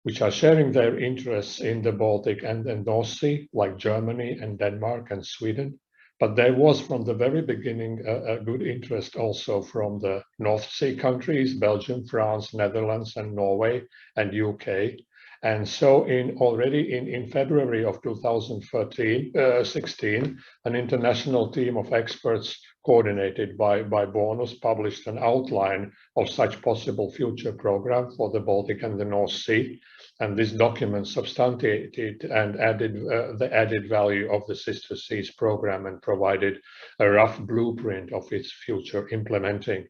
which are sharing their interests in the Baltic and the North Sea, like Germany and Denmark and Sweden. But there was from the very beginning a good interest also from the North Sea countries, Belgium, France, Netherlands, and Norway, and UK. And so already in February of 2016, an international team of experts coordinated by BANOS published an outline of such possible future program for the Baltic and the North Sea. And this document substantiated and added the added value of the Sister Seas program and provided a rough blueprint of its future implementing.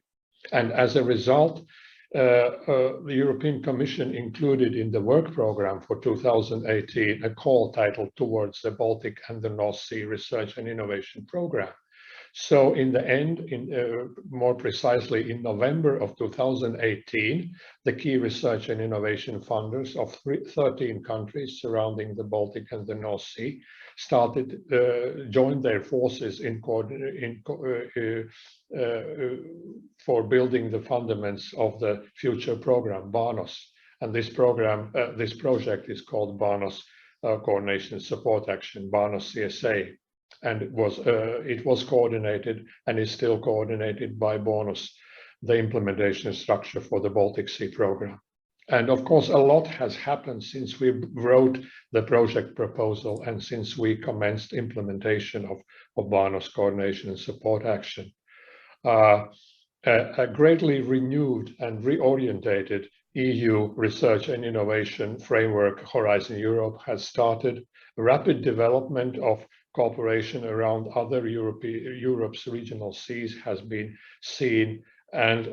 And as a result, the European Commission included in the work program for 2018 a call titled Towards the Baltic and the North Sea Research and Innovation Program. So in the end, more precisely in November of 2018, the key research and innovation funders of 13 countries surrounding the Baltic and the North Sea joined their forces for building the fundaments of the future program, BANOS. And this project is called BANOS Coordination and Support Action, BANOS CSA. And it was coordinated and is still coordinated by BANOS, the implementation structure for the Baltic Sea program. And of course, a lot has happened since we wrote the project proposal and since we commenced implementation of BANOS Coordination and Support Action. A greatly renewed and reorientated EU research and innovation framework, Horizon Europe, has started. Rapid development of cooperation around other Europe's regional seas has been seen, and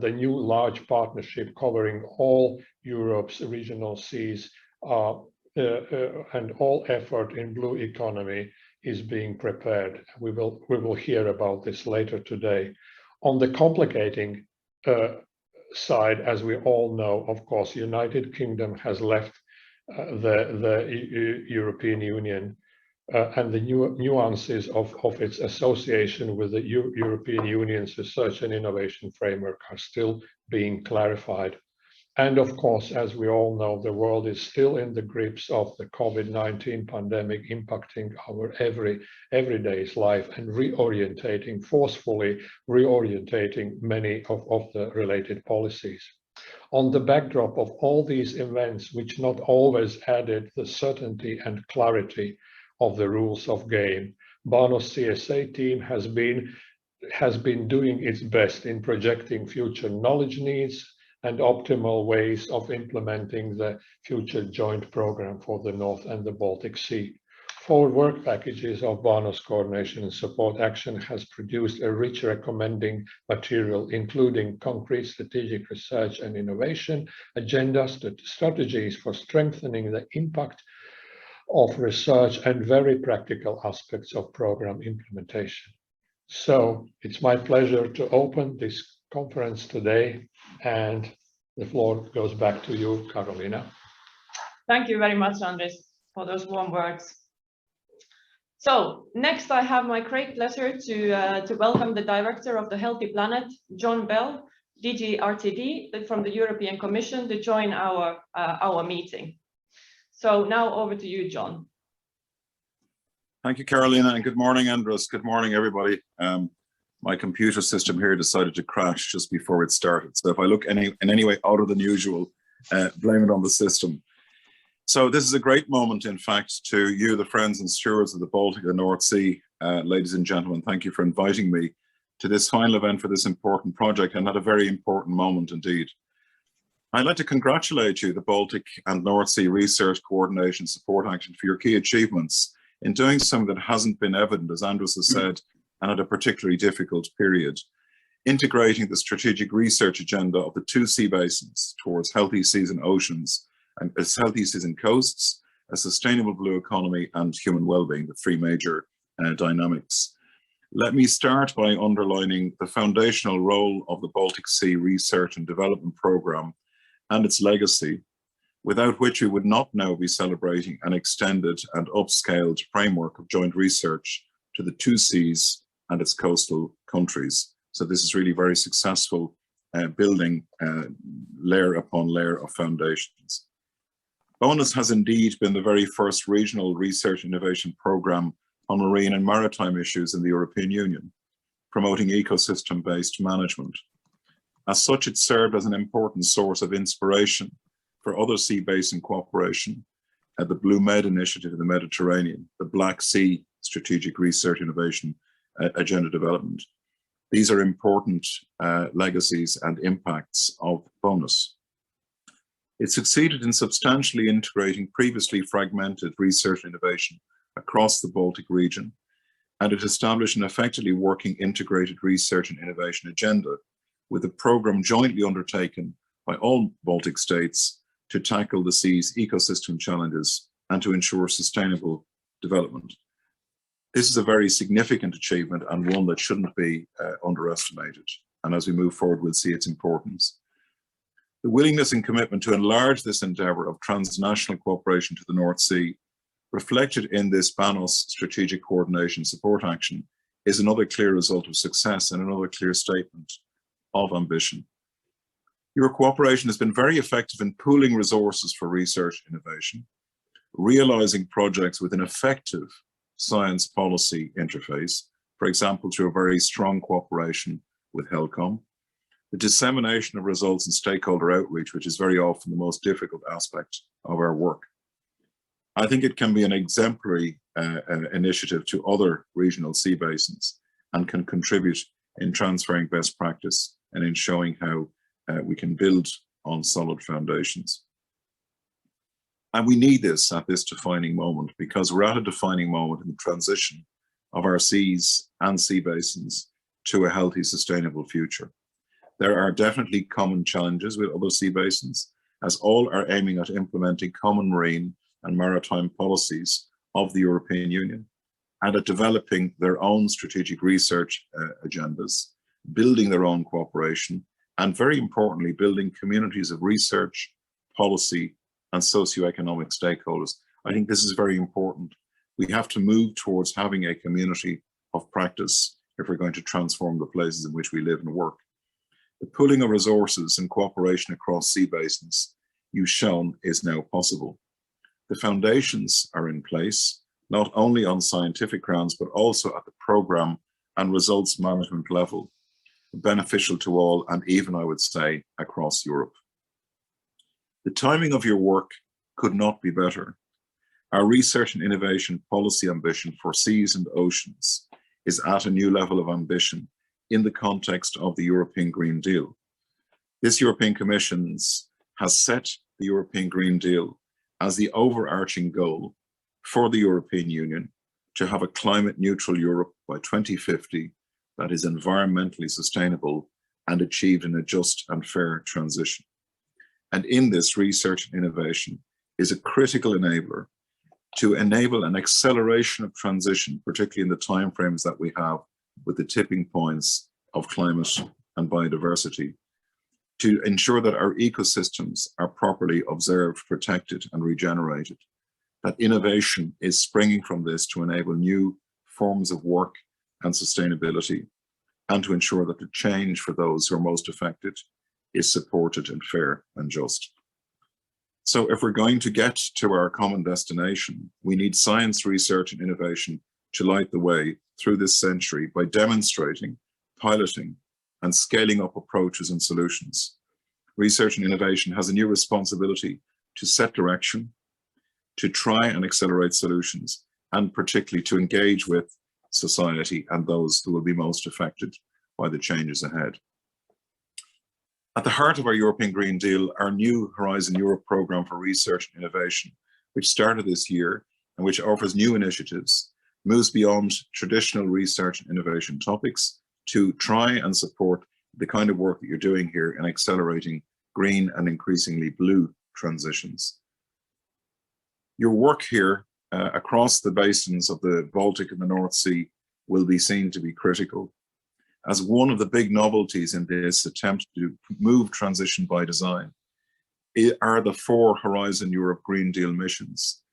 the new large partnership covering all Europe's regional seas and all effort in blue economy is being prepared. We will hear about this later today. On the complicating side, as we all know, of course, United Kingdom has left the European Union, and the nuances of its association with the European Union's research and innovation framework are still being clarified. And of course, as we all know, the world is still in the grips of the COVID-19 pandemic, impacting our everyday's life and forcefully reorientating many of the related policies. On the backdrop of all these events, which not always added the certainty and clarity of the rules of game, BANOS CSA team has been doing its best in projecting future knowledge needs and optimal ways of implementing the future joint program for the North and the Baltic Sea. 4 work packages of BANOS Coordination and Support Action has produced a rich recommending material, including concrete strategic research and innovation, agendas, strategies for strengthening the impact of research, and very practical aspects of program implementation. So it's my pleasure to open this conference today, and the floor goes back to you, Carolina. Thank you very much, Andres, for those warm words. So next, I have my great pleasure to welcome the Director of the Healthy Planet, John Bell, DG RTD from the European Commission, to join our meeting. So now over to you, John. Thank you, Carolina, and good morning, Andres. Good morning, everybody. My computer system here decided to crash just before it started. So if I look in any way out of the usual, blame it on the system. So this is a great moment, in fact, to you, the friends and stewards of the Baltic and the North Sea. Ladies and gentlemen, thank you for inviting me to this final event for this important project, and at a very important moment indeed. I'd like to congratulate you, the Baltic and North Sea Research Coordination Support Action, for your key achievements in doing something that hasn't been evident, as Andres has said, and at a particularly difficult period. Integrating the strategic research agenda of the 2 sea basins towards healthy seas and oceans, and healthy seas and coasts, a sustainable blue economy, and human well-being, the 3 major dynamics. Let me start by underlining the foundational role of the Baltic Sea Research and Development Programme and its legacy, without which we would not now be celebrating an extended and upscaled framework of joint research to the 2 seas and its coastal countries. So this is really very successful building layer upon layer of foundations. BANOS has indeed been the very first regional research innovation programme on marine and maritime issues in the European Union, promoting ecosystem-based management. As such, it served as an important source of inspiration for other sea basin cooperation at the Blue Med initiative in the Mediterranean, the Black Sea Strategic Research Innovation Agenda Development. These are important legacies and impacts of BANOS. It succeeded in substantially integrating previously fragmented research innovation across the Baltic region, and it established an effectively working integrated research and innovation agenda with a programme jointly undertaken by all Baltic states to tackle the sea's ecosystem challenges and to ensure sustainable development. This is a very significant achievement and one that shouldn't be underestimated. And as we move forward, we'll see its importance. The willingness and commitment to enlarge this endeavour of transnational cooperation to the North Sea, reflected in this BANOS Strategic Coordination Support Action, is another clear result of success and another clear statement of ambition. Your cooperation has been very effective in pooling resources for research innovation, realising projects with an effective science policy interface, for example, through a very strong cooperation with HELCOM, the dissemination of results and stakeholder outreach, which is very often the most difficult aspect of our work. I think it can be an exemplary initiative to other regional sea basins and can contribute in transferring best practice and in showing how we can build on solid foundations. And we need this at this defining moment, because we're at a defining moment in the transition of our seas and sea basins to a healthy, sustainable future. There are definitely common challenges with other sea basins, as all are aiming at implementing common marine and maritime policies of the European Union and at developing their own strategic research agendas, building their own cooperation, and very importantly, building communities of research, policy, and socioeconomic stakeholders. I think this is very important. We have to move towards having a community of practice if we're going to transform the places in which we live and work. The pooling of resources and cooperation across sea basins you've shown is now possible. The foundations are in place, not only on scientific grounds, but also at the programme and results management level, beneficial to all, and even, I would say, across Europe. The timing of your work could not be better. Our research and innovation policy ambition for seas and oceans is at a new level of ambition in the context of the European Green Deal. This European Commission has set the European Green Deal as the overarching goal for the European Union to have a climate neutral Europe by 2050 that is environmentally sustainable and achieved in a just and fair transition. And in this, research and innovation is a critical enabler to enable an acceleration of transition, particularly in the timeframes that we have with the tipping points of climate and biodiversity, to ensure that our ecosystems are properly observed, protected, and regenerated. That innovation is springing from this to enable new forms of work and sustainability, and to ensure that the change for those who are most affected is supported and fair and just. So if we're going to get to our common destination, we need science, research, and innovation to light the way through this century by demonstrating, piloting, and scaling up approaches and solutions. Research and innovation has a new responsibility to set direction, to try and accelerate solutions, and particularly to engage with society and those who will be most affected by the changes ahead. At the heart of our European Green Deal, our new Horizon Europe programme for research and innovation, which started this year and which offers new initiatives, moves beyond traditional research and innovation topics to try and support the kind of work that you're doing here in accelerating green and increasingly blue transitions. Your work here across the basins of the Baltic and the North Sea will be seen to be critical, as one of the big novelties in this attempt to move transition by design are the 4 Horizon Europe Green Deal missions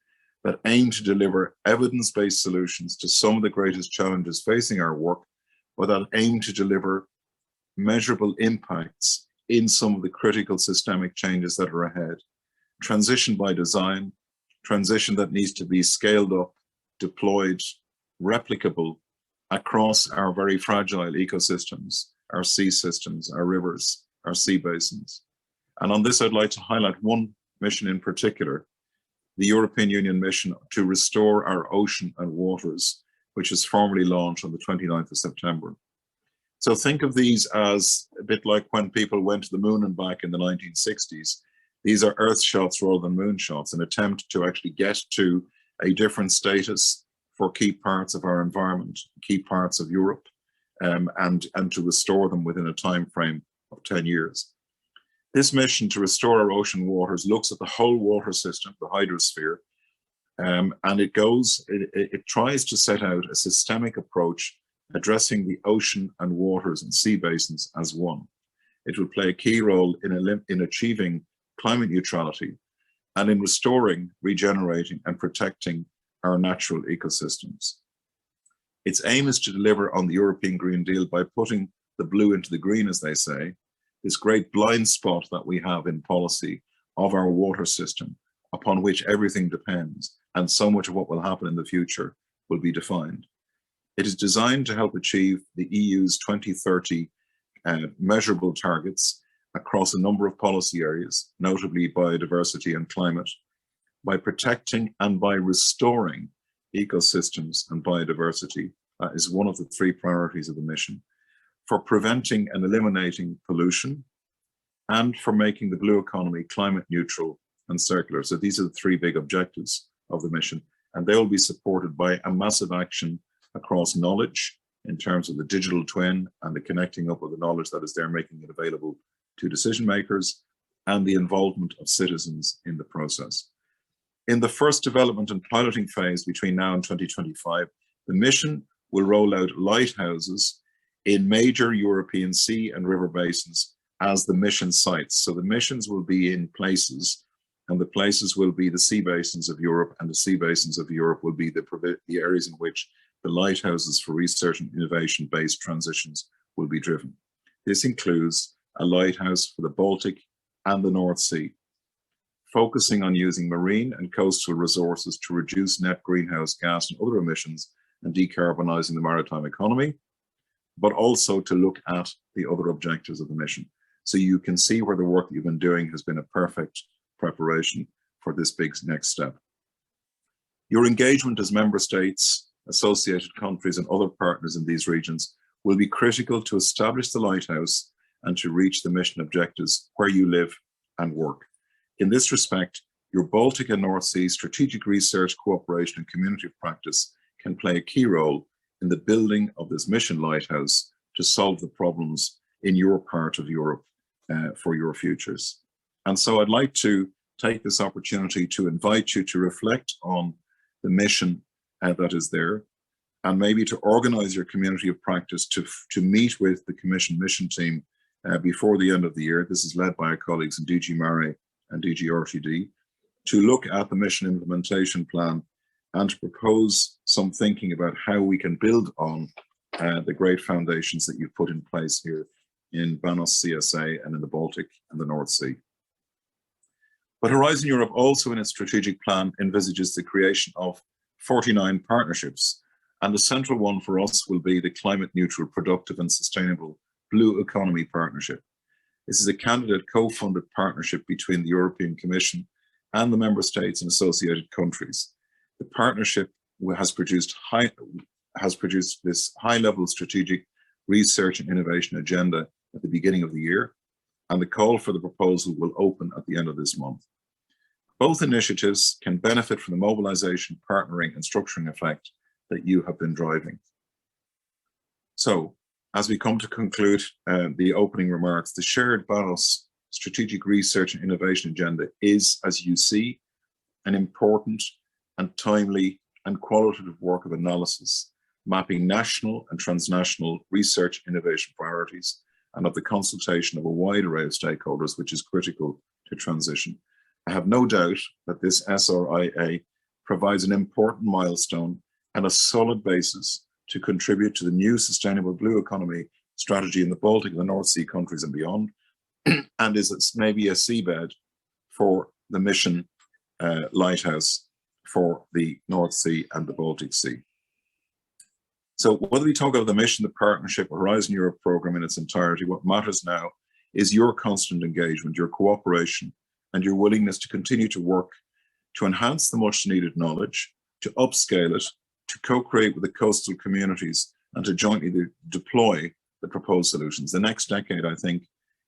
that aim to deliver evidence-based solutions to some of the greatest challenges facing our work, but that aim to deliver measurable impacts in some of the critical systemic changes that are ahead. transition by design, transition that needs to be scaled up, deployed, replicable across our very fragile ecosystems, our sea systems, our rivers, our sea basins. And on this, I'd like to highlight one mission in particular, the European Union mission to restore our ocean and waters, which is formally launched on the 29th of September. So think of these as a bit like when people went to the moon and back in the 1960s. These are Earth shots rather than moon shots, an attempt to actually get to a different status for key parts of our environment, key parts of Europe, and to restore them within a time frame of 10 years. This mission to restore our ocean waters looks at the whole water system, the hydrosphere, and it tries to set out a systemic approach addressing the ocean and waters and sea basins as one. It will play a key role in achieving climate neutrality and in restoring, regenerating, and protecting our natural ecosystems. Its aim is to deliver on the European Green Deal by putting the blue into the green, as they say, this great blind spot that we have in policy of our water system, upon which everything depends, and so much of what will happen in the future will be defined. It is designed to help achieve the EU's 2030 measurable targets across a number of policy areas, notably biodiversity and climate, by protecting and by restoring ecosystems and biodiversity. That is one of the 3 priorities of the mission. For preventing and eliminating pollution, and for making the blue economy climate neutral and circular. So these are the 3 big objectives of the mission, and they will be supported by a massive action across knowledge in terms of the digital twin and the connecting up of the knowledge that is there, making it available to decision makers, and the involvement of citizens in the process. In the first development and piloting phase between now and 2025, the mission will roll out lighthouses in major European sea and river basins as the mission sites. So the missions will be in places, and the places will be the sea basins of Europe, and the sea basins of Europe will be the areas in which the lighthouses for research and innovation-based transitions will be driven. This includes a lighthouse for the Baltic and the North Sea, focusing on using marine and coastal resources to reduce net greenhouse gas and other emissions and decarbonizing the maritime economy, but also to look at the other objectives of the mission. So you can see where the work that you've been doing has been a perfect preparation for this big next step. Your engagement as member states, associated countries, and other partners in these regions will be critical to establish the lighthouse and to reach the mission objectives where you live and work. In this respect, your Baltic and North Sea strategic research, cooperation, and community of practice can play a key role in the building of this mission lighthouse to solve the problems in your part of Europe for your futures. And so I'd like to take this opportunity to invite you to reflect on the mission that is there, and maybe to organize your community of practice to meet with the Commission mission team before the end of the year. This is led by our colleagues in DG Mare and DG RTD, to look at the mission implementation plan and to propose some thinking about how we can build on the great foundations that you've put in place here in BANOS CSA and in the Baltic and the North Sea. But Horizon Europe also in its strategic plan envisages the creation of 49 partnerships, and the central one for us will be the Climate Neutral, Productive and Sustainable Blue Economy Partnership. This is a candidate co-funded partnership between the European Commission and the member states and associated countries. The partnership has produced this high-level strategic research and innovation agenda at the beginning of the year, and the call for the proposal will open at the end of this month. Both initiatives can benefit from the mobilization, partnering, and structuring effect that you have been driving. So, as we come to conclude the opening remarks, the shared BANOS strategic research and innovation agenda is, as you see, an important and timely and qualitative work of analysis, mapping national and transnational research innovation priorities, and of the consultation of a wide array of stakeholders, which is critical to transition. I have no doubt that this SRIA provides an important milestone and a solid basis to contribute to the new sustainable blue economy strategy in the Baltic and the North Sea countries and beyond, and is maybe a seabed for the mission lighthouse for the North Sea and the Baltic Sea. So whether we talk about the mission, the partnership, Horizon Europe program in its entirety, what matters now is your constant engagement, your cooperation, and your willingness to continue to work to enhance the much needed knowledge, to upscale it, to co-create with the coastal communities, and to jointly deploy the proposed solutions. The next decade, I think,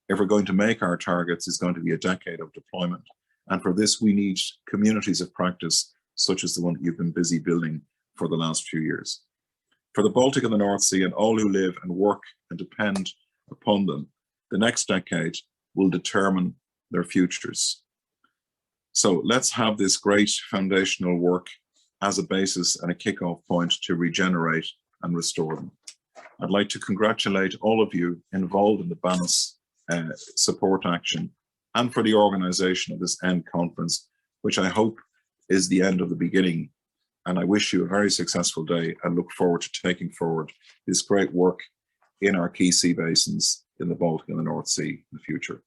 if we're going to make our targets, is going to be a decade of deployment. And for this, we need communities of practice, such as the one that you've been busy building for the last few years. For the Baltic and the North Sea and all who live and work and depend upon them, the next decade will determine their futures. So let's have this great foundational work as a basis and a kickoff point to regenerate and restore them. I'd like to congratulate all of you involved in the BANOS support action and for the organization of this End Conference, which I hope is the end of the beginning. And I wish you a very successful day and look forward to taking forward this great work in our key sea basins in the Baltic and the North Sea in the future.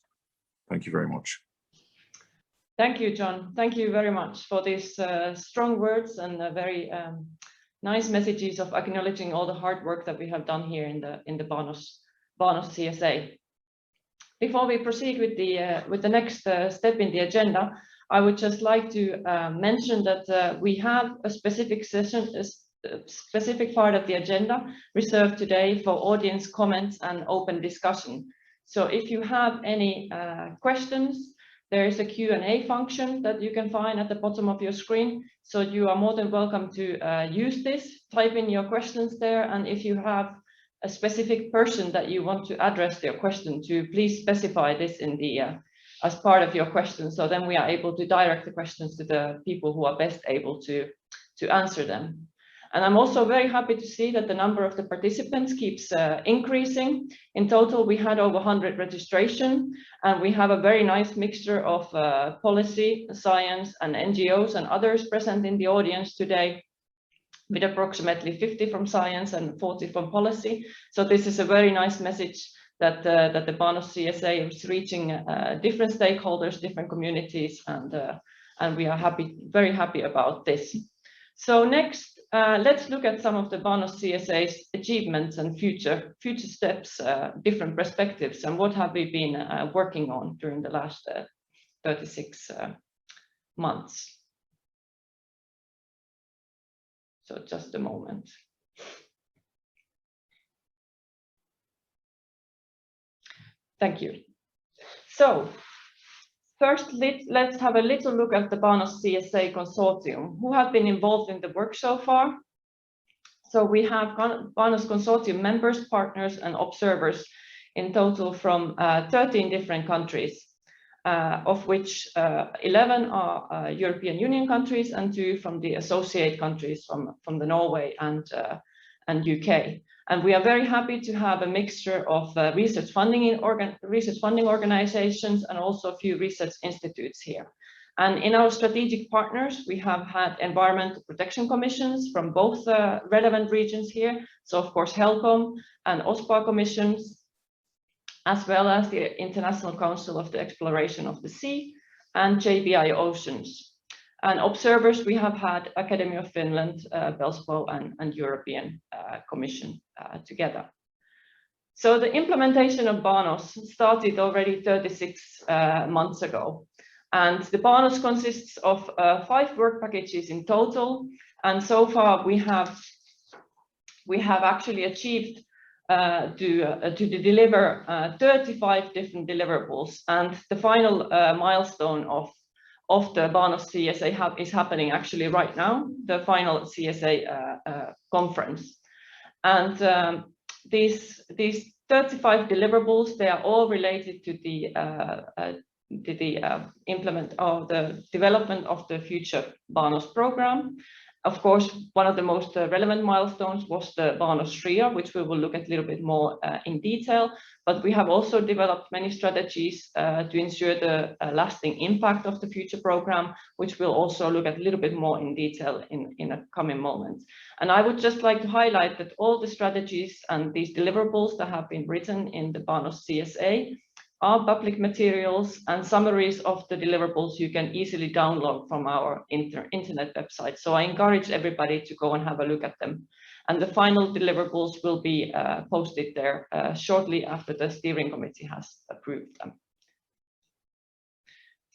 Thank you very much. Thank you, John. Thank you very much for these strong words and very nice messages of acknowledging all the hard work that we have done here in the BANOS CSA. Before we proceed with the next step in the agenda, I would just like to mention that we have a specific session, a specific part of the agenda reserved today for audience comments and open discussion. So if you have any questions, there is a Q&A function that you can find at the bottom of your screen. So you are more than welcome to use this, type in your questions there. And if you have a specific person that you want to address your question to, please specify this in the as part of your question. So then we are able to direct the questions to the people who are best able to answer them. And I'm also very happy to see that the number of the participants keeps increasing. In total, we had over 100 registration, and we have a very nice mixture of policy, science, and NGOs and others present in the audience today, with approximately 50 from science and 40 from policy. So this is a very nice message that the BANOS CSA is reaching different stakeholders, different communities, and we are very happy about this. So next, let's look at some of the BANOS CSA's achievements and future steps, different perspectives, and what have we been working on during the last 36 months. So just a moment. Thank you. So first, let's have a little look at the BANOS CSA Consortium, who have been involved in the work so far. So we have BANOS Consortium members, partners, and observers in total from 13 different countries, of which 11 are European Union countries and 2 from the associate countries from the Norway and UK. And we are very happy to have a mixture of research funding organizations and also a few research institutes here. And in our strategic partners, we have had environmental protection commissions from both relevant regions here. So of course, HELCOM and OSPAR commissions, as well as the International Council of the Exploration of the Sea and JBI Oceans. And observers, we have had Academy of Finland, BELSPO, and European Commission together. So the implementation of BANOS started already 36 months ago. And the BANOS consists of 5 work packages in total. And so far we have actually achieved to deliver 35 different deliverables. And the final milestone of the BANOS CSA is happening actually right now, the final CSA conference. And these 35 deliverables, they are all related to the development of the future BANOS program. Of course, one of the most relevant milestones was the BANOS RIA, which we will look at a little bit more in detail. But we have also developed many strategies to ensure the lasting impact of the future program, which we'll also look at a little bit more in detail in a coming moment. And I would just like to highlight that all the strategies and these deliverables that have been written in the BANOS CSA are public materials, and summaries of the deliverables you can easily download from our internet website. So I encourage everybody to go and have a look at them. And the final deliverables will be posted there shortly after the steering committee has approved them.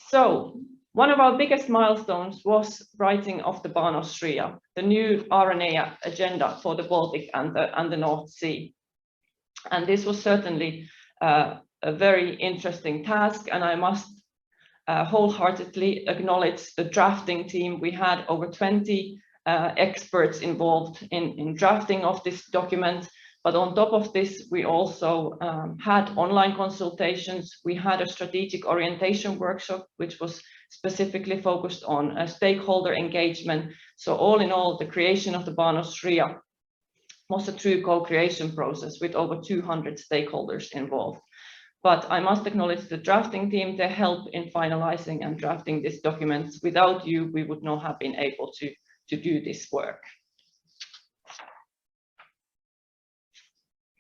So one of our biggest milestones was writing of the BANOS SRIA, the new RNA agenda for the Baltic and the North Sea. And this was certainly a very interesting task, and I must wholeheartedly acknowledge the drafting team. We had over 20 experts involved in drafting of this document. But on top of this, we also had online consultations. We had a strategic orientation workshop, which was specifically focused on stakeholder engagement. So all in all, the creation of the BANOS SRIA was a true co-creation process with over 200 stakeholders involved. But I must acknowledge the drafting team, their help in finalizing and drafting this document. Without you, we would not have been able to do this work.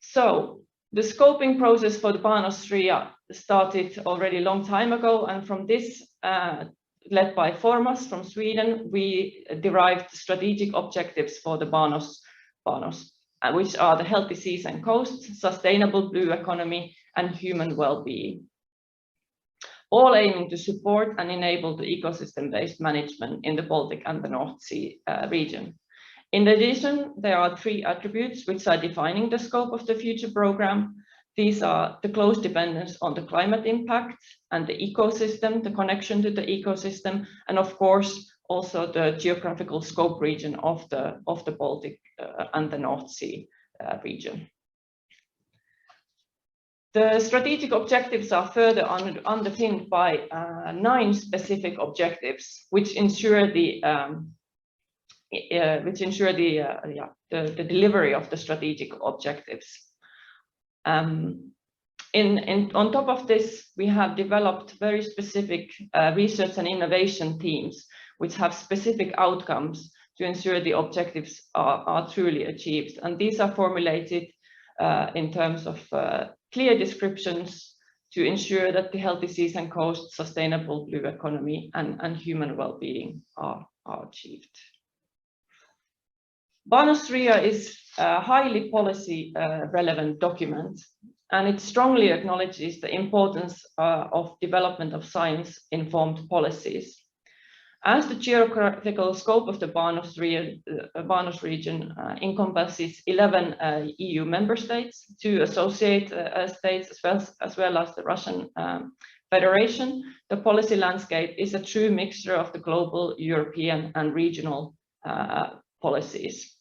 So the scoping process for the BANOS SRIA started already a long time ago, and from this, led by Formas from Sweden, we derived strategic objectives for the BANOS, which are the healthy seas and coasts, sustainable blue economy, and human well-being, all aiming to support and enable the ecosystem-based management in the Baltic and the North Sea region. In addition, there are 3 attributes which are defining the scope of the future program. These are the close dependence on the climate impact and the ecosystem, the connection to the ecosystem, and of course, also the geographical scope region of the Baltic and the North Sea region. The strategic objectives are further underpinned by 9 specific objectives, which ensure the delivery of the strategic objectives. On top of this, we have developed very specific research and innovation teams, which have specific outcomes to ensure the objectives are truly achieved. And these are formulated in terms of clear descriptions to ensure that the healthy seas and coasts, sustainable blue economy, and human well-being are achieved. BANOS SRIA is a highly policy relevant document, and it strongly acknowledges the importance of development of science-informed policies. As the geographical scope of the BANOS region encompasses 11 EU member states, 2 associate states, as well as the Russian Federation, the policy landscape is a true mixture of the global, European, and regional policies.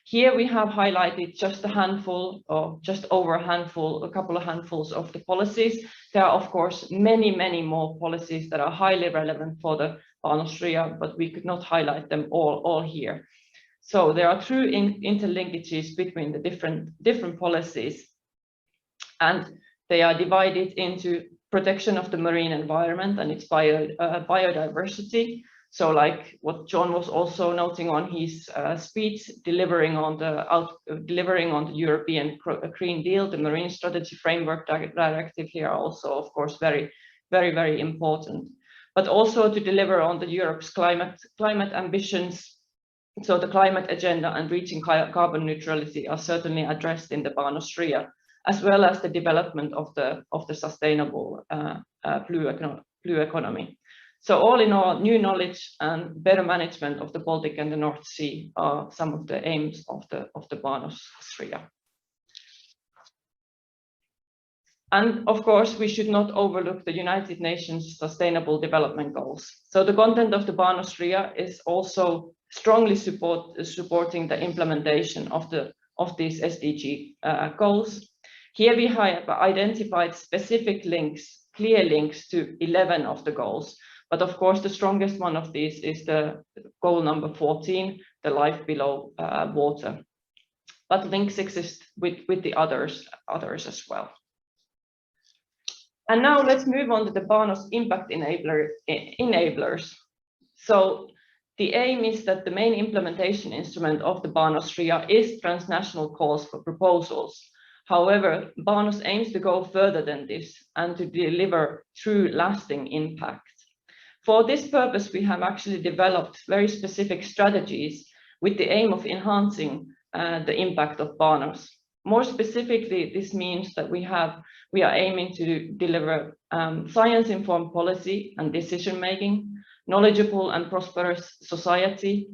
Here we have highlighted just a handful, or just over a handful, a couple of handfuls of the policies. There are, of course, many, many more policies that are highly relevant for the BANOS SRIA, but we could not highlight them all here. So there are true interlinkages between the different policies, and they are divided into protection of the marine environment and its biodiversity. So like what John was also noting on his speech, delivering on the European Green Deal, the Marine Strategy Framework Directive here are also, of course, very, very, very important. But also to deliver on the Europe's climate ambitions. So the climate agenda and reaching carbon neutrality are certainly addressed in the BANOS SRIA, as well as the development of the sustainable blue economy. So all in all, new knowledge and better management of the Baltic and the North Sea are some of the aims of the BANOS SRIA. And of course, we should not overlook the United Nations Sustainable Development Goals. So the content of the BANOS SRIA is also strongly supporting the implementation of these SDG goals. Here we have identified specific links, clear links to 11 of the goals. But of course, the strongest one of these is the goal number 14, the life below water. But links exist with the others as well. And now let's move on to the BANOS impact enablers. So the aim is that the main implementation instrument of the BANOS SRIA is transnational calls for proposals. However, BANOS aims to go further than this and to deliver true lasting impact. For this purpose, we have actually developed very specific strategies with the aim of enhancing the impact of BANOS. More specifically, this means that we are aiming to deliver science-informed policy and decision-making, knowledgeable and prosperous society,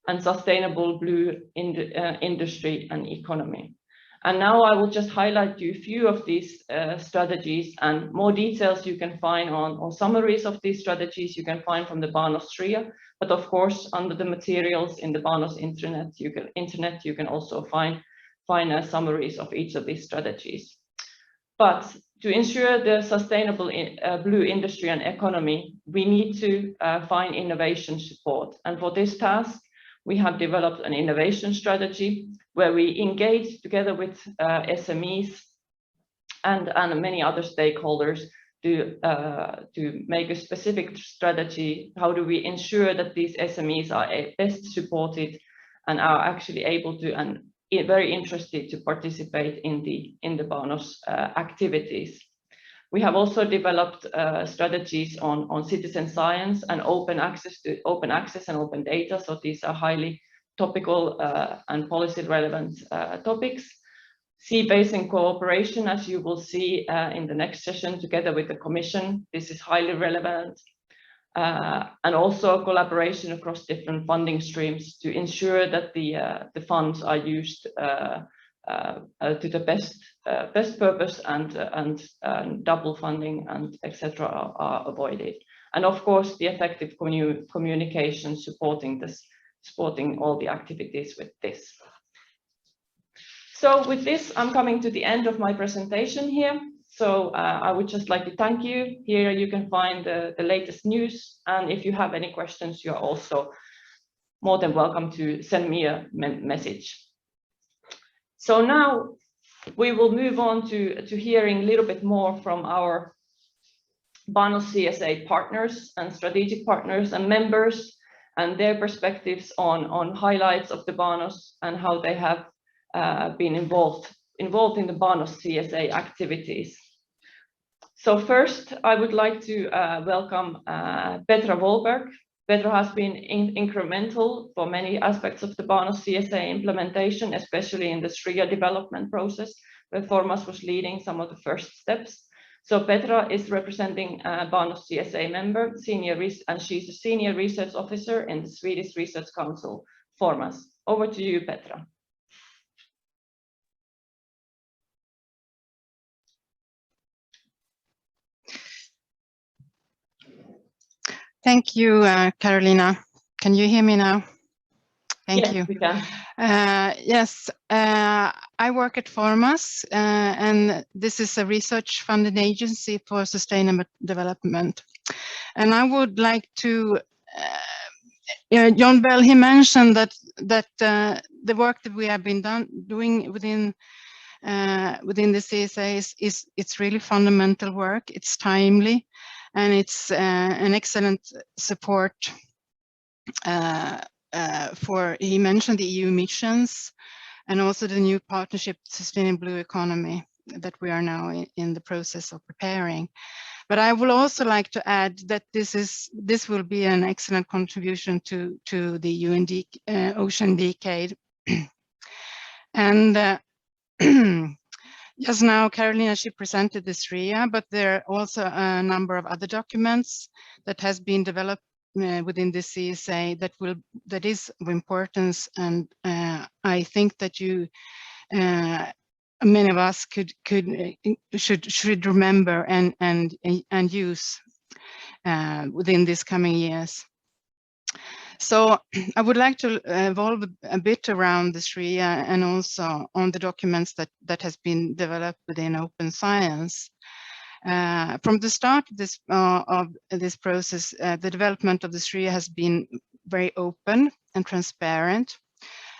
and sustainable blue industry and economy. And now I will just highlight you a few of these strategies, and more details you can find on summaries of these strategies you can find from the BANOS SRIA, but of course under the materials in the BANOS internet you can also find summaries of each of these strategies. But to ensure the sustainable blue industry and economy, we need to find innovation support. And for this task, we have developed an innovation strategy where we engage together with SMEs and many other stakeholders to make a specific strategy. How do we ensure that these SMEs are best supported and are actually able to and very interested to participate in the BANOS activities. We have also developed strategies on citizen science and open access and open data. So these are highly topical and policy relevant topics. Sea basin cooperation, as you will see in the next session together with the Commission, this is highly relevant. And also collaboration across different funding streams to ensure that the funds are used to the best purpose and double funding and etc. are avoided. And of course, the effective communication supporting all the activities with this. So with this, I'm coming to the end of my presentation here. So I would just like to thank you. Here you can find the latest news. And if you have any questions, you're also more than welcome to send me a message. So now we will move on to hearing a little bit more from our BANOS CSA partners and strategic partners and members and their perspectives on highlights of the BANOS and how they have been involved in the BANOS CSA activities. So first, I would like to welcome Petra Wolberg. Petra has been incremental for many aspects of the BANOS CSA implementation, especially in the SRIA development process, where Formas was leading some of the first steps. So Petra is representing BANOS CSA member, and she's a senior research officer in the Swedish Research Council, Formas. Over to you, Petra. Thank you, Carolina. Can you hear me now? Thank you. We can. Yes, I work at Formas, and this is a research-funded agency for sustainable development. And I would like to, John Bell, he mentioned that the work that we have been doing within the CSA it's really fundamental work. It's timely. And it's an excellent support he mentioned the EU missions and also the new partnership Sustainable Blue Economy that we are now in the process of preparing. But I would also like to add that this will be an excellent contribution to the UN Ocean Decade. And just now, Carolina, she presented the SRIA, but there are also a number of other documents that has been developed within the CSA that is of importance, and I think that many of us should remember and use within these coming years. So I would like to evolve a bit around the SRIA and also on the documents that has been developed within open science. From the start of this process, the development of the SRIA has been very open and transparent.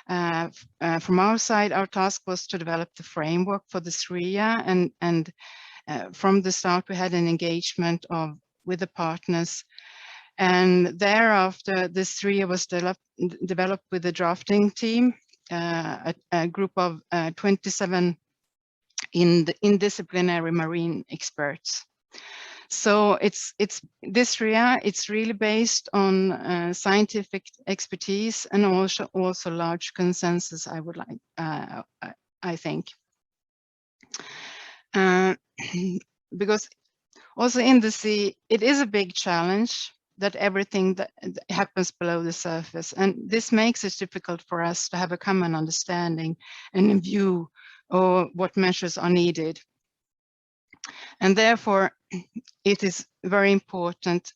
From our side, our task was to develop the framework for the SRIA, and from the start we had an engagement with the partners. And thereafter, the SRIA was developed with a drafting team, a group of 27 interdisciplinary marine experts. So this RIA, it's really based on scientific expertise and also large consensus, I would like, I think. Because also in the sea, it is a big challenge that everything that happens below the surface. And this makes it difficult for us to have a common understanding and a view of what measures are needed. And therefore, it is very important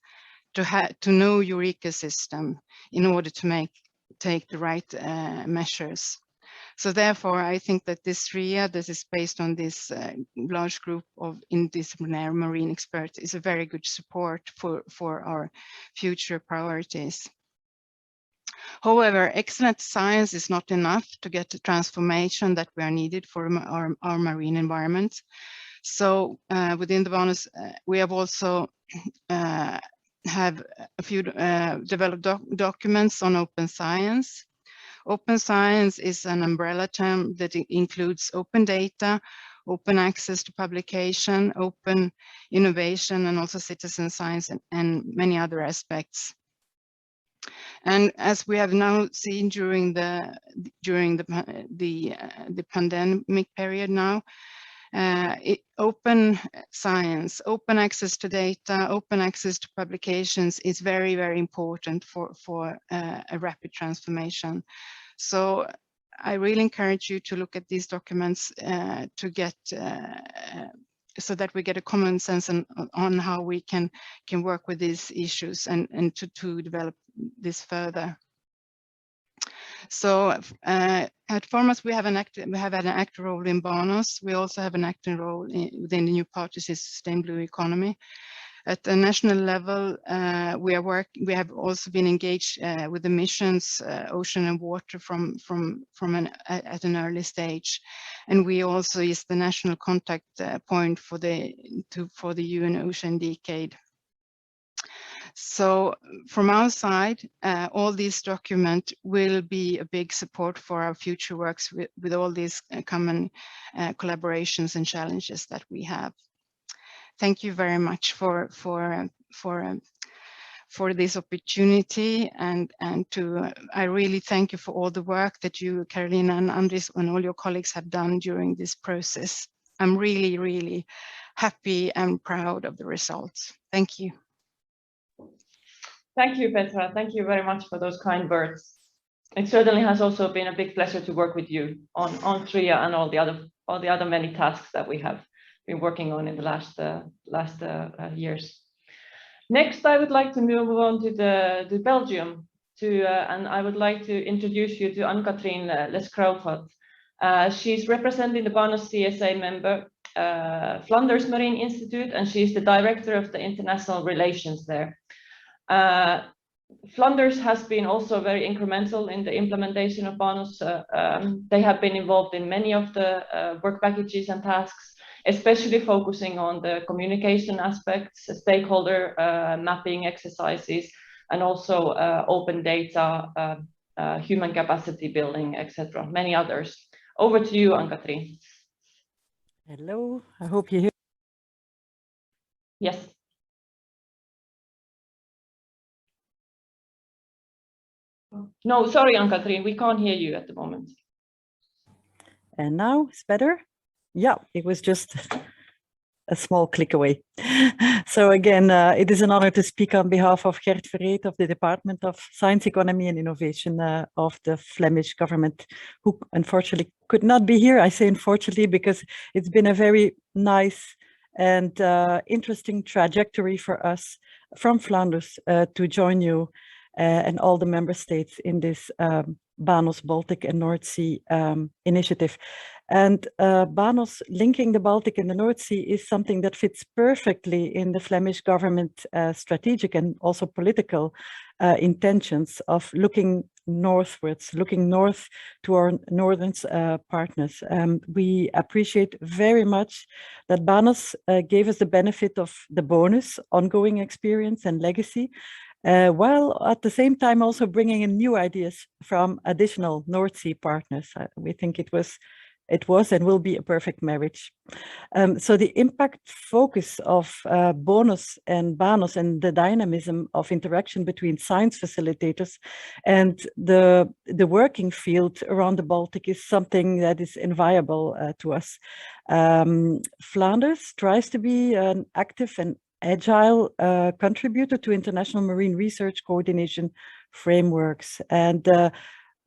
to know your ecosystem in order to take the right measures. So therefore, I think that this RIA, this is based on this large group of interdisciplinary marine experts, is a very good support for our future priorities. However, excellent science is not enough to get the transformation that we are needed for our marine environment. So within the BANOS, we have also have a few developed documents on open science. Open science is an umbrella term that includes open data, open access to publication, open innovation, and also citizen science and many other aspects. And as we have now seen during the pandemic period now, open science, open access to data, open access to publications is very, very important for a rapid transformation. So I really encourage you to look at these documents to get so that we get a common sense on how we can work with these issues and to develop this further. So at FORMAS, we have an active role in BANOS. We also have an active role within the new partnership Sustainable Blue Economy. At the national level, we have also been engaged with the missions, ocean and water at an early stage, and we also is the national contact point for the UN Ocean Decade. So from our side, all these documents will be a big support for our future works with all these common collaborations and challenges that we have. Thank you very much for this opportunity, and I really thank you for all the work that you, Carolina and Andres, and all your colleagues have done during this process. I'm really, really happy and proud of the results. Thank you. Thank you, Petra. Thank you very much for those kind words. It certainly has also been a big pleasure to work with you on TRIA and all the other many tasks that we have been working on in the last years. Next, I would like to move on to Belgium, and I would like to introduce you to Anne-Catherine Leskrouvat. She's representing the BANOS CSA member, Flanders Marine Institute, and she's the director of the international relations there. Flanders has been also very incremental in the implementation of BANOS. They have been involved in many of the work packages and tasks, especially focusing on the communication aspects, stakeholder mapping exercises, and also open data, human capacity building, etc. Many others. Over to you, Anne-Catherine. Hello, I hope you hear. Yes. No, sorry, Anne-Catherine, we can't hear you at the moment. And now it's better? Yeah, it was just a small click away. So again, it is an honor to speak on behalf of Gert Verreet of the Department of Science, Economy and Innovation of the Flemish government, who unfortunately could not be here. I say unfortunately because it's been a very nice and interesting trajectory for us from Flanders to join you and all the member states in this BANOS Baltic and North Sea initiative. And BANOS linking the Baltic and the North Sea is something that fits perfectly in the Flemish government strategic and also political intentions of looking northwards, looking north to our northern partners. We appreciate very much that BANOS gave us the benefit of the BONUS ongoing experience and legacy, while at the same time also bringing in new ideas from additional North Sea partners. We think it was it was and will be a perfect marriage. So the impact focus of BONOS and BANOS and the dynamism of interaction between science facilitators and the working field around the Baltic is something that is invaluable to us. Flanders tries to be an active and agile contributor to international marine research coordination frameworks, and the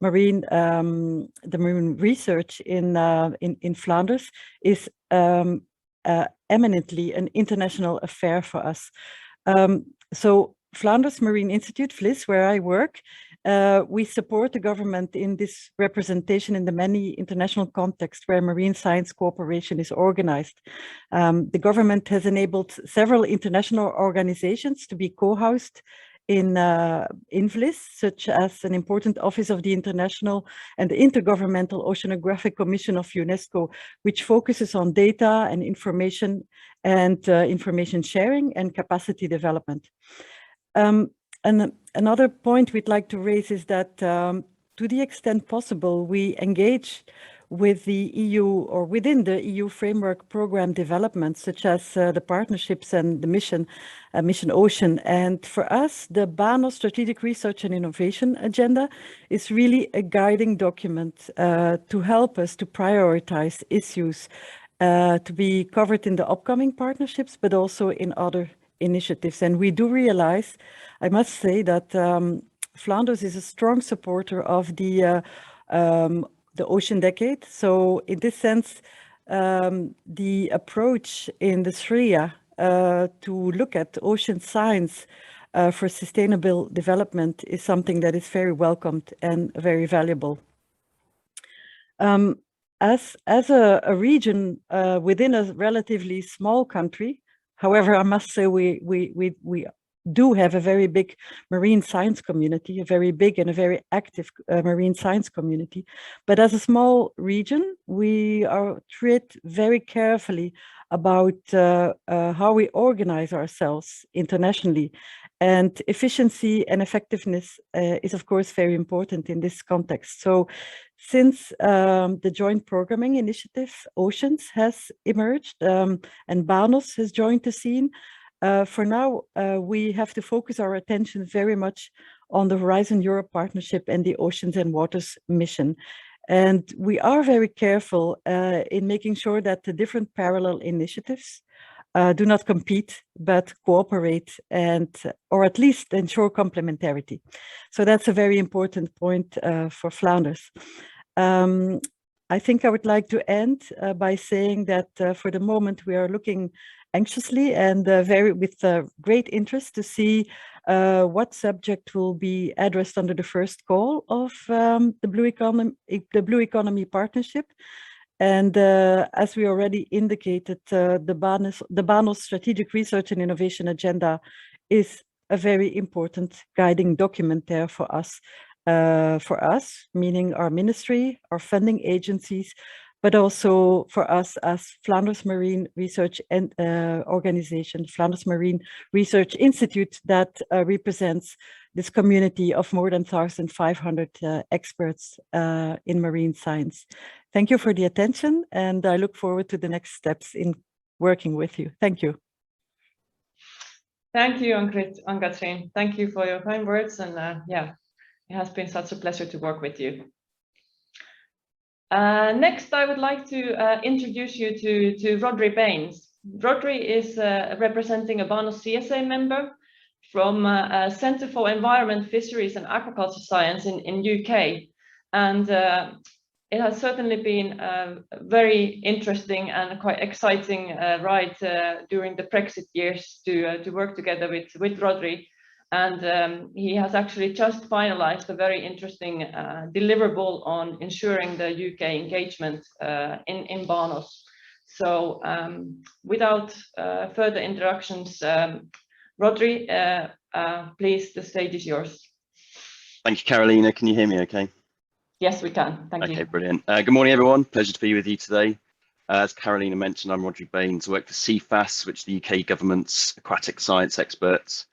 marine research in Flanders is eminently an international affair for us. So Flanders Marine Institute, FLIS, where I work, we support the government in this representation in the many international contexts where marine science cooperation is organized. The government has enabled several international organizations to be co-housed in FLIS, such as an important office of the International and the Intergovernmental Oceanographic Commission of UNESCO, which focuses on data and information sharing and capacity development. And another point we'd like to raise is that to the extent possible, we engage with the EU or within the EU framework program development, such as the partnerships and the mission Ocean. And for us, the BANOS Strategic Research and Innovation Agenda is really a guiding document to help us to prioritize issues to be covered in the upcoming partnerships, but also in other initiatives. And we do realize, I must say, that Flanders is a strong supporter of the Ocean Decade. So in this sense, the approach in the SRIA to look at ocean science for sustainable development is something that is very welcomed and very valuable. As a region within a relatively small country, however, I must say we do have a very big marine science community, a very big and a very active marine science community. But as a small region, we are treated very carefully about how we organize ourselves internationally. And efficiency and effectiveness is, of course, very important in this context. So since the Joint Programming Initiative, Oceans, has emerged and BANOS has joined the scene, for now, we have to focus our attention very much on the Horizon Europe Partnership and the Oceans and Waters mission. And we are very careful in making sure that the different parallel initiatives do not compete, but cooperate or at least ensure complementarity. So that's a very important point for Flanders. I think I would like to end by saying that for the moment we are looking anxiously and with great interest to see what subject will be addressed under the first call of the Blue Economy Partnership. And as we already indicated, the BANOS Strategic Research and Innovation Agenda is a very important guiding document there for us, meaning our ministry, our funding agencies, but also for us as Flanders Marine Research and Organization, Flanders Marine Research Institute, that represents this community of more than 1,500 experts in marine science. Thank you for the attention, and I look forward to the next steps in working with you. Thank you. Thank you, Ann-Katrin. Thank you for your kind words, and yeah, it has been such a pleasure to work with you. Next, I would like to introduce you to Rodri Baines. Rodri is representing a BANOS CSA member from Centre for Environment, Fisheries and Aquaculture Science in UK. And it has certainly been a very interesting and quite exciting ride during the Brexit years to work together with Rodri. And he has actually just finalized a very interesting deliverable on ensuring the UK engagement in BANOS. So without further introductions, Rodri, please, the stage is yours. Thank you, Carolina. Can you hear me okay? Yes, we can. Thank you. Okay, brilliant. Good morning, everyone. Pleasure to be with you today. As Carolina mentioned, I'm Rodri Baines. I work for CFAS, which is the UK government's aquatic science experts.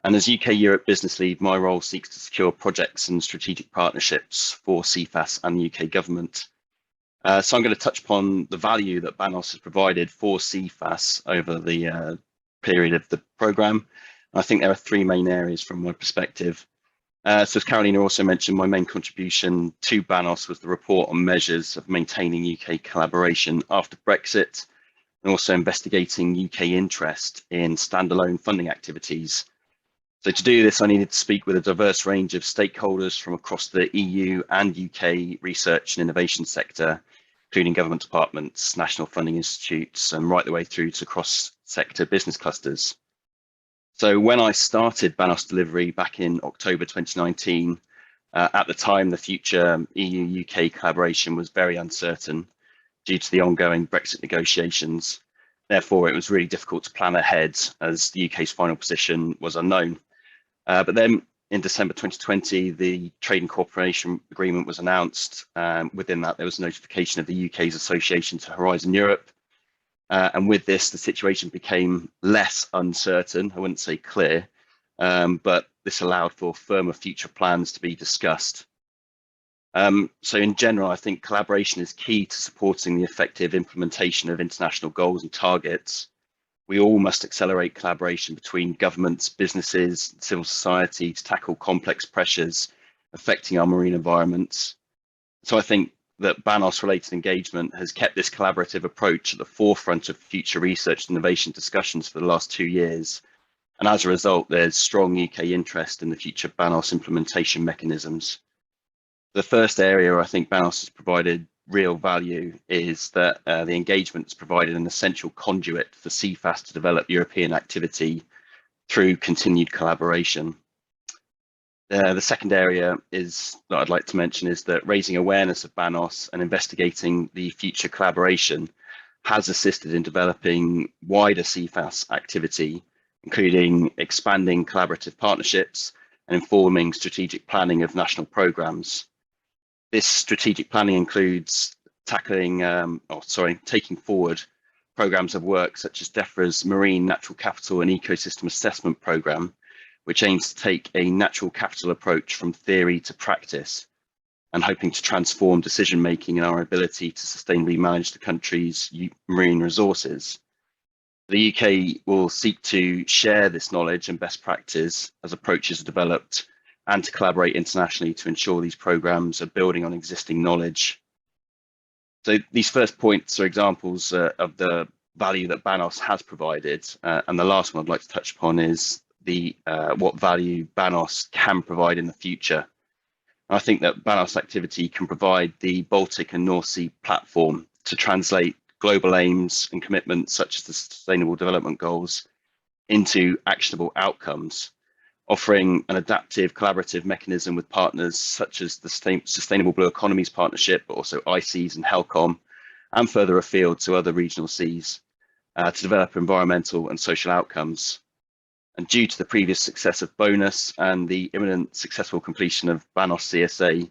And as UK Europe business lead, my role seeks to secure projects and strategic partnerships for CFAS and the UK government. So I'm going to touch upon the value that BANOS has provided for CFAS over the period of the programme. I think there are three main areas from my perspective. So as Carolina also mentioned, my main contribution to BANOS was the report on measures of maintaining UK collaboration after Brexit, and also investigating UK interest in standalone funding activities. So to do this, I needed to speak with a diverse range of stakeholders from across the EU and UK research and innovation sector, including government departments, national funding institutes, and right the way through to cross-sector business clusters. So when I started BANOS delivery back in October 2019, at the time, the future EU-UK collaboration was very uncertain due to the ongoing Brexit negotiations. Therefore, it was really difficult to plan ahead as the UK's final position was unknown. But then in December 2020, the Trade and Cooperation Agreement was announced. Within that, there was a notification of the UK's association to Horizon Europe. And with this, the situation became less uncertain, I wouldn't say clear, but this allowed for firmer future plans to be discussed. So in general, I think collaboration is key to supporting the effective implementation of international goals and targets. We all must accelerate collaboration between governments, businesses, civil society to tackle complex pressures affecting our marine environments. So I think that BANOS related engagement has kept this collaborative approach at the forefront of future research and innovation discussions for the last 2 years. And as a result, there's strong UK interest in the future BANOS implementation mechanisms. The first area I think BANOS has provided real value is that the engagement has provided an essential conduit for CFAS to develop European activity through continued collaboration. The second area is that I'd like to mention is that raising awareness of BANOS and investigating the future collaboration has assisted in developing wider CFAS activity, including expanding collaborative partnerships and informing strategic planning of national programs. This strategic planning includes taking forward programs of work such as DEFRA's Marine Natural Capital and Ecosystem Assessment Programme, which aims to take a natural capital approach from theory to practice and hoping to transform decision-making and our ability to sustainably manage the country's marine resources. The UK will seek to share this knowledge and best practice as approaches are developed and to collaborate internationally to ensure these programs are building on existing knowledge. So these first points are examples of the value that BANOS has provided. And the last one I'd like to touch upon is what value BANOS can provide in the future. I think that BANOS activity can provide the Baltic and North Sea platform to translate global aims and commitments such as the Sustainable Development Goals into actionable outcomes, offering an adaptive collaborative mechanism with partners such as the Sustainable Blue Economies Partnership, but also ICES and HELCOM, and further afield to other regional seas to develop environmental and social outcomes. And due to the previous success of BONUS and the imminent successful completion of BANOS CSA,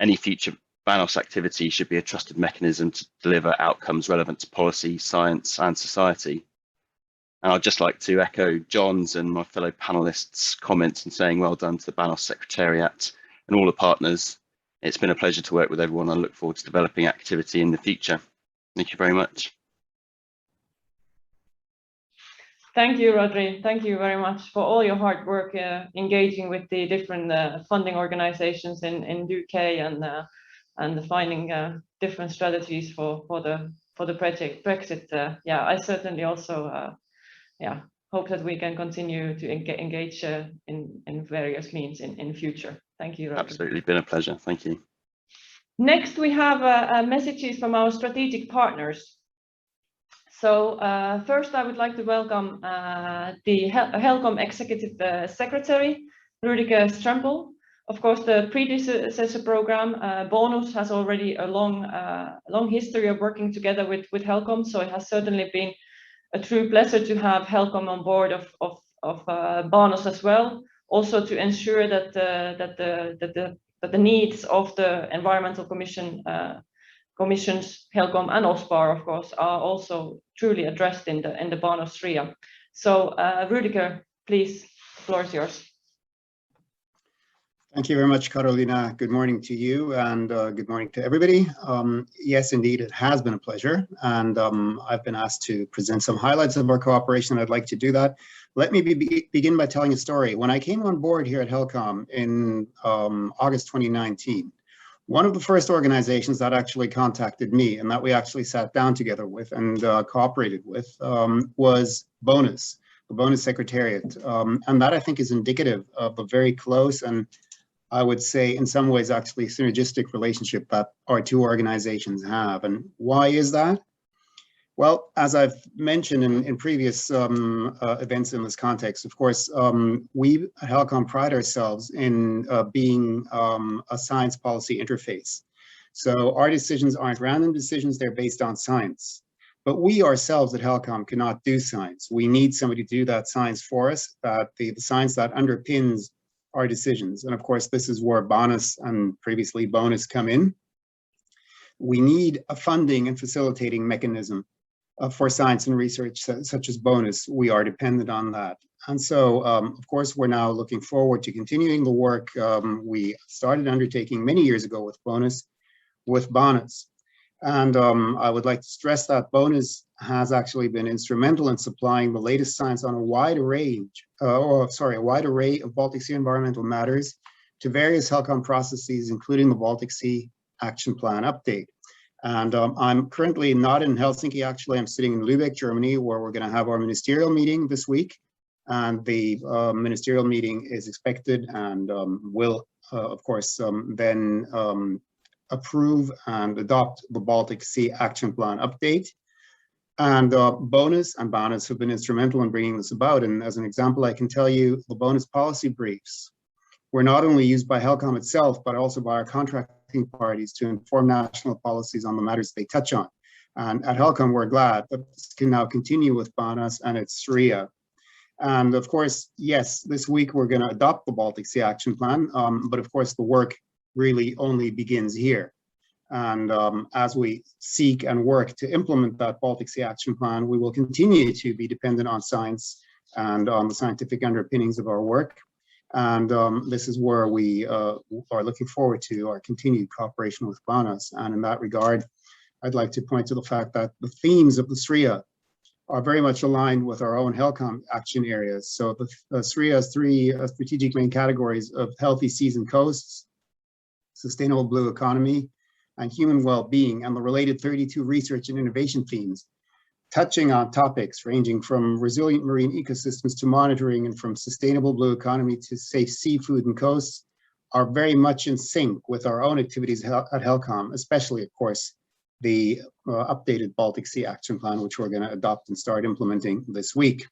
any future BANOS activity should be a trusted mechanism to deliver outcomes relevant to policy, science, and society. And I'd just like to echo John's and my fellow panelists' comments in saying well done to the BANOS Secretariat and all the partners. It's been a pleasure to work with everyone. I look forward to developing activity in the future. Thank you very much. Thank you, Rodri. Thank you very much for all your hard work engaging with the different funding organizations in UK and finding different strategies for the project Brexit. Yeah, I certainly also hope that we can continue to engage in various means in future. Thank you, Rodri. Absolutely, been a pleasure. Thank you. Next, we have messages from our strategic partners. So first, I would like to welcome the HELCOM Executive Secretary, Rudiger Strempel. Of course, the predecessor program, BONUS, has already a long history of working together with HELCOM, so it has certainly been a true pleasure to have HELCOM on board of BANOS as well, also to ensure that the needs of the Environmental Commissions, HELCOM and OSPAR, of course, are also truly addressed in the BANOS TRIA. So Rudiger, please, the floor is yours. Thank you very much, Carolina. Good morning to you and good morning to everybody. Yes, indeed, it has been a pleasure. And I've been asked to present some highlights of our cooperation. I'd like to do that. Let me begin by telling a story. When I came on board here at HELCOM in August 2019, one of the first organizations that actually contacted me and that we actually sat down together with and cooperated with was BANOS, the BANOS Secretariat. And that I think is indicative of a very close and I would say in some ways actually synergistic relationship that our two organizations have. And why is that? Well, as I've mentioned in previous events in this context, of course, we at HELCOM pride ourselves in being a science policy interface. So our decisions aren't random decisions, they're based on science. But we ourselves at HELCOM cannot do science. We need somebody to do that science for us, that the science that underpins our decisions. And of course, this is where BANOS and previously BANOS come in. We need a funding and facilitating mechanism for science and research such as BANOS. We are dependent on that. And so, of course, we're now looking forward to continuing the work we started undertaking many years ago with BANOS. And I would like to stress that BANOS has actually been instrumental in supplying the latest science on a wide array of Baltic Sea environmental matters to various HELCOM processes, including the Baltic Sea Action Plan update. And I'm currently not in Helsinki, actually. I'm sitting in Lübeck, Germany, where we're going to have our ministerial meeting this week. And the ministerial meeting is expected and will, of course, then approve and adopt the Baltic Sea Action Plan update. And BANOS and BANOS have been instrumental in bringing this about. And as an example, I can tell you the BANOS policy briefs were not only used by HELCOM itself, but also by our contracting parties to inform national policies on the matters they touch on. And at HELCOM, we're glad that this can now continue with BANOS and its SRIA. And of course, yes, this week we're going to adopt the Baltic Sea Action Plan, but of course the work really only begins here. And as we seek and work to implement that Baltic Sea Action Plan, we will continue to be dependent on science and on the scientific underpinnings of our work. And this is where we are looking forward to our continued cooperation with BANOS. And in that regard, I'd like to point to the fact that the themes of the SRIA are very much aligned with our own HELCOM action areas. So the SRIA has three strategic main categories of healthy seas and coasts, sustainable blue economy, and human well-being, and the related 32 research and innovation themes, touching on topics ranging from resilient marine ecosystems to monitoring and from sustainable blue economy to safe seafood and coasts, are very much in sync with our own activities at HELCOM, especially, of course, the updated Baltic Sea Action Plan, which we're going to adopt and start implementing this week.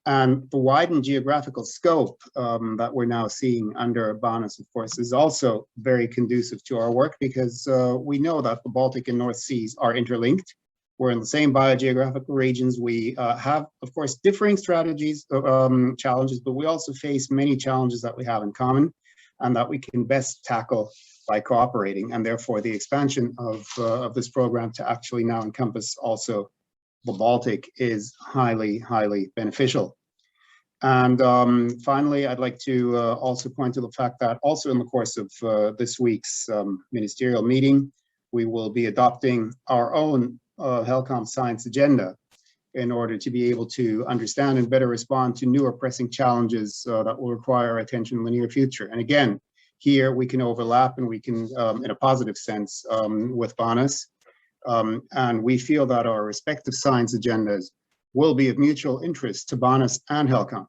And the widened geographical scope that we're now seeing under BANOS, of course, is also very conducive to our work because we know that the Baltic and North Seas are interlinked. We're in the same biogeographical regions. We have, of course, differing strategies, challenges, but we also face many challenges that we have in common and that we can best tackle by cooperating. And therefore, the expansion of this program to actually now encompass also the Baltic is highly, highly beneficial. And finally, I'd like to also point to the fact that also in the course of this week's ministerial meeting, we will be adopting our own HELCOM science agenda in order to be able to understand and better respond to newer pressing challenges that will require our attention in the near future. And again, here we can overlap and we can, in a positive sense, with BANOS. And we feel that our respective science agendas will be of mutual interest to BANOS and HELCOM.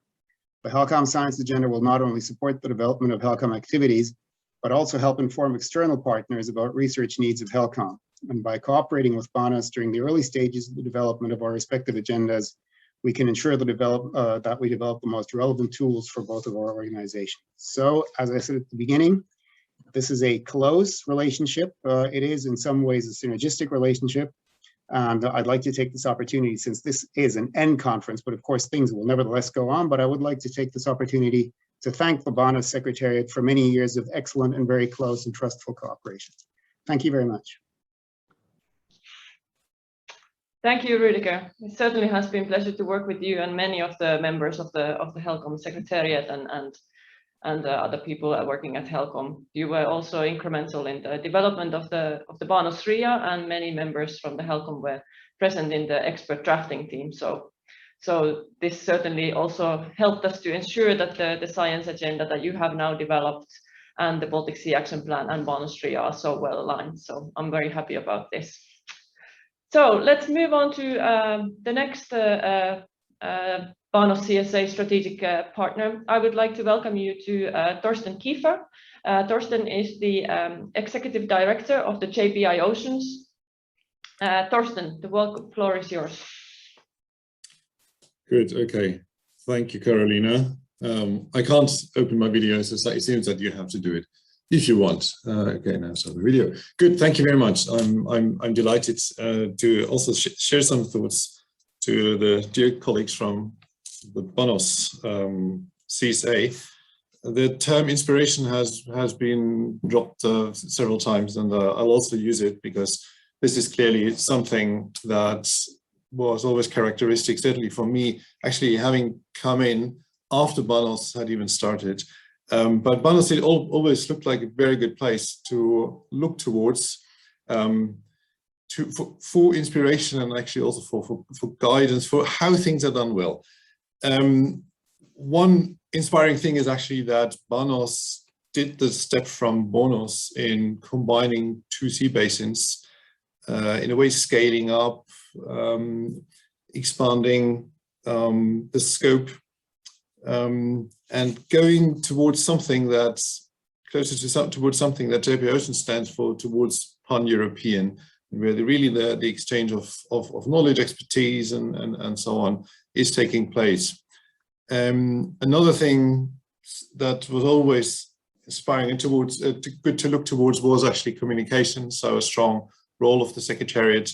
The HELCOM science agenda will not only support the development of HELCOM activities, but also help inform external partners about research needs of HELCOM. And by cooperating with BANOS during the early stages of the development of our respective agendas, we can ensure that we develop the most relevant tools for both of our organizations. So, as I said at the beginning, this is a close relationship. It is in some ways a synergistic relationship. And I'd like to take this opportunity, since this is an end conference, but of course things will nevertheless go on, but I would like to take this opportunity to thank the BANOS Secretariat for many years of excellent and very close and trustful cooperation. Thank you very much. Thank you, Rüdiger. It certainly has been a pleasure to work with you and many of the members of the HELCOM Secretariat and other people working at HELCOM. You were also incremental in the development of the BANOS CSA, and many members from the HELCOM were present in the expert drafting team. So this certainly also helped us to ensure that the science agenda that you have now developed and the Baltic Sea Action Plan and BANOS CSA are so well aligned. So I'm very happy about this. So let's move on to the next BANOS CSA strategic partner. I would like to welcome you to Torsten Kiefer. Torsten is the Executive Director of the JPI Oceans. Torsten, the floor is yours. Good, okay. Thank you, Carolina. I can't open my video, so it seems that you have to do it if you want. Okay, now start the video. Good, thank you very much. I'm delighted to also share some thoughts to the dear colleagues from the BANOS CSA. The term inspiration has been dropped several times, and I'll also use it because this is clearly something that was always characteristic, certainly for me, actually having come in after BANOS had even started. But BANOS always looked like a very good place to look towards for inspiration, and actually also for guidance for how things are done well. One inspiring thing is actually that BANOS did the step from BONOS in combining two sea basins, in a way scaling up, expanding the scope, and going towards something that's closer to towards something that JPI Oceans stands for, towards pan-European, where the exchange of knowledge, expertise, and so on is taking place. Another thing that was always inspiring and towards good to look towards was actually communication. So a strong role of the Secretariat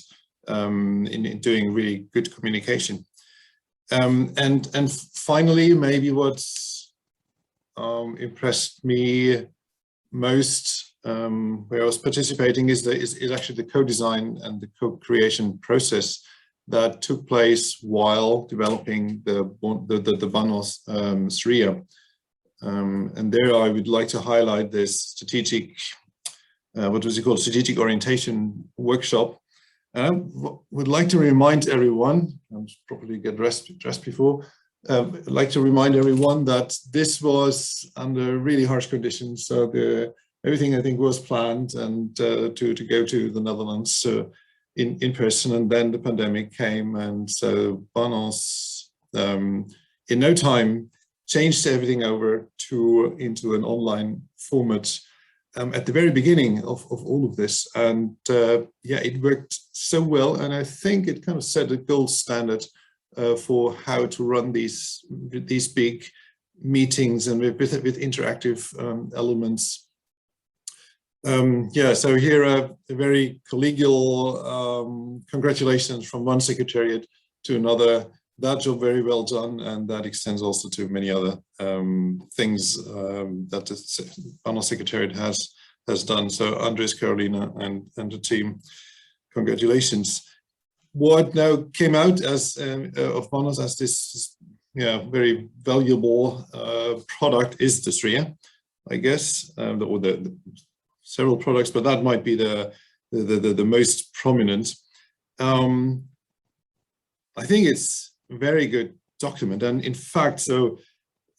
in doing really good communication. And finally, maybe what's impressed me most where I was participating is actually the co-design and the co-creation process that took place while developing the BANOS CSA. And there I would like to highlight this strategic, what was it called, strategic orientation workshop. Would like to remind everyone, I'll probably get dressed before, I'd like to remind everyone that this was under really harsh conditions. So everything I think was planned and to go to the Netherlands in person, and then the pandemic came, and so BANOS in no time changed everything over into an online format at the very beginning of all of this. And yeah, it worked so well, and I think it kind of set a gold standard for how to run these big meetings and with interactive elements. Yeah, so here a very collegial congratulations from one secretariat to another. That job very well done, and that extends also to many other things that the BANOS Secretariat has done. So Andres, Carolina, and the team, congratulations. What now came out as of BANOS as this very valuable product is the CSA, I guess, or the several products, but that might be the most prominent. I think it's a very good document, and in fact, so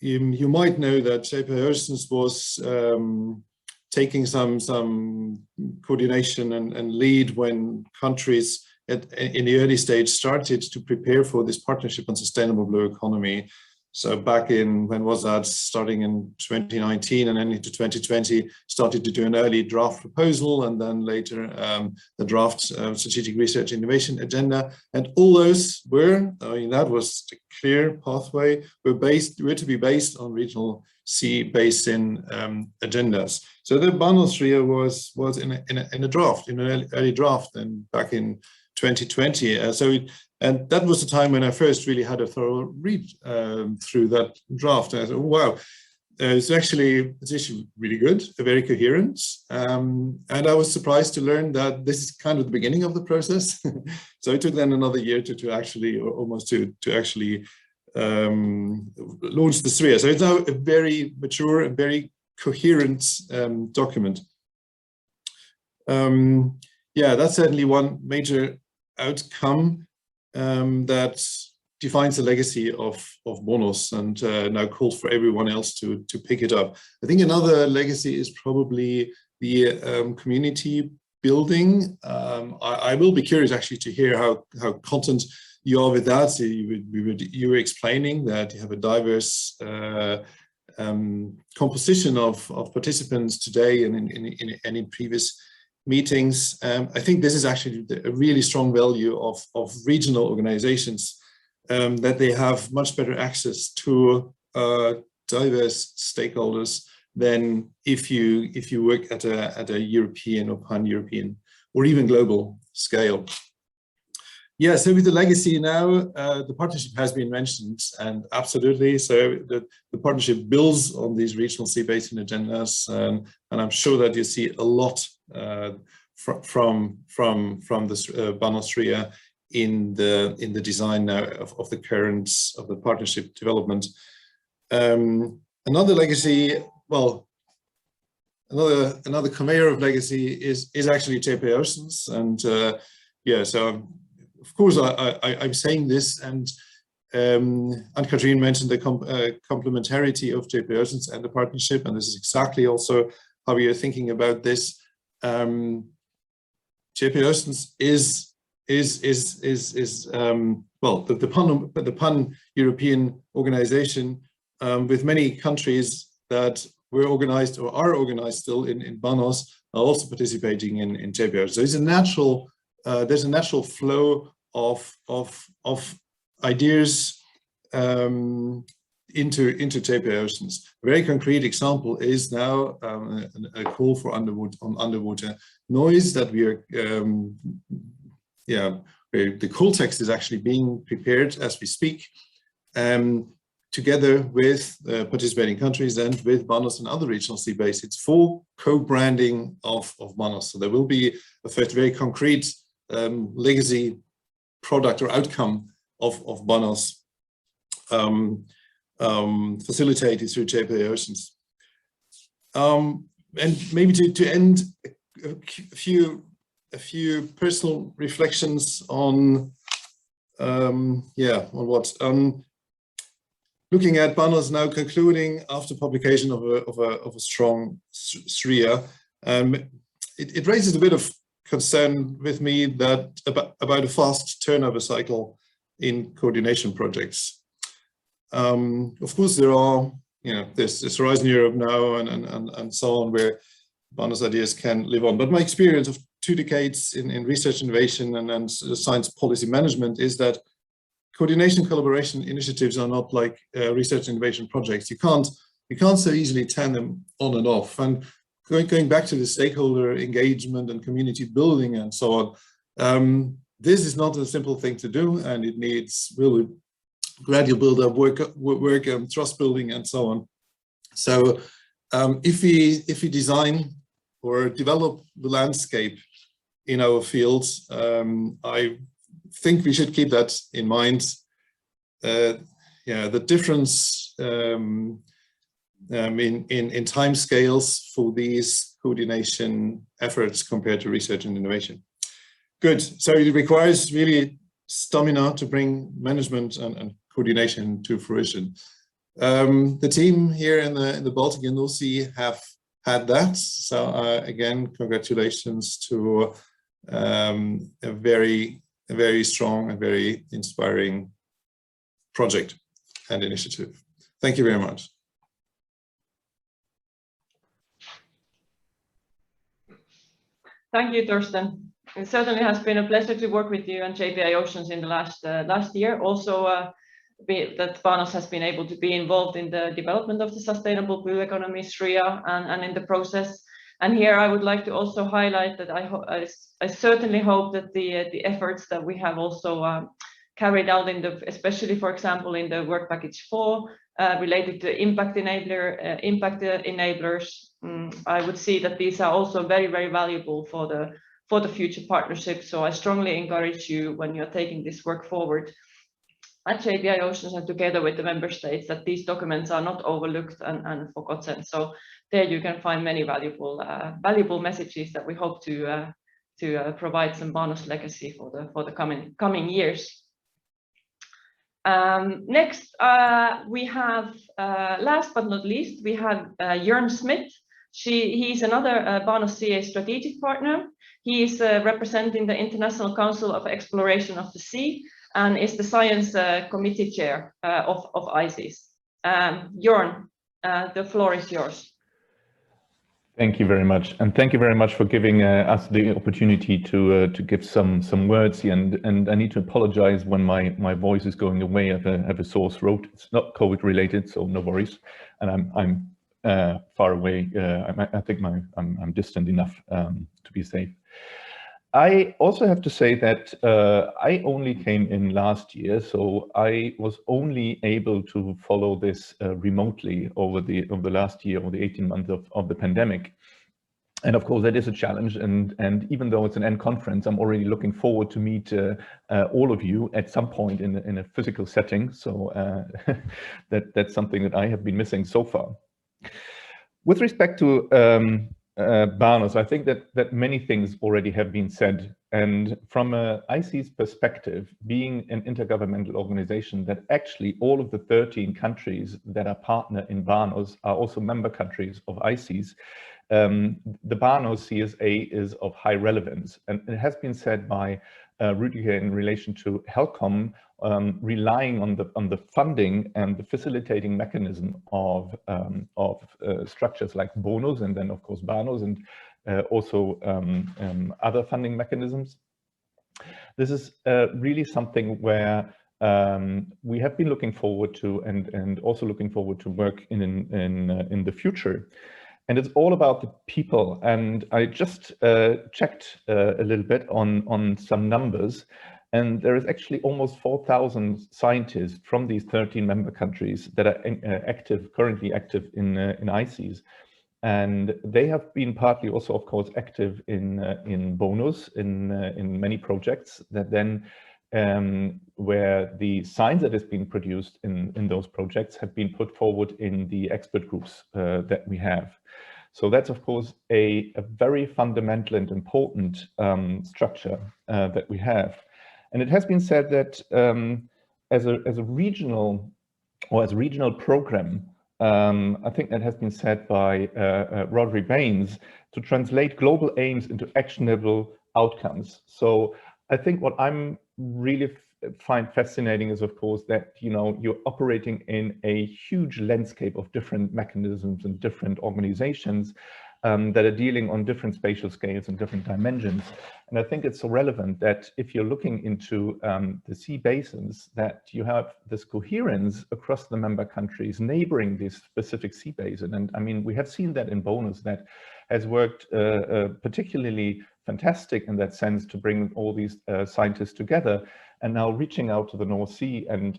you might know that JPI Oceans was taking some coordination and lead when countries in the early stage started to prepare for this partnership on sustainable blue economy. So back in, when was that, starting in 2019 and then into 2020, started to do an early draft proposal, and then later the draft strategic research innovation agenda. And all those were, I mean, that was the clear pathway, were to be based on regional sea basin agendas. So the BANOS CSA was in a draft, in an early draft, and back in 2020. And that was the time when I first really had a thorough read through that draft. And I thought, oh, wow, it's actually really good, very coherent. And I was surprised to learn that this is kind of the beginning of the process. So it took then another year to actually, or almost to actually launched the SREA. So it's now a very mature and very coherent document. Yeah, that's certainly one major outcome that defines the legacy of BANOS, and now calls for everyone else to pick it up. I think another legacy is probably the community building. I will be curious actually to hear how content you are with that. So you were explaining that you have a diverse composition of participants today and in previous meetings. I think this is actually a really strong value of regional organizations, that they have much better access to diverse stakeholders than if you work at a European or pan-European or even global scale. Yeah, so with the legacy now, the partnership has been mentioned, and absolutely, so the partnership builds on these regional sea basin agendas, and I'm sure that you see a lot from the BANOS SREA in the design now of the partnership development. Another legacy, well, another conveyor of legacy is actually JPA Oceans, and yeah, so of course I'm saying this, and Anne-Catherine mentioned the complementarity of JPA Oceans and the partnership, and this is exactly also how we are thinking about this. JPA Oceans is well, the pan-European organization with many countries that were organized or are organized still in BANOS are also participating in JPA. So it's a natural, there's a natural flow of ideas into JPA Oceans. A very concrete example is now a call for underwater noise that we are, yeah, the call text is actually being prepared as we speak, together with participating countries and with BANOS and other regional sea bases. It's full co-branding of BANOS. So there will be a first very concrete legacy product or outcome of BANOS facilitated through JPA Oceans. And maybe to end, a few personal reflections on yeah, on what looking at BANOS now concluding after publication of a strong SREA, it raises a bit of concern with me that about a fast turnover cycle in coordination projects. Of course, there are, you know, there's Horizon Europe now and so on, where BANOS ideas can live on. But my experience of 2 decades in research innovation and science policy management is that coordination collaboration initiatives are not like research innovation projects. You can't so easily turn them on and off. And going back to the stakeholder engagement and community building and so on, this is not a simple thing to do, and it needs really gradual build up, work trust building and so on. So if we design or develop the landscape in our fields, I think we should keep that in mind. Yeah, the difference in time scales for these coordination efforts compared to research and innovation. Good. So it requires really stamina to bring management and coordination to fruition. The team here in the Baltic and North Sea have had that. So again, congratulations to a very strong and very inspiring project and initiative. Thank you very much. Thank you, Torsten. It certainly has been a pleasure to work with you and JPA Oceans in the last year. Also, that BANOS has been able to be involved in the development of the Sustainable Blue Economy SREA and in the process. And here I would like to also highlight that I certainly hope that the efforts that we have also carried out in the, especially for example in the work package 4 related to impact enablers, I would see that these are also very valuable for the future partnership. So I strongly encourage you when you're taking this work forward at JPI Oceans and together with the member states, that these documents are not overlooked and forgotten. So there you can find many valuable messages that we hope to provide some BANOS legacy for the coming years. Next, we have, last but not least, we have Jörn Smith. He's another BANOS CA strategic partner. He is representing the International Council of Exploration of the Sea and is the Science Committee Chair of ICES. Jörn, the floor is yours. Thank you very much, and thank you very much for giving us the opportunity to give some words here. And I need to apologize when my voice is going away. I have a sore throat. It's not COVID related, so no worries. And I'm far away. I think I'm distant enough to be safe. I also have to say that I only came in last year, so I was only able to follow this remotely over the last year, or the 18 months of the pandemic. And of course, that is a challenge. And even though it's an end conference, I'm already looking forward to meet all of you at some point in a physical setting. So that's something that I have been missing so far. With respect to BANOS, I think that many things already have been said. And from a ICES perspective, being an intergovernmental organization, that actually all of the 13 countries that are partner in BANOS are also member countries of ICES, the BANOS CSA is of high relevance. And it has been said by Rüdiger in relation to HELCOM, relying on the funding and the facilitating mechanism of structures like BONUS, and then of course BANOS, and also other funding mechanisms. This is really something where we have been looking forward to, and also looking forward to work in the future. And it's all about the people. And I just checked a little bit on some numbers. And there is actually almost 4,000 scientists from these 13 member countries that are currently active in ICES. And they have been partly also, of course, active in BONUS, in many projects that then where the science that is being produced in those projects have been put forward in the expert groups that we have. So that's, of course, a very fundamental and important structure that we have. And it has been said that as a regional program, I think that has been said by Rodri Baines, to translate global aims into actionable outcomes. So I think what I'm really find fascinating is, of course, that you're operating in a huge landscape of different mechanisms and different organizations that are dealing on different spatial scales and different dimensions. And I think it's so relevant that if you're looking into the sea basins, that you have this coherence across the member countries neighboring this specific sea basin. And I mean, we have seen that in BONUS, that has worked particularly fantastic in that sense to bring all these scientists together. And now reaching out to the North Sea and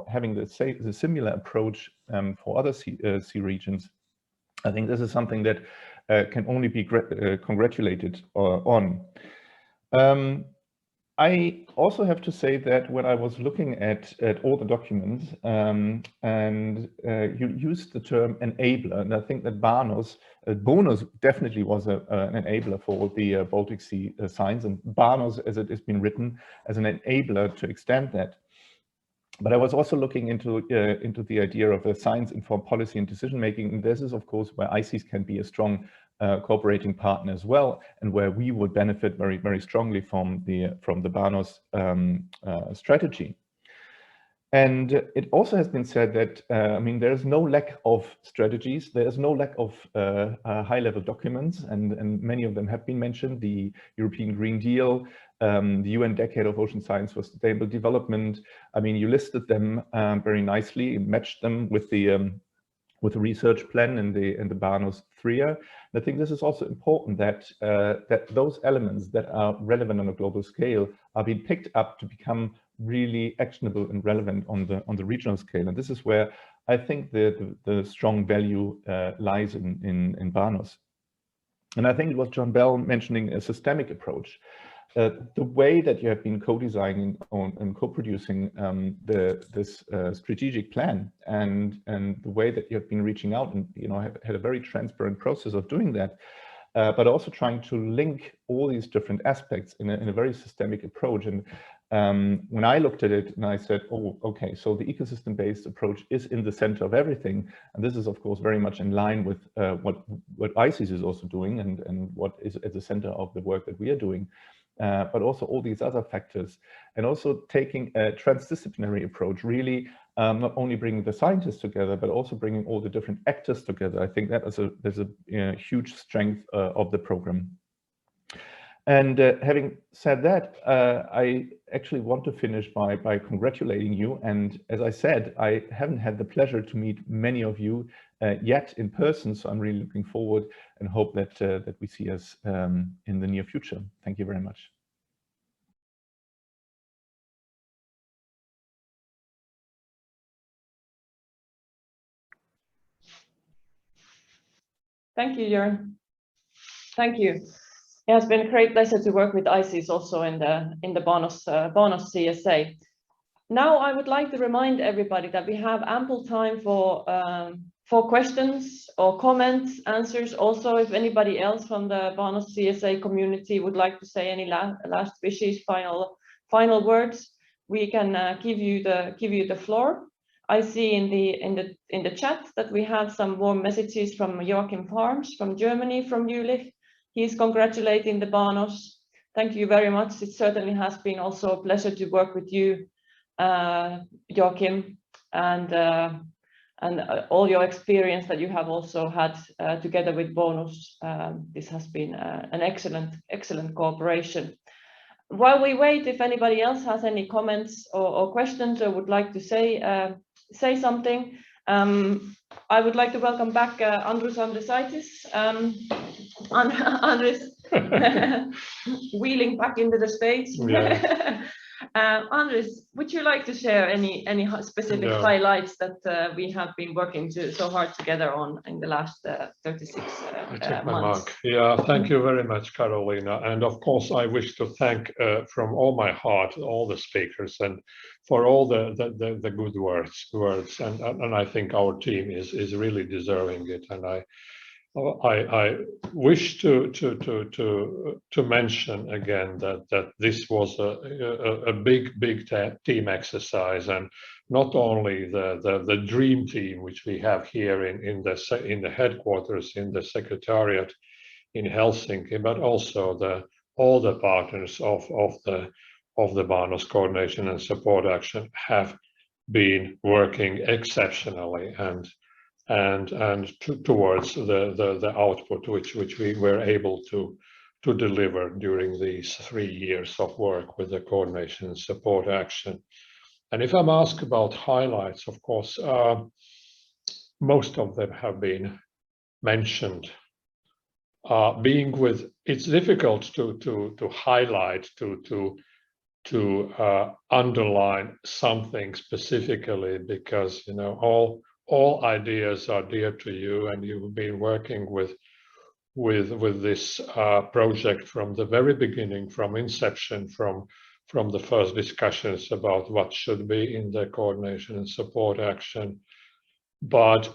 having the similar approach for other sea regions, I think this is something that can only be congratulated on. I also have to say that when I was looking at all the documents, and you used the term enabler, and I think that BANOS definitely was an enabler for the Baltic Sea science, and BANOS, as it has been written, as an enabler to extend that. But I was also looking into the idea of a science-informed policy and decision-making, and this is, of course, where ICES can be a strong cooperating partner as well, and where we would benefit very, very strongly from the BANOS strategy. And it also has been said that, I mean, there's no lack of strategies, there's no lack of high-level documents, and many of them have been mentioned: the European Green Deal, the UN Decade of Ocean Science for Sustainable Development. I mean, you listed them very nicely, matched them with the research plan and the BANOS TRIA. And I think this is also important that that those elements that are relevant on a global scale are being picked up to become really actionable and relevant on the regional scale. And this is where I think the strong value lies in BANOS. And I think it was John Bell mentioning a systemic approach. the way that you have been co-designing and co-producing this strategic plan, and the way that you have been reaching out and have had a very transparent process of doing that, but also trying to link all these different aspects in a very systemic approach. And when I looked at it and I said, oh, okay, so the ecosystem-based approach is in the center of everything, and this is of course very much in line with what ICES is also doing, and what is at the center of the work that we are doing. But also all these other factors, and also taking a transdisciplinary approach, really not only bringing the scientists together, but also bringing all the different actors together. I think that there's a huge strength of the program. And having said that, I actually want to finish by congratulating you. And as I said, I haven't had the pleasure to meet many of you yet in person, so I'm really looking forward and hope that that we see us in the near future. Thank you very much. Thank you, Jörn. Thank you. It has been a great pleasure to work with ICES also in the BANOS CSA. Now I would like to remind everybody that we have ample time for questions or comments, answers. Also, if anybody else from the BANOS CSA community would like to say any last wishes, final words, we can give you the floor. I see in the chat that we have some warm messages from Joachim Farms from Germany, from Jülich. He's congratulating the BANOS. Thank you very much. It certainly has been also a pleasure to work with you, Joachim, and all your experience that you have also had together with BANOS. This has been an excellent cooperation. While we wait, if anybody else has any comments or questions or would like to say something, I would like to welcome back Andrus Andrusaitis. Andrus wheeling back into the stage. Yeah. Andrus, would you like to share any specific highlights that we have been working so hard together on in the last 36 months? Yeah, thank you very much, Carolina. And of course, I wish to thank from all my heart all the speakers and for all the good words. And I think our team is really deserving it. And I wish to mention again that this was a big team exercise, and not only the dream team which we have here in the headquarters, in the secretariat in Helsinki, but also all the partners of the BANOS coordination and support action have been working exceptionally and towards the output which we were able to deliver during these 3 years of work with the coordination and support action. And if I'm asked about highlights, of course, most of them have been mentioned. It's difficult to highlight, to underline something specifically, because all ideas are dear to you, and you've been working with this project from the very beginning, from inception, from the first discussions about what should be in the coordination and support action. But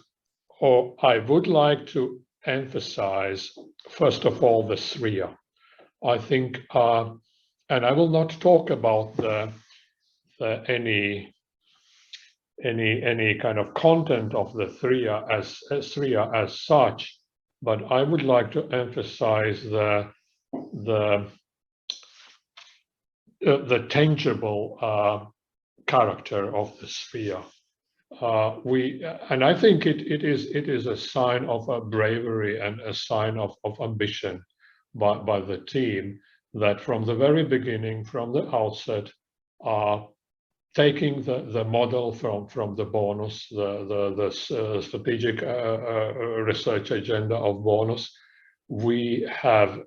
I would like to emphasize, first of all, the SRIA. I think, and I will not talk about any kind of content of the SRIA as such, but I would like to emphasize the tangible character of the SRIA. And I think it is a sign of a bravery and a sign of ambition by the team, that from the very beginning, from the outset, taking the model from the BANOS, the strategic research agenda of BANOS, we have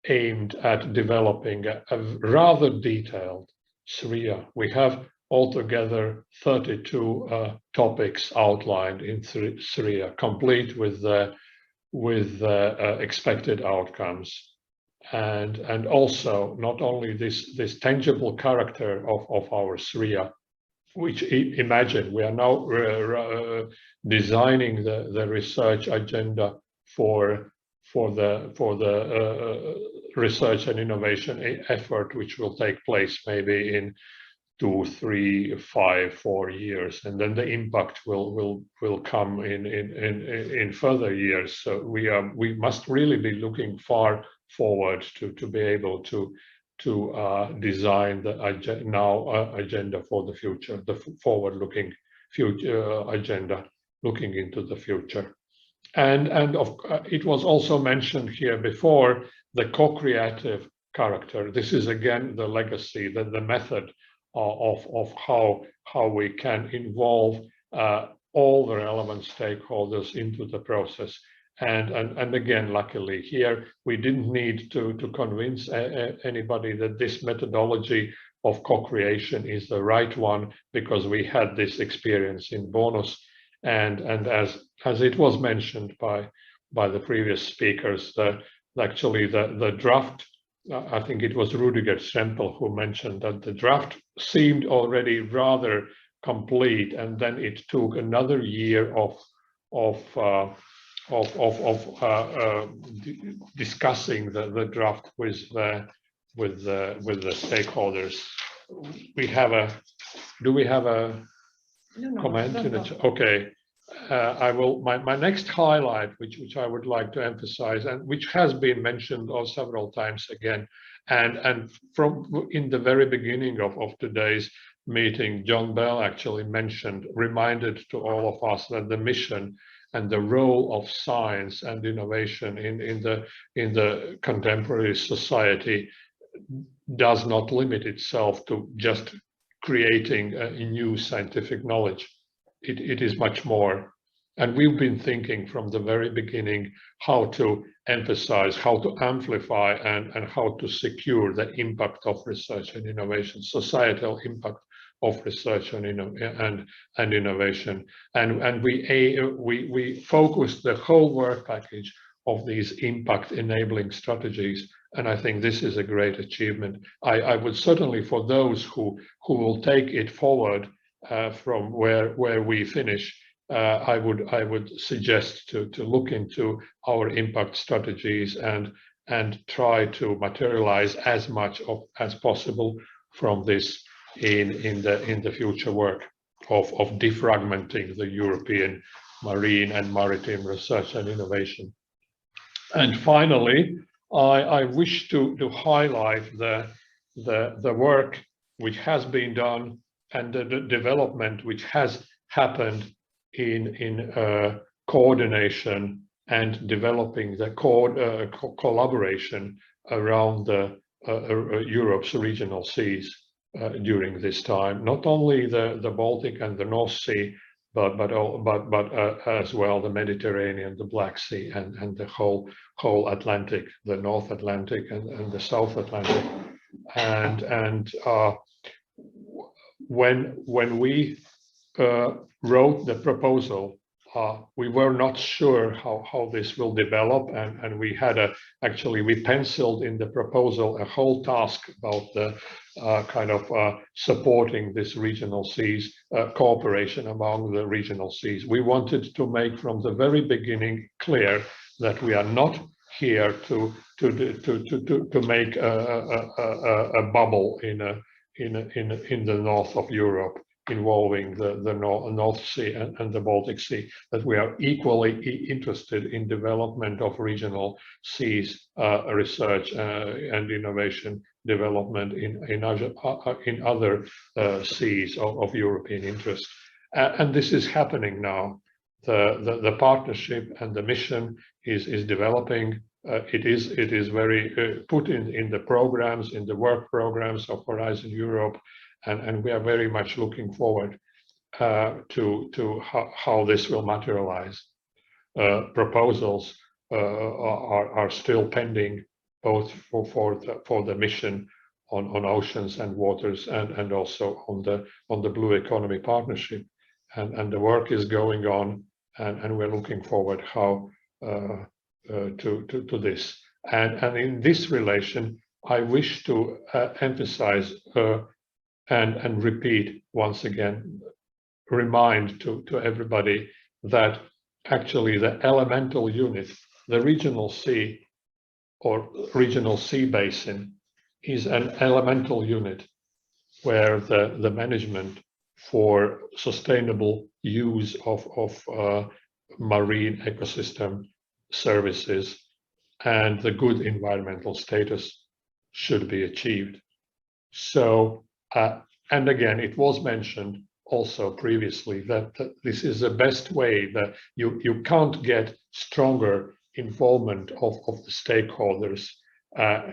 aimed at developing a rather detailed SRIA. We have altogether 32 topics outlined in SRIA, complete with the expected outcomes. and also not only this tangible character of our SRIA, which imagine we are now designing the research agenda for the research and innovation effort, which will take place maybe in 2, 3, 5, 4 years, and then the impact will come in further years. So we must really be looking far forward to be able to design the agenda for the future, the forward-looking future agenda, looking into the future. And it was also mentioned here before, the co-creative character. This is again the legacy, the method of how we can involve all the relevant stakeholders into the process. And again, luckily here, we didn't need to convince anybody that this methodology of co-creation is the right one, because we had this experience in BANOS. And as it was mentioned by the previous speakers, actually the draft, I think it was Rudiger Stempel who mentioned that the draft seemed already rather complete, and then it took another year of discussing the draft with the stakeholders. Do we have a comment in it? Okay. I will. My next highlight, which I would like to emphasize, and which has been mentioned several times again, and from in the very beginning of today's meeting, John Bell actually reminded to all of us that the mission and the role of science and innovation in the contemporary society does not limit itself to just creating a new scientific knowledge. It is much more. And we've been thinking from the very beginning how to emphasize, how to amplify, and how to secure the impact of research and innovation, societal impact of research and innovation. And we focused the whole work package of these impact enabling strategies. And I think this is a great achievement. I would certainly, for those who will take it forward from where we finish, I would suggest to look into our impact strategies and try to materialize as much as possible from this in the future work of defragmenting the European marine and maritime research and innovation. And finally, I wish to highlight the work which has been done and the development which has happened in coordination and developing the collaboration around Europe's regional seas during this time. Not only the Baltic and the North Sea, but as well the Mediterranean, the Black Sea, and the whole Atlantic, the North Atlantic and the South Atlantic. And when we wrote the proposal, we were not sure how this will develop, and we had we penciled in the proposal a whole task about the supporting this regional seas, cooperation among the regional seas. We wanted to make from the very beginning clear that we are not here to make a bubble in the north of Europe, involving the North Sea and the Baltic Sea, that we are equally interested in development of regional seas, research and innovation development in other seas of European interest. And this is happening now. The partnership and the mission is developing. It is very put in the programs, in the work programs of Horizon Europe. And we are very much looking forward to how this will materialize. Proposals are still pending, both for the mission on oceans and waters, and also on the Blue Economy Partnership. And the work is going on, and we're looking forward to this. And in this relation, I wish to emphasize and repeat once again, remind to everybody that actually the elemental unit, the regional sea or regional sea basin, is an elemental unit where the management for sustainable use of marine ecosystem services and the good environmental status should be achieved. So, and again, it was mentioned also previously that this is the best way, that you can't get stronger involvement of the stakeholders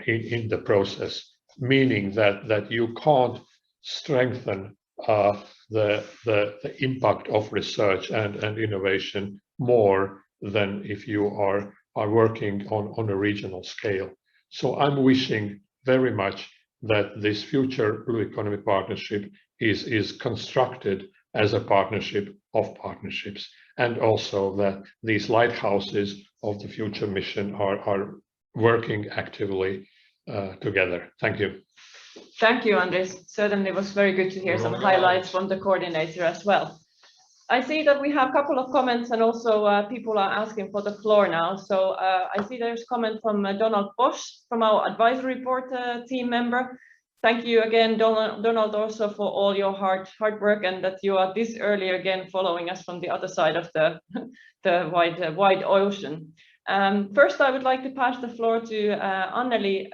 in the process, meaning that you can't strengthen the impact of research and innovation more than if you are working on a regional scale. So I'm wishing very much that this future Blue Economy Partnership is constructed as a partnership of partnerships, and also that these lighthouses of the future mission are working actively together. Thank you. Thank you, Andres. Certainly was very good to hear some highlights from the coordinator as well. I see that we have a couple of comments, and also people are asking for the floor now. So I see there's a comment from Donald Bosch, from our advisory board team member. Thank you again, Donald, also for all your hard work, and that you are this early again following us from the other side of the wide ocean. First, I would like to pass the floor to Anneli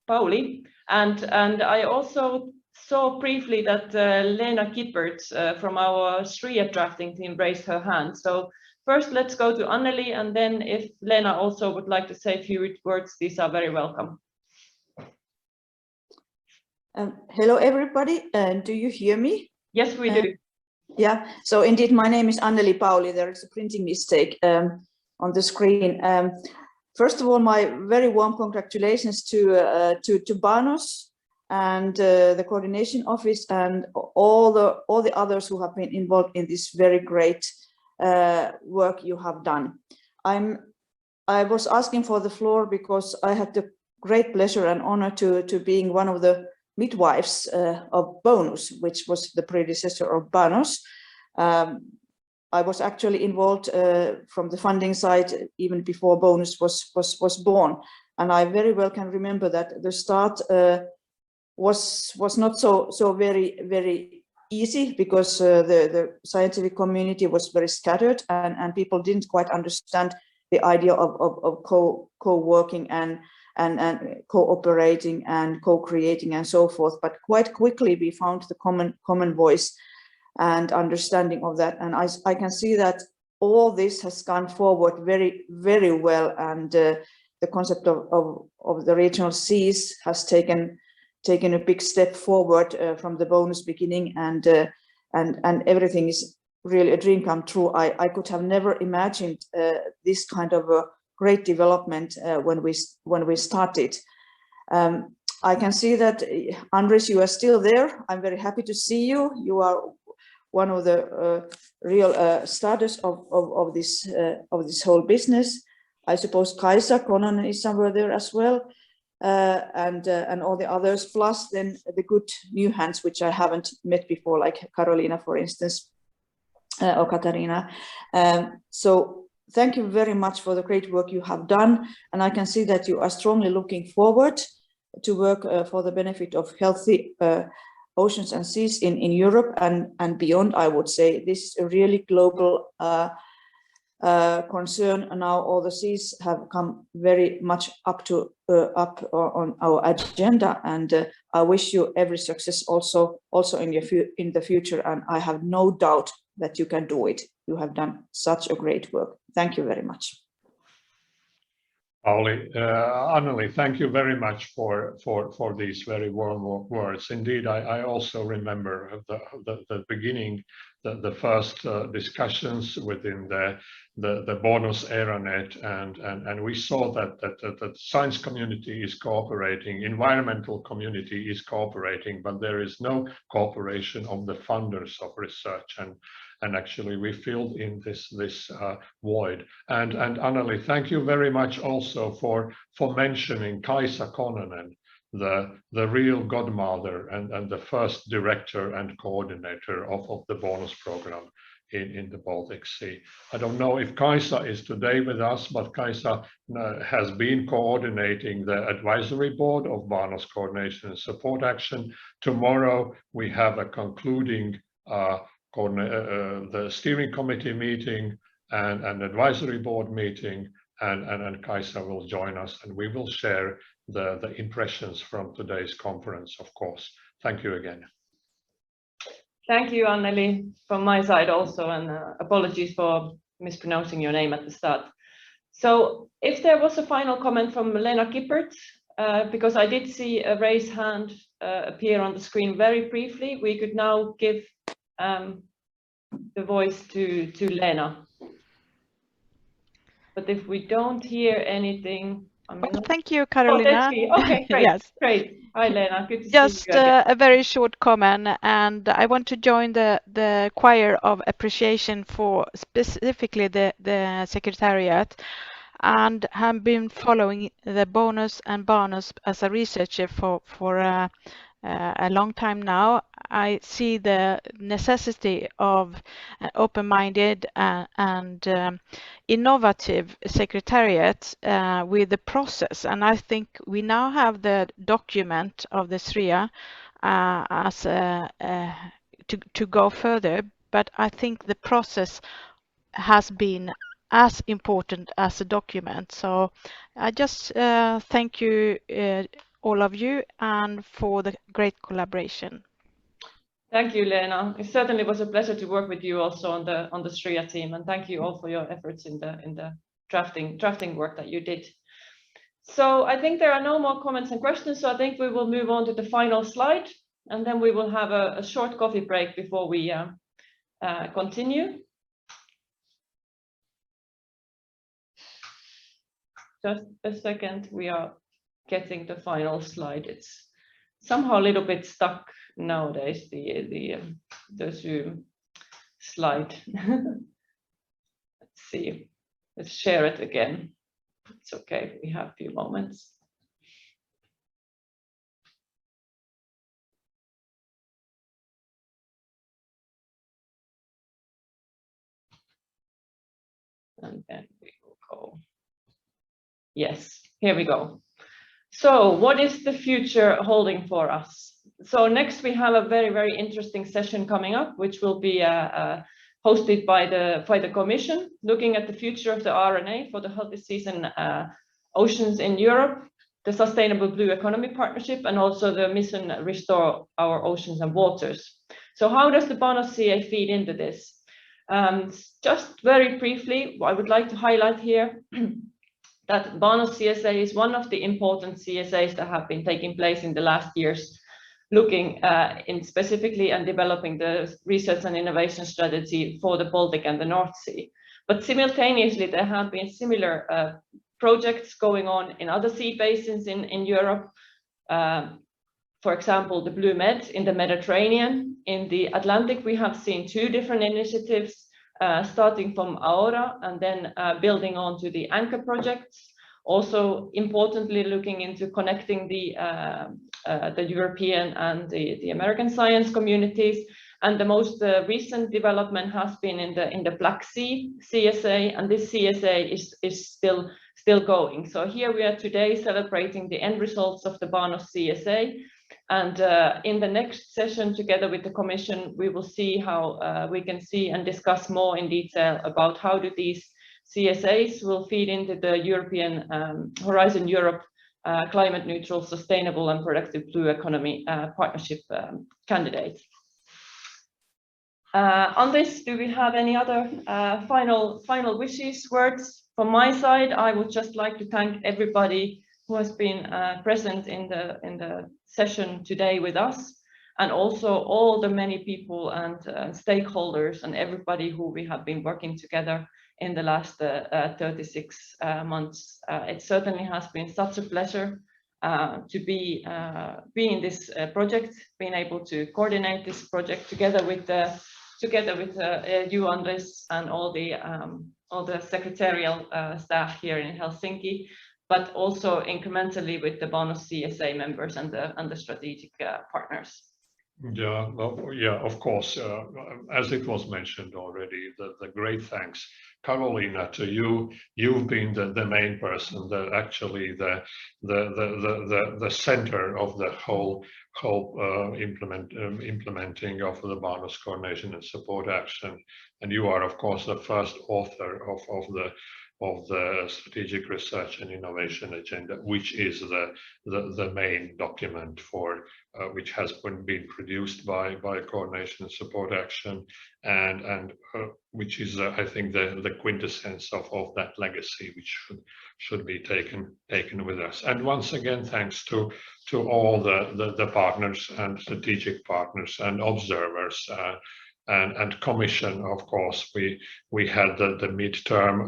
Pauli, and I also saw briefly that Lena Kipperts from our SBEP drafting team raised her hand. So first, let's go to Anneli, and then if Lena also would like to say a few words, these are very welcome. Hello, everybody. Do you hear me? Yes, we do. Yeah, so indeed, my name is Anneli Pauli. There is a printing mistake on the screen. First of all, my very warm congratulations to BANOS and the coordination office and all the others who have been involved in this very great work you have done. I was asking for the floor because I had the great pleasure and honor to being one of the midwives of BONUS, which was the predecessor of BANOS. I was actually involved from the funding side even before BONUS was born, and I very well can remember that the start was not so very easy, because the scientific community was very scattered, and people didn't quite understand the idea of co-working and cooperating and co-creating and so forth. But quite quickly we found the common voice and understanding of that, and I can see that all this has gone forward very well, and the concept of the regional seas has taken a big step forward from the BONUS beginning, and everything is really a dream come true. I could have never imagined this kind of a great development when we started. I can see that Andres, you are still there. I'm very happy to see you. You are one of the real starters of this whole business. I suppose Kaisa Konan is somewhere there as well, and all the others, plus then the good new hands which I haven't met before, like Carolina, for instance, or Katarina. So thank you very much for the great work you have done, and I can see that you are strongly looking forward to work for the benefit of healthy oceans and seas in Europe and beyond. I would say this is a really global concern. Now all the seas have come very much up on our agenda, and I wish you every success also in the future, and I have no doubt that you can do it. You have done such a great work. Thank you very much. Anneli, thank you very much for these very warm words. Indeed, I also remember the beginning, the first discussions within the BONUS ERANET, and we saw that the science community is cooperating, environmental community is cooperating, but there is no cooperation of the funders of research. and actually we filled in this void. And Anneli, thank you very much also for mentioning Kaisa Kononen, the real godmother and the first director and coordinator of the BANOS program in the Baltic Sea. I don't know if Kaisa is today with us, but Kaisa has been coordinating the advisory board of BANOS Coordination and Support Action. Tomorrow we have a concluding the steering committee meeting and an advisory board meeting, and Kaisa will join us, and we will share the impressions from today's conference, of course. Thank you again. Thank you, Anneli, from my side also, and apologies for mispronouncing your name at the start. So if there was a final comment from Lena Kippert, because I did see a raised hand appear on the screen very briefly, we could now give the voice to Lena. But if we don't hear anything, well, thank you, Carolina. Oh, okay, great, yes. Great. Hi, Lena. Good to Just see you again. A very short comment, and I want to join the choir of appreciation for specifically the Secretariat, and have been following the BANOS and BANOS as a researcher for a long time now. I see the necessity of an open-minded and innovative secretariat with the process, and I think we now have the document of the SRIA as to go further, but I think the process has been as important as the document. So I just thank you all of you and for the great collaboration. Thank you, Lena. It certainly was a pleasure to work with you also on the SRIA team, and thank you all for your efforts in the drafting work that you did. So I think there are no more comments and questions, so I think we will move on to the final slide, and then we will have a short coffee break before we continue. Just a second, we are getting the final slide. It's somehow a little bit stuck nowadays, the Zoom slide. Let's see, let's share it again. It's okay, we have a few moments. And then we will go. Yes, here we go. So what is the future holding for us? So next we have a very, very interesting session coming up, which will be hosted by the Commission, looking at the future of the RNA for the healthy seas and oceans in Europe, the Sustainable Blue Economy Partnership, and also the mission Restore Our Oceans and Waters. So how does the BANOS CA feed into this? Just very briefly, I would like to highlight here that BANOS CSA is one of the important CSAs that have been taking place in the last years, looking in specifically and developing the research and innovation strategy for the Baltic and the North Sea. But simultaneously, there have been similar projects going on in other sea basins in Europe. For example, the Blue Med in the Mediterranean. In the Atlantic, we have seen two different initiatives, starting from Aura and then building on to the Anchor projects. Also, importantly, looking into connecting the European and the American science communities. And the most recent development has been in the Black Sea CSA, and this CSA is still going. So here we are today celebrating the end results of the BANOS CSA. And in the next session, together with the Commission, we will see how we can see and discuss more in detail about how do these CSAs will feed into the European Horizon Europe climate neutral, sustainable and productive blue economy partnership candidates. On this, do we have any other final wishes, words? From my side, I would just like to thank everybody who has been present in the session today with us, and also all the many people and stakeholders and everybody who we have been working together in the last 36 months. It certainly has been such a pleasure to be in this project, being able to coordinate this project together with the together with you, Andres, and all the secretarial staff here in Helsinki, but also incrementally with the BANOS CSA members and the strategic partners. Yeah, well, yeah, of course. As it was mentioned already, the great thanks, Carolina, to you. You've been the main person, actually the center of the whole implementing of the BANOS coordination and support action, and you are, of course, the first author of the strategic research and innovation agenda, which is the main document for which has been produced by coordination and support action, and which is I think the quintessence of that legacy, which should be taken with us. And once again, thanks to all the partners and strategic partners and observers. And commission, of course, we had the midterm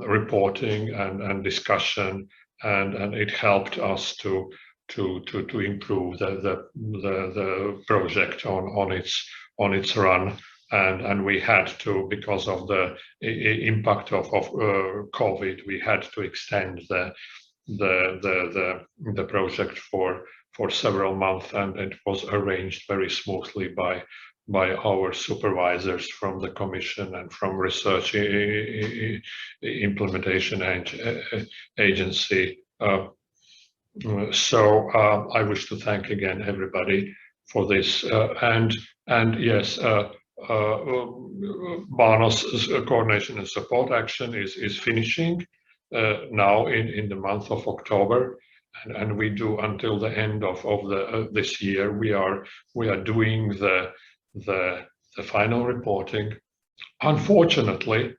reporting and discussion, and it helped us to improve the project on its run, and we had to, because of the impact of COVID, we had to extend the project for several months, and it was arranged very smoothly by our supervisors from the Commission and from Research Implementation Agency. So I wish to thank again everybody for this. And yes, BANOS coordination and support action is finishing now in the month of October. And we do until the end of this year. We are doing the final reporting. Unfortunately,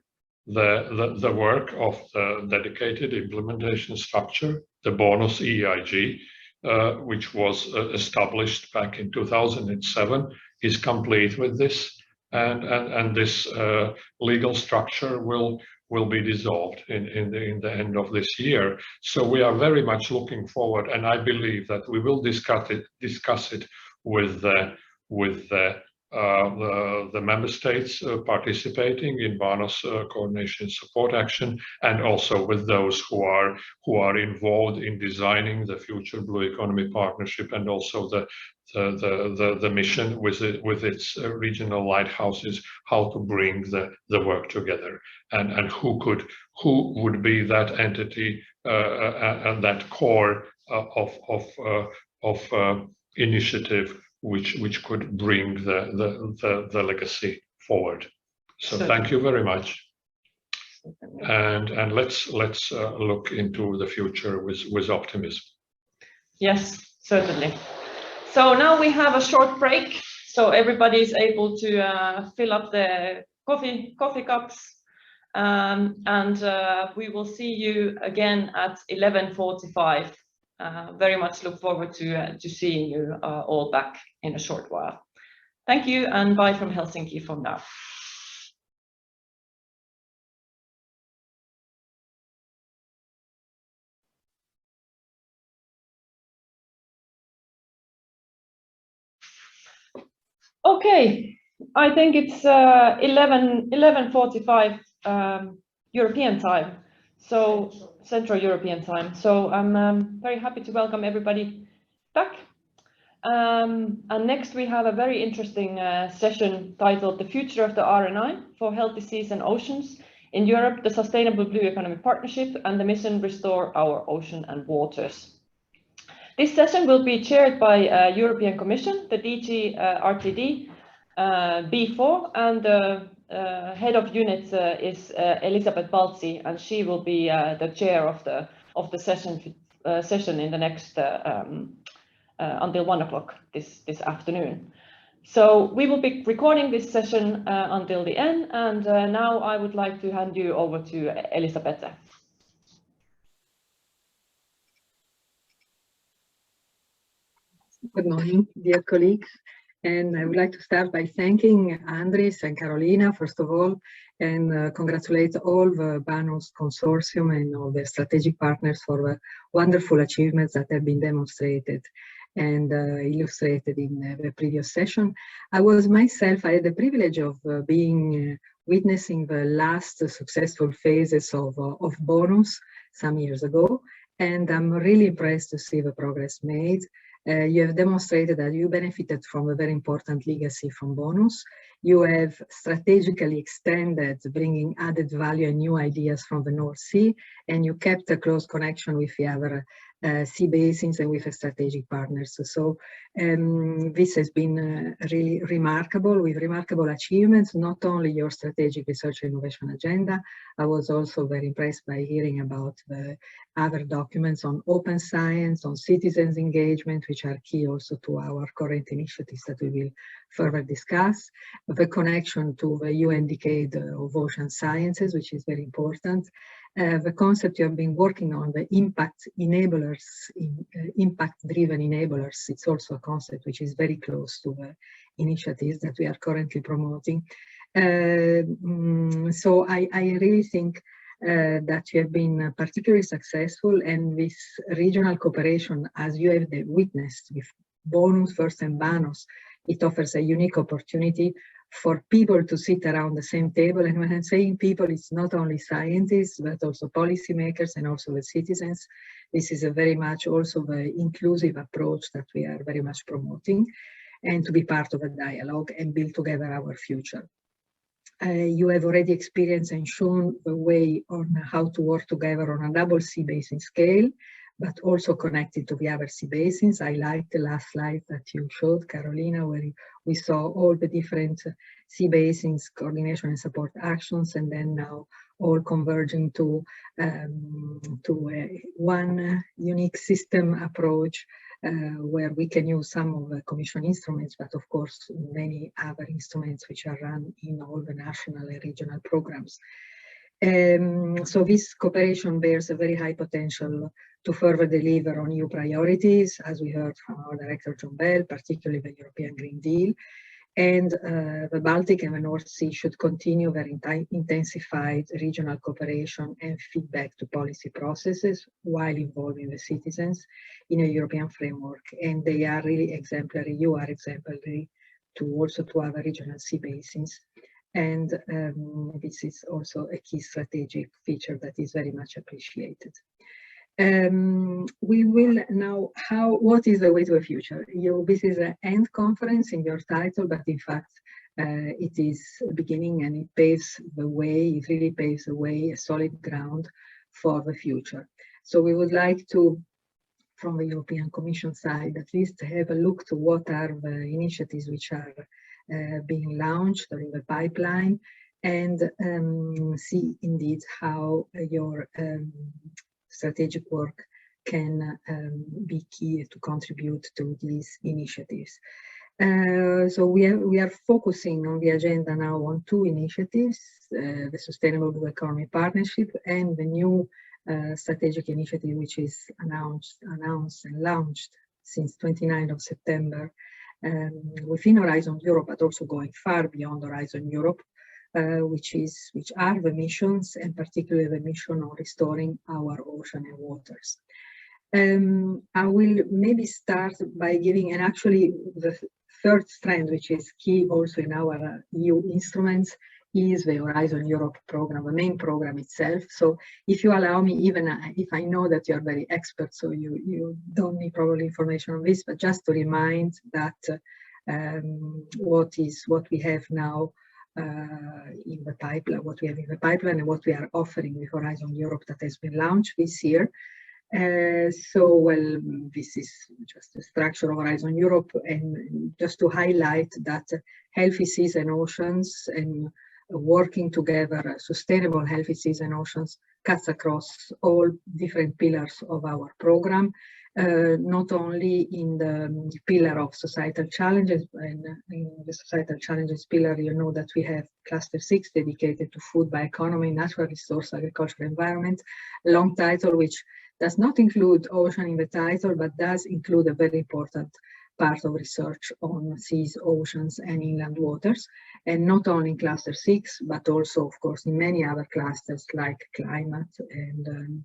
the work of the dedicated implementation structure, the BANOS EIG, which was established back in 2007, is complete with this, and this legal structure will be dissolved in the end of this year. So we are very much looking forward, and I believe that we will discuss it with the member states participating in BANOS coordination support action, and also with those who are involved in designing the future Blue Economy Partnership, and also the mission with its regional lighthouses, how to bring the work together, and who would be that entity and that core of initiative which could bring the legacy forward. So thank you very much, and let's look into the future with optimism. Yes, certainly. So now we have a short break, so everybody is able to fill up the coffee cups, and we will see you again at 11:45. Very much look forward to seeing you all back in a short while. Thank you, and bye from Helsinki for now. Okay, I think it's 11:45 European time, so Central European time. So I'm very happy to welcome everybody back. And next we have a very interesting session titled "The Future of the RNI for Healthy Seas and Oceans in Europe, the Sustainable Blue Economy Partnership and the Mission Restore Our Ocean and Waters." This session will be chaired by European Commission, the DG RTD B4, and the head of unit is Elisabeth Balzi, and she will be the chair of the session in the next until 1 o'clock this afternoon. So we will be recording this session until the end, and now I would like to hand you over to Elisabeth. Good morning, dear colleagues. And I would like to start by thanking Andres and Carolina, first of all, and congratulate all the BANOS Consortium and all the strategic partners for the wonderful achievements that have been demonstrated. and illustrated in the previous session. I had the privilege of witnessing the last successful phases of BANOS some years ago, and I'm really impressed to see the progress made. You have demonstrated that you benefited from a very important legacy from BANOS. You have strategically extended, bringing added value and new ideas from the North Sea, and you kept a close connection with the other sea basins and with strategic partners. So this has been really remarkable, with remarkable achievements, not only your strategic research and innovation agenda. I was also very impressed by hearing about the other documents on open science, on citizens engagement, which are key also to our current initiatives that we will further discuss. The connection to the UN Decade of Ocean Sciences, which is very important. The concept you have been working on, the impact enablers, impact-driven enablers, it's also a concept which is very close to the initiatives that we are currently promoting. So I really think that you have been particularly successful, and this regional cooperation, as you have witnessed with BANOS first and BANOS, it offers a unique opportunity for people to sit around the same table. And when I'm saying people, it's not only scientists, but also policymakers and also the citizens. This is a very much also the inclusive approach that we are very much promoting, and to be part of a dialogue and build together our future. You have already experienced and shown the way on how to work together on a double sea basin scale, but also connected to the other sea basins. I like the last slide that you showed, Carolina, where we saw all the different sea basins, coordination and support actions, and then now all converging to one unique system approach, where we can use some of the Commission instruments, but of course many other instruments which are run in all the national and regional programs. So this cooperation bears a very high potential to further deliver on new priorities, as we heard from our Director John Bell, particularly the European Green Deal. And the Baltic and the North Sea should continue their intensified regional cooperation and feedback to policy processes while involving the citizens in a European framework. And they are really exemplary. You are exemplary to other regional sea basins. And this is also a key strategic feature that is very much appreciated. We will now, what is the way to the future? This is an end conference in your title, but in fact, it is a beginning, and it paves the way, it really paves the way, a solid ground for the future. So we would like to, from the European Commission side, at least have a look to what are the initiatives which are being launched or in the pipeline, and see indeed how your strategic work can be key to contribute to these initiatives. So we are focusing on the agenda now on two initiatives, the Sustainable Blue Economy Partnership and the new strategic initiative, which is announced and launched since 29th of September within Horizon Europe, but also going far beyond Horizon Europe, which are the missions, and particularly the mission on restoring our ocean and waters. I will maybe start by giving, and actually the third strand, which is key also in our EU instruments, is the Horizon Europe program, the main program itself. So if you allow me, even if I know that you're very expert, so you don't need probably information on this, but just to remind that what we have now in the pipeline, what we have in the pipeline and what we are offering with Horizon Europe that has been launched this year. Well, this is just the structure of Horizon Europe, and just to highlight that healthy seas and oceans and working together, sustainable healthy seas and oceans cuts across all different pillars of our program, not only in the pillar of societal challenges, and in the societal challenges pillar, you know that we have cluster 6 dedicated to food, bioeconomy, natural resource, agriculture, environment, a long title which does not include ocean in the title, but does include a very important part of research on seas, oceans, and inland waters, and not only in cluster 6, but also, of course, in many other clusters like climate and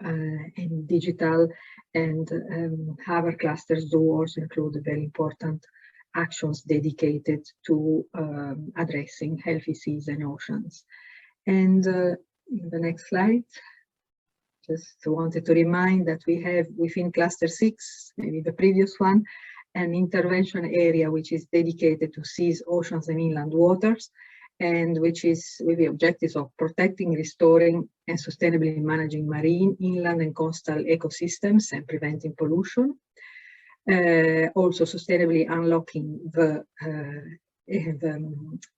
and digital, and our clusters do also include very important actions dedicated to addressing healthy seas and oceans. And in the next slide, just wanted to remind that we have within cluster 6, maybe the previous one, an intervention area which is dedicated to seas, oceans and inland waters, and which is with the objectives of protecting, restoring and sustainably managing marine, inland and coastal ecosystems and preventing pollution. Also sustainably unlocking the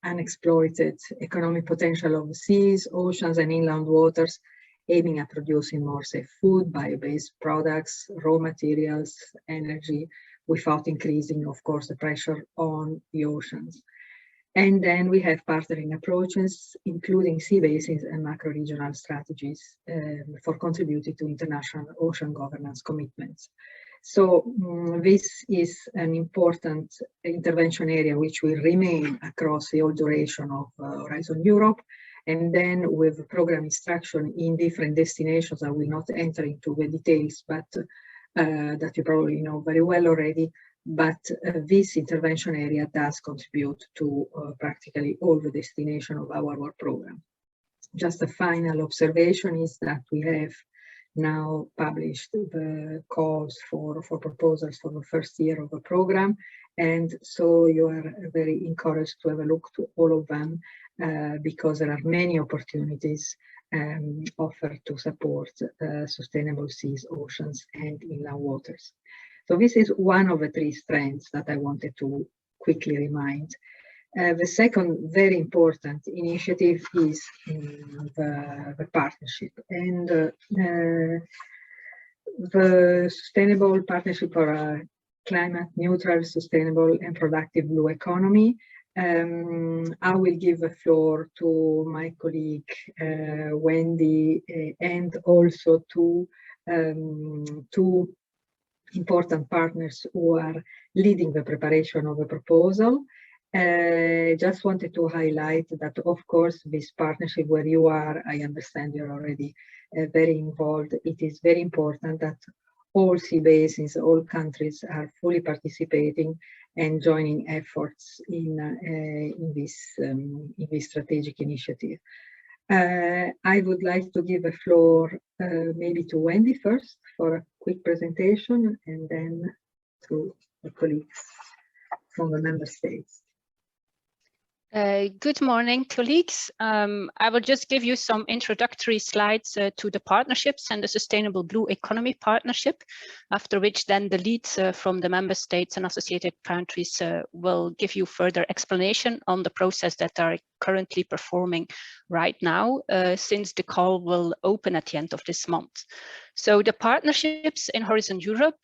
unexploited economic potential of seas, oceans and inland waters, aiming at producing more safe food, bio-based products, raw materials, energy, without increasing, of course, the pressure on the oceans. And then we have partnering approaches, including sea basins and macro-regional strategies for contributing to international ocean governance commitments. So this is an important intervention area which will remain across the whole duration of Horizon Europe. And then with program instruction in different destinations, I will not enter into the details, but that you probably know very well already. But this intervention area does contribute to practically all the destination of our work program. Just a final observation is that we have now published the calls for proposals for the first year of the program. And so you are very encouraged to have a look to all of them because there are many opportunities offered to support sustainable seas, oceans and inland waters. So this is one of the 3 strands that I wanted to quickly remind. The second very important initiative is the partnership, and the Sustainable Partnership for a Climate Neutral, Sustainable and Productive Blue Economy. I will give the floor to my colleague Wendy and also to 2 important partners who are leading the preparation of the proposal. Just wanted to highlight that, of course, this partnership where you are, I understand you're already very involved. It is very important that all sea basins, all countries are fully participating and joining efforts in this strategic initiative. I would like to give the floor maybe to Wendy first for a quick presentation, and then to the colleagues from the member states. Good morning, colleagues. I will just give you some introductory slides to the partnerships and the Sustainable Blue Economy Partnership, after which then the leads from the member states and associated countries will give you further explanation on the process that are currently performing right now, since the call will open at the end of this month. So the partnerships in Horizon Europe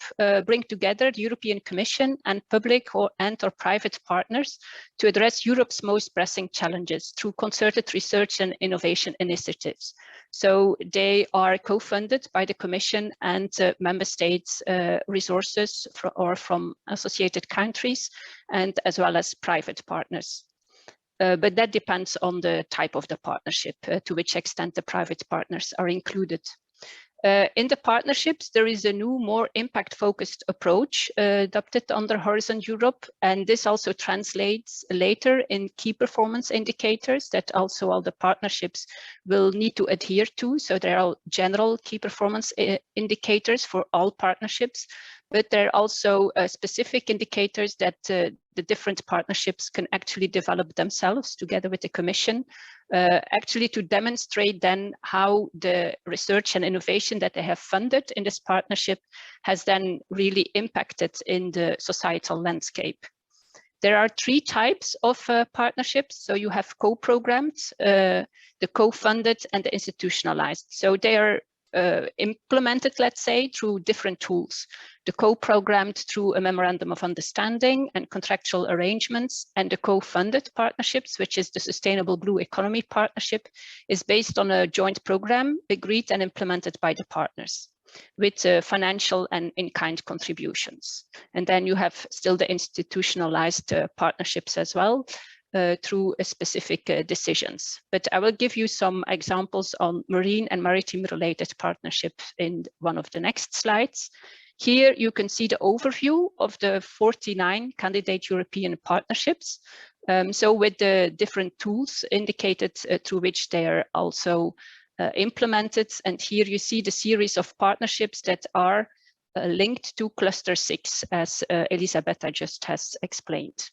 bring together the European Commission and public and private partners to address Europe's most pressing challenges through concerted research and innovation initiatives. So they are co-funded by the Commission and member states resources from associated countries, and as well as private partners. But that depends on the type of the partnership, to which extent the private partners are included. In the partnerships, there is a new, more impact-focused approach adopted under Horizon Europe, and this also translates later in key performance indicators that also all the partnerships will need to adhere to. So there are general key performance indicators for all partnerships, but there are also specific indicators that the different partnerships can actually develop themselves together with the Commission, actually to demonstrate then how the research and innovation that they have funded in this partnership has then really impacted in the societal landscape. There are 3 types of partnerships. So you have co-programmed, the co-funded and the institutionalized. So they are implemented, let's say, through different tools. The co-programmed through a memorandum of understanding and contractual arrangements, and the co-funded partnerships, which is the Sustainable Blue Economy Partnership, is based on a joint program agreed and implemented by the partners with financial and in-kind contributions. And then you have still the institutionalized partnerships as well, through specific decisions. But I will give you some examples on marine and maritime related partnerships in one of the next slides. Here you can see the overview of the 49 candidate European partnerships. So with the different tools indicated through which they are also implemented. And here you see the series of partnerships that are linked to Cluster 6, as Elisabetta just has explained.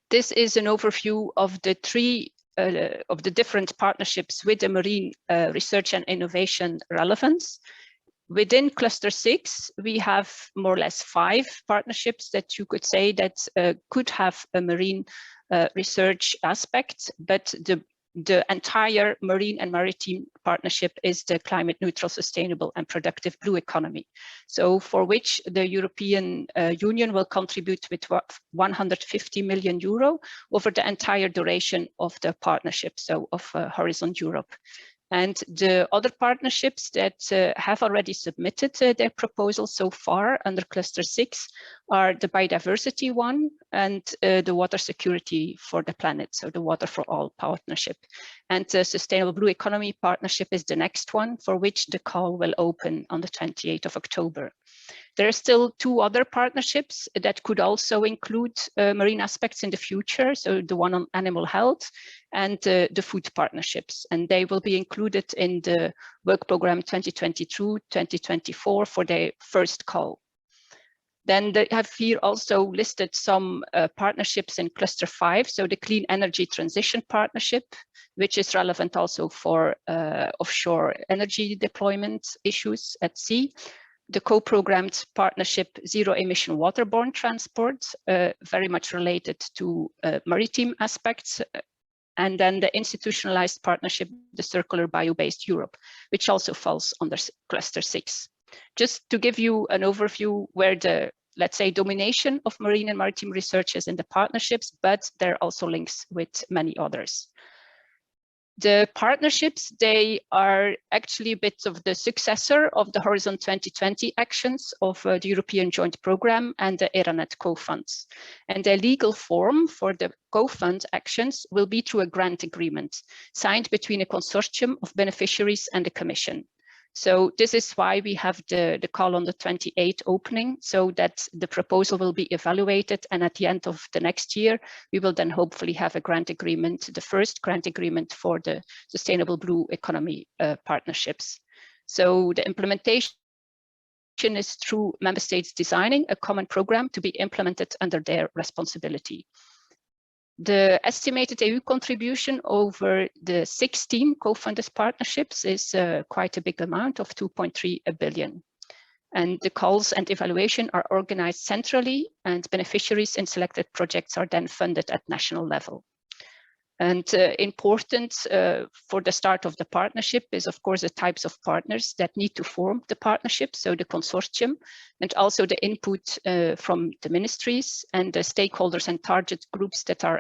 This is an overview of the different partnerships with the marine research and innovation relevance. Within Cluster 6, we have more or less 5 partnerships that you could say that could have a marine research aspect, but the entire marine and maritime partnership is the climate neutral, sustainable and productive blue economy. So for which the European Union will contribute with 150 million euro over the entire duration of the partnership, so of Horizon Europe. And the other partnerships that have already submitted their proposals so far under Cluster 6 are the biodiversity one and the water security for the planet, so the Water for All partnership. And the Sustainable Blue Economy partnership is the next one, for which the call will open on the 28th of October. There are still 2 other partnerships that could also include marine aspects in the future, so the one on animal health and the food partnerships, and they will be included in the work program 2022-2024 for their first call. Then they have here also listed some partnerships in Cluster 5, so the Clean Energy Transition Partnership, which is relevant also for offshore energy deployment issues at sea. The co-programmed partnership Zero Emission Waterborne Transport, very much related to maritime aspects. And then the institutionalized partnership, the Circular Bio-Based Europe, which also falls under Cluster 6. Just to give you an overview where the, let's say, domination of marine and maritime research is in the partnerships, but there are also links with many others. The partnerships, they are actually a bit of the successor of the Horizon 2020 actions of the European Joint Programme and the ERANET co-funds. And the legal form for the co-fund actions will be through a grant agreement signed between a consortium of beneficiaries and the Commission. So this is why we have the call on the 28th opening, so that the proposal will be evaluated, and at the end of the next year, we will then hopefully have a grant agreement, the first grant agreement for the Sustainable Blue Economy partnerships. So the implementation is through member states designing a common program to be implemented under their responsibility. The estimated EU contribution over the 16 co-funded partnerships is quite a big amount of 2.3 billion. And the calls and evaluation are organized centrally, and beneficiaries in selected projects are then funded at national level. And important for the start of the partnership is, of course, the types of partners that need to form the partnership, so the consortium, and also the input from the ministries and the stakeholders and target groups that are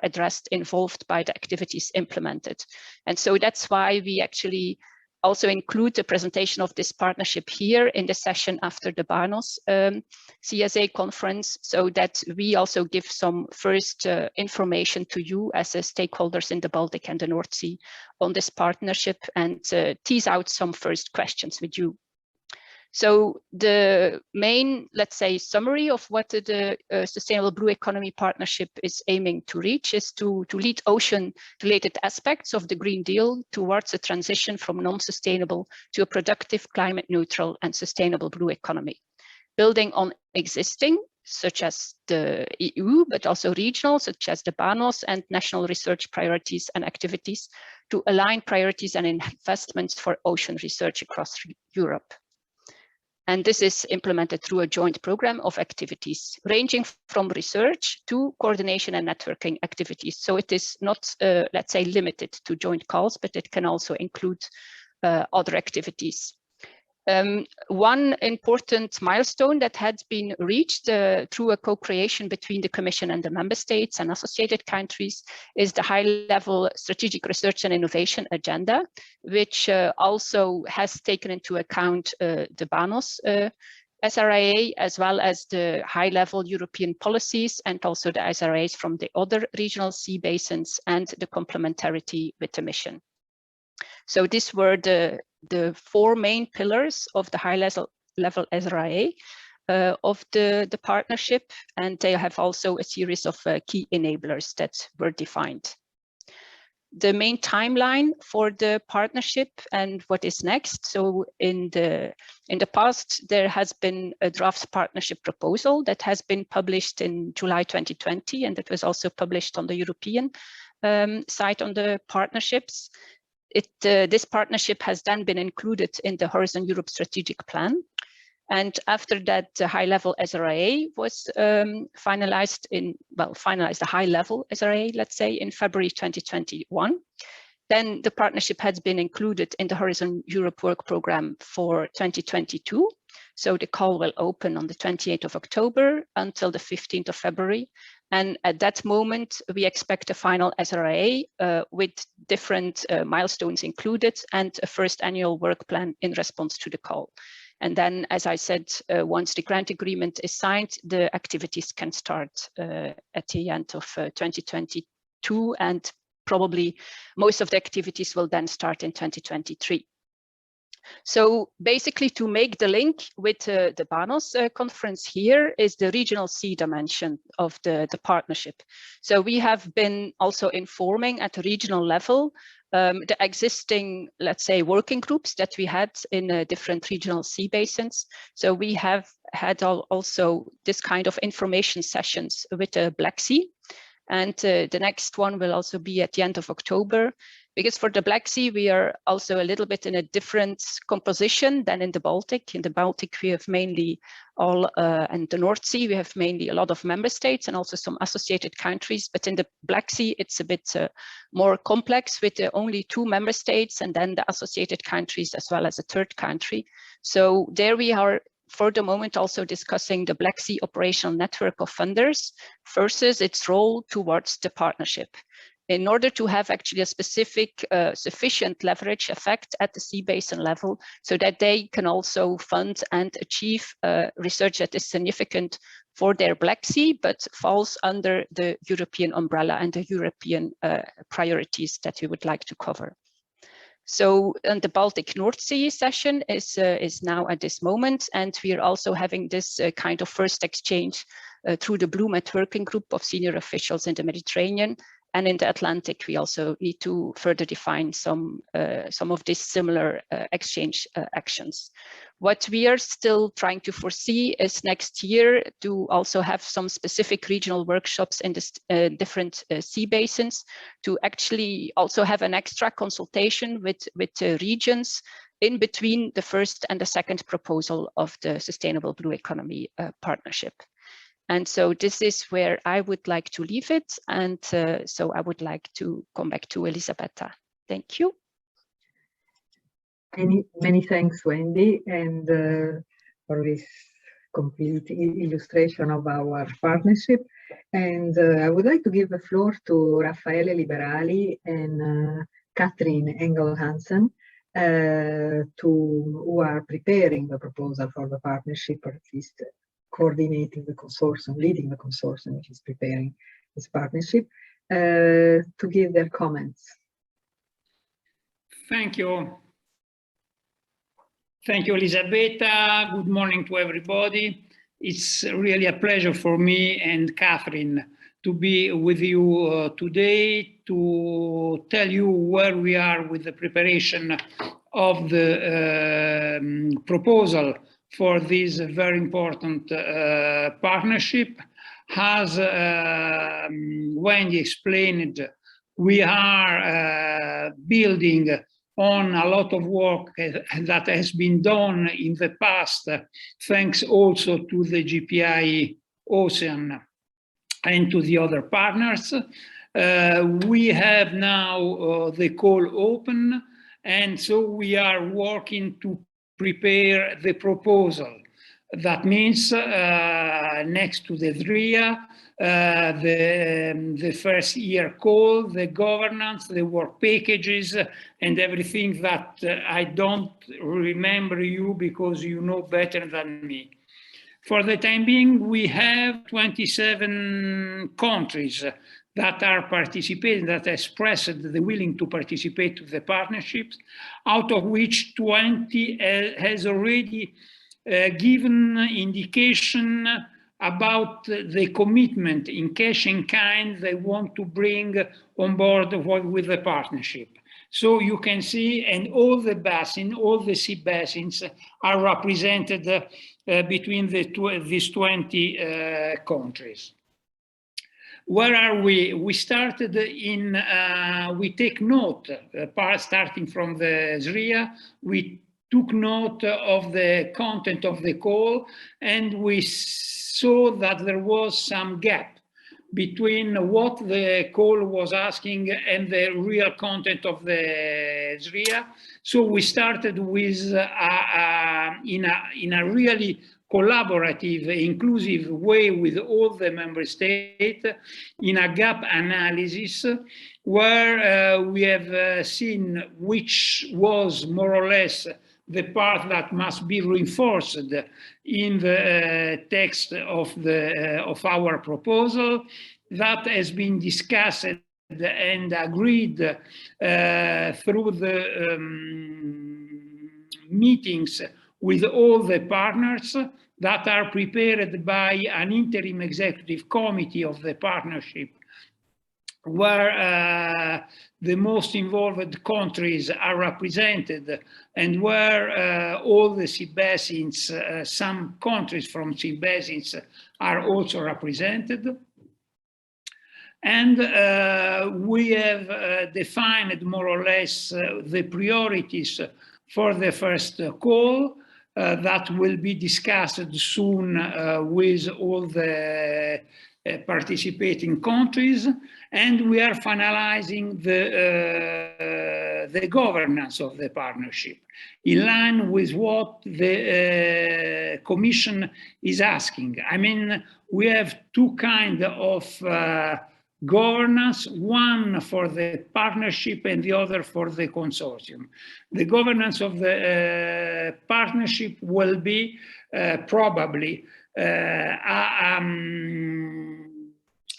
involved by the activities implemented. And so that's why we actually also include the presentation of this partnership here in the session after the BANOS CSA conference, so that we also give some first information to you as stakeholders in the Baltic and the North Sea on this partnership, and tease out some first questions with you. So the main, let's say, summary of what the Sustainable Blue Economy Partnership is aiming to reach is to lead ocean-related aspects of the Green Deal towards a transition from non-sustainable to a productive, climate-neutral and sustainable blue economy, building on existing, such as the EU, but also regional, such as the BANOS and national research priorities and activities, to align priorities and investments for ocean research across Europe. And this is implemented through a joint program of activities ranging from research to coordination and networking activities. So it is not, let's say, limited to joint calls, but it can also include other activities. One important milestone that had been reached through a co-creation between the Commission and the Member States and associated countries is the high-level strategic research and innovation agenda, which also has taken into account the BANOS SRA, as well as the high-level European policies, and also the SRAs from the other regional sea basins, and the complementarity with the mission. So these were the four main pillars of the high-level SRA of the partnership, and they have also a series of key enablers that were defined. The main timeline for the partnership and what is next. So in the past, there has been a draft partnership proposal that has been published in July 2020, and that was also published on the European site on the partnerships. This partnership has then been included in the Horizon Europe strategic plan. And after that, the high-level SRA was finalized, the high-level SRA, let's say, in February 2021. Then the partnership has been included in the Horizon Europe work program for 2022. So the call will open on the 28th of October until the 15th of February. And at that moment, we expect a final SRA with different milestones included and a first annual work plan in response to the call. And then, as I said, once the grant agreement is signed, the activities can start at the end of 2022, and probably most of the activities will then start in 2023. So basically, to make the link with the BANOS conference here is the regional sea dimension of the partnership. So we have been also informing at a regional level the existing, let's say, working groups that we had in different regional sea basins. So we have had also this kind of information sessions with the Black Sea. And the next one will also be at the end of October, because for the Black Sea, we are also a little bit in a different composition than in the Baltic. In the Baltic, we have mainly and the North Sea, we have mainly a lot of member states and also some associated countries. But in the Black Sea, it's a bit more complex with only 2 member states and then the associated countries as well as a third country. So there we are for the moment also discussing the Black Sea operational network of funders versus its role towards the partnership, in order to have actually a specific sufficient leverage effect at the sea basin level, so that they can also fund and achieve research that is significant for their Black Sea, but falls under the European umbrella and the European priorities that we would like to cover. So and the Baltic North Sea session is now at this moment, and we are also having this kind of first exchange through the Blue Working Group of senior officials in the Mediterranean. And in the Atlantic, we also need to further define some of these similar exchange actions. What we are still trying to foresee is next year to also have some specific regional workshops in the different sea basins, to actually also have an extra consultation with regions in between the first and the second proposal of the Sustainable Blue Economy Partnership. And so this is where I would like to leave it. And so I would like to come back to Elisabetta. Thank you. Many thanks, Wendy, and for this complete illustration of our partnership. And I would like to give the floor to Raffaele Liberali and Katrin Engel-Hansen, who are preparing the proposal for the partnership, or at least coordinating the consortium, leading the consortium which is preparing this partnership, to give their comments. Thank you. Thank you, Elisabetta. Good morning to everybody. It's really a pleasure for me and Catherine to be with you today to tell you where we are with the preparation of the proposal for this very important partnership. As Wendy explained, we are building on a lot of work that has been done in the past, thanks also to the GPI Ocean and to the other partners. We have now the call open, and so we are working to prepare the proposal. That means next to the SRIA, the first year call, the governance, the work packages, and everything that I don't remember you because you know better than me. For the time being, we have 27 countries that are participating, that expressed the willing to participate to the partnerships, out of which 20 has already given indication about the commitment in cash and kind they want to bring on board with the partnership. So you can see, and all the basins, all the sea basins are represented between these 20 countries. Where are we? We started in, we take note, starting from the SRIA, we took note of the content of the call, and we saw that there was some gap between what the call was asking and the real content of the SRIA. So we started with, in a really collaborative, inclusive way with all the member states in a gap analysis where we have seen which was more or less the part that must be reinforced in the text of our proposal that has been discussed and agreed through the meetings with all the partners that are prepared by an interim executive committee of the partnership, where the most involved countries are represented and where all the sea basins, some countries from sea basins are also represented. And we have defined more or less the priorities for the first call that will be discussed soon with all the participating countries, and we are finalizing the governance of the partnership in line with what the Commission is asking. I mean, we have two kinds of governance, one for the partnership and the other for the consortium. The governance of the partnership will be probably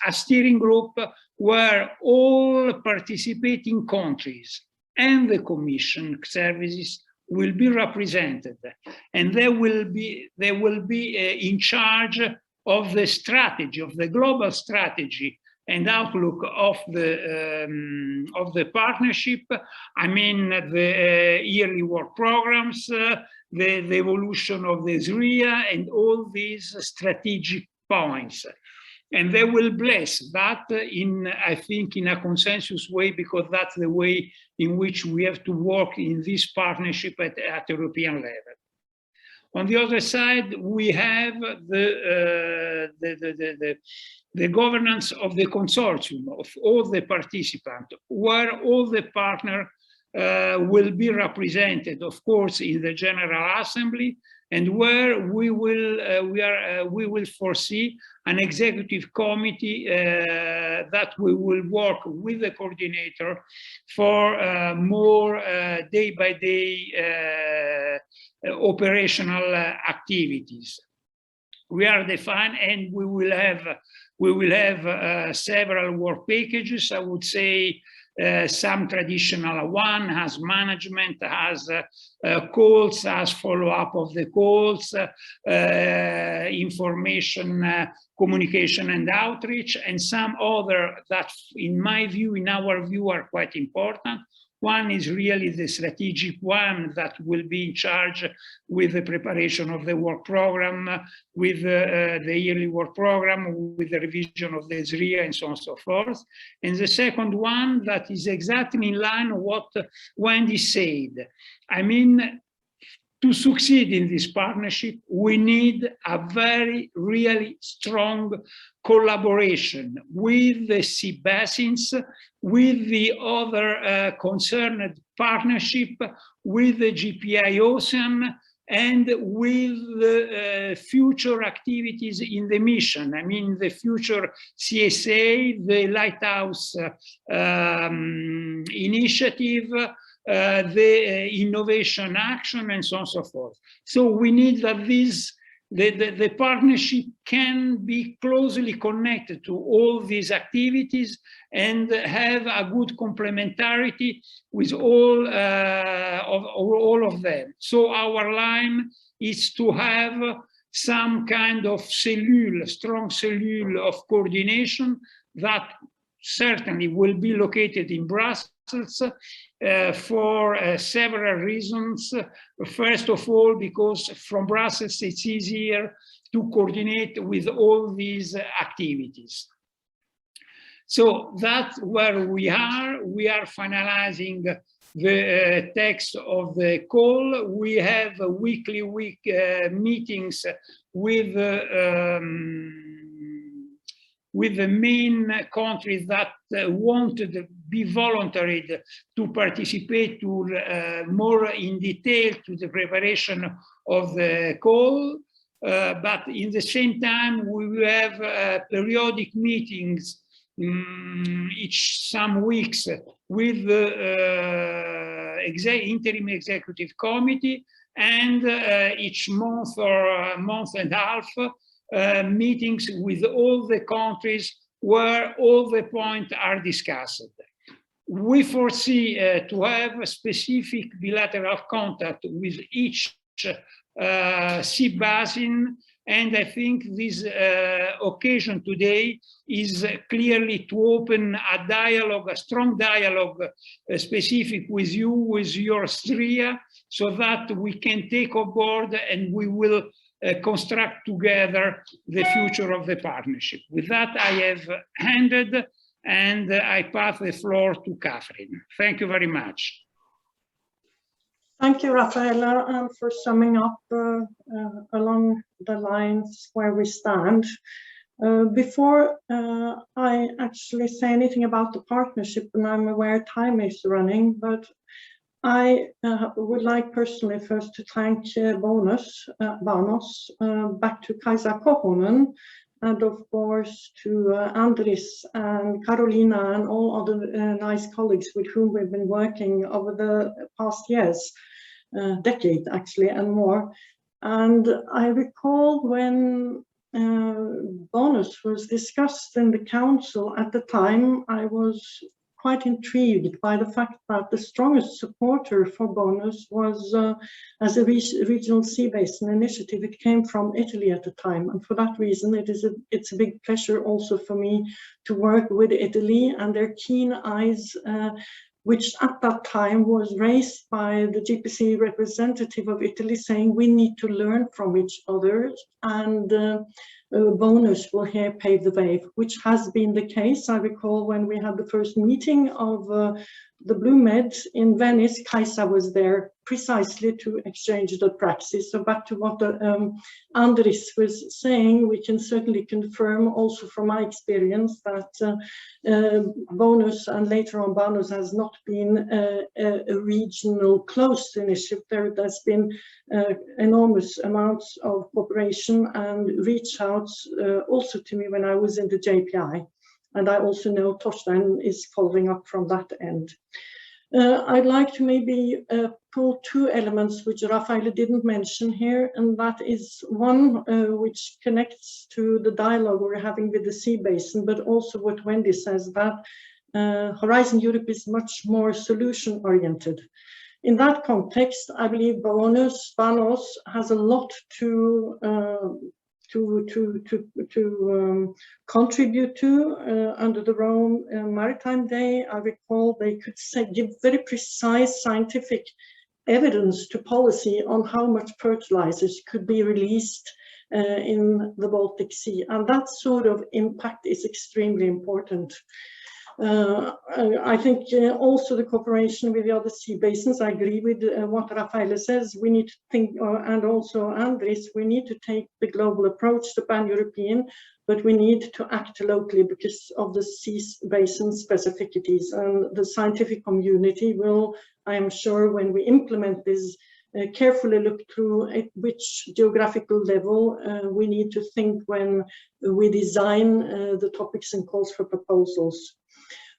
a steering group where all participating countries and the Commission services will be represented, and they will be in charge of the strategy, of the global strategy and outlook of the partnership. I mean, the yearly work programs, the evolution of the SRIA, and all these strategic points. And they will bless that in, I think, in a consensus way, because that's the way in which we have to work in this partnership at European level. On the other side, we have the governance of the consortium, of all the participants, where all the partners will be represented, of course, in the General Assembly, and where we will foresee an executive committee that we will work with the coordinator for more day-by-day operational activities. We are defined, and we will have several work packages. I would say some traditional one has management, has calls, has follow-up of the calls, information, communication and outreach, and some other that, in my view, in our view, are quite important. One is really the strategic one that will be in charge with the preparation of the work program, with the yearly work program, with the revision of the SRIA and so on and so forth. And the second one that is exactly in line with what Wendy said. I mean, to succeed in this partnership, we need a very, really strong collaboration with the sea basins, with the other concerned partnership, with the GPI Ocean, and with future activities in the mission. I mean, the future CSA, the Lighthouse initiative, the innovation action, and so on and so forth. So we need that the partnership can be closely connected to all these activities and have a good complementarity with all of them. So our line is to have some kind of cellule, strong cellule of coordination that certainly will be located in Brussels for several reasons. First of all, because from Brussels it's easier to coordinate with all these activities. So that's where we are. We are finalizing the text of the call. We have weekly meetings with the main countries that wanted to be voluntary to participate to more in detail to the preparation of the call. But in the same time, we will have periodic meetings each some weeks with the interim executive committee, and each month or month and a half meetings with all the countries where all the points are discussed. We foresee to have a specific bilateral contact with each sea basin, and I think this occasion today is clearly to open a dialogue, a strong dialogue specific with you, with your Austria, so that we can take on board and we will construct together the future of the partnership. With that, I have handed and I pass the floor to Catherine. Thank you very much. Thank you, Raffaella, for summing up along the lines where we stand. Before I actually say anything about the partnership, and I'm aware time is running, but I would like personally first to thank BANOS, back to Kaisa Kohonen, and of course to Andris and Carolina and all other nice colleagues with whom we've been working over the past years, decade actually, and more. And I recall when BANOS was discussed in the council at the time, I was quite intrigued by the fact that the strongest supporter for BANOS was as a regional sea basin initiative. It came from Italy at the time, and for that reason it's a big pleasure also for me to work with Italy and their keen eyes, which at that time was raised by the GPC representative of Italy, saying we need to learn from each other, and BANOS will here pave the way, which has been the case. I recall when we had the first meeting of the Blue Med in Venice, Kaisa was there precisely to exchange the practice. So back to what Andris was saying, we can certainly confirm also from my experience that BANOS and later on BANOS has not been a regional closed initiative. There's been enormous amounts of cooperation and reach outs also to me when I was in the JPI. And I also know Torstein is following up from that end. I'd like to maybe pull two elements which Raffaella didn't mention here, and that is one which connects to the dialogue we're having with the sea basin, but also what Wendy says, that Horizon Europe is much more solution oriented. In that context, I believe BANOS has a lot to contribute to under the Rome Maritime Day. I recall they could give very precise scientific evidence to policy on how much fertilizers could be released in the Baltic Sea, and that sort of impact is extremely important. I think also the cooperation with the other sea basins, I agree with what Raffaella says. We need to think, and also Andris, we need to take the global approach, the pan-European, but we need to act locally because of the sea basin specificities. And the scientific community will, I am sure, when we implement this carefully look through at which geographical level we need to think when we design the topics and calls for proposals.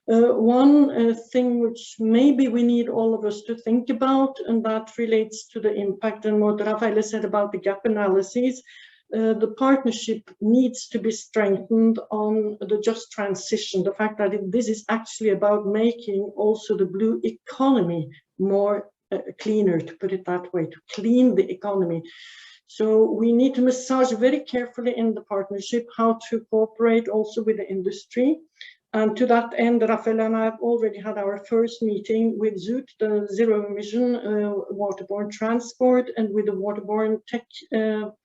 One thing which maybe we need all of us to think about, and that relates to the impact and what Rafael said about the gap analysis, the partnership needs to be strengthened on the just transition, the fact that this is actually about making also the blue economy more cleaner, to put it that way, to clean the economy. So we need to massage very carefully in the partnership how to cooperate also with the industry. And to that end, Rafael and I have already had our first meeting with ZUT, the zero emission waterborne transport, and with the waterborne tech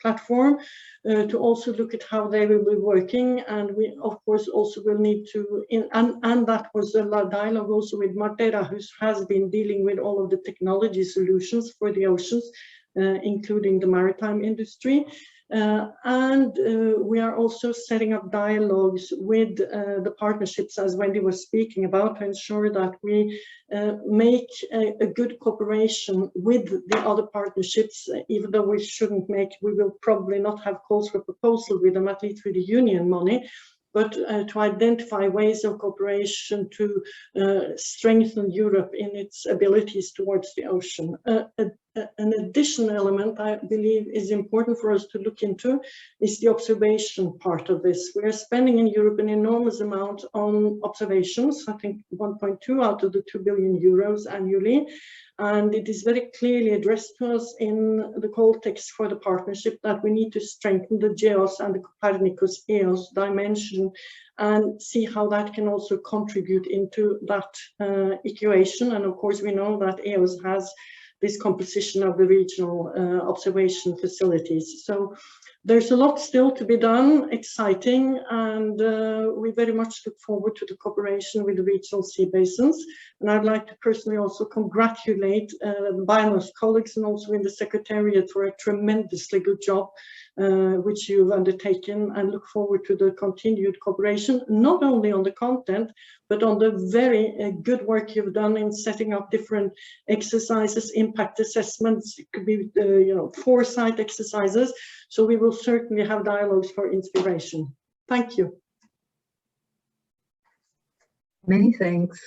platform to also look at how they will be working. And we, of course, also will need to, and that was a dialogue also with Martera, who has been dealing with all of the technology solutions for the oceans, including the maritime industry. We are also setting up dialogues with the partnerships, as Wendy was speaking about, to ensure that we make a good cooperation with the other partnerships, even though we will probably not have calls for proposal with them, at least with the union money, but to identify ways of cooperation to strengthen Europe in its abilities towards the ocean. An additional element I believe is important for us to look into is the observation part of this. We are spending in Europe an enormous amount on observations, I think 1.2 out of the 2 billion euros annually. And it is very clearly addressed to us in the call text for the partnership that we need to strengthen the GEOS and the Copernicus EOS dimension and see how that can also contribute into that equation. And of course, we know that EOS has this composition of the regional observation facilities. So there's a lot still to be done, exciting, and we very much look forward to the cooperation with the regional sea basins. And I'd like to personally also congratulate the BANOS colleagues and also in the Secretariat for a tremendously good job which you've undertaken, and look forward to the continued cooperation, not only on the content, but on the very good work you've done in setting up different exercises, impact assessments, it could be foresight exercises. So we will certainly have dialogues for inspiration. Thank you. Many thanks.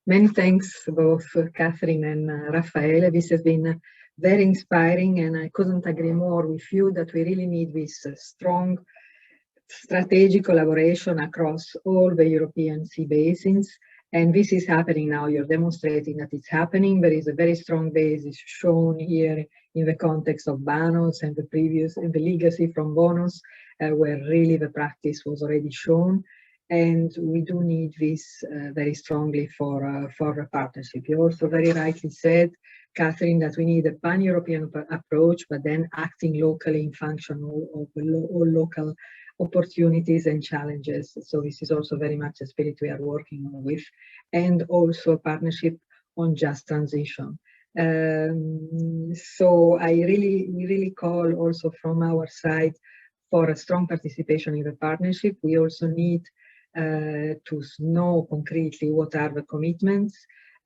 Many thanks both Catherine and Raffaele. This has been very inspiring, and I couldn't agree more with you that we really need this strong strategic collaboration across all the European sea basins. And this is happening now. You're demonstrating that it's happening. There is a very strong basis shown here in the context of BANOS and the legacy from BONOS, where really the practice was already shown. And we do need this very strongly for a partnership. You also very rightly said, Catherine, that we need a pan-European approach, but then acting locally in function of all local opportunities and challenges. So this is also very much a spirit we are working with, and also a partnership on just transition. So we really call also from our side for a strong participation in the partnership. We also need to know concretely what are the commitments.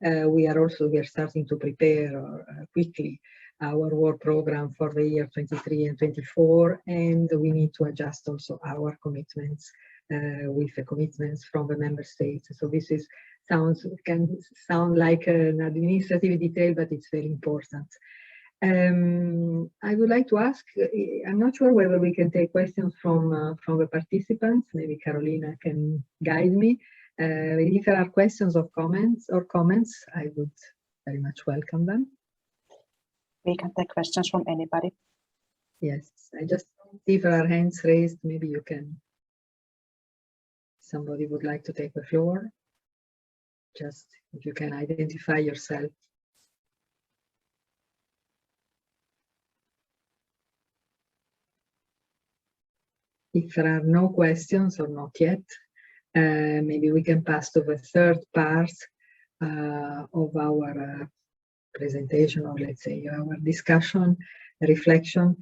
We are starting to prepare quickly our work program for the year 23 and 24, and we need to adjust also our commitments with the commitments from the member states. So this can sound like an administrative detail, but it's very important. I would like to ask, I'm not sure whether we can take questions from the participants. Maybe Carolina can guide me. If there are questions or comments, I would very much welcome them. We can take questions from anybody. Yes, I just see if there are hands raised. Maybe you can. Somebody would like to take the floor. Just if you can identify yourself. If there are no questions or not yet, maybe we can pass to the third part of our presentation, or let's say our discussion, reflection,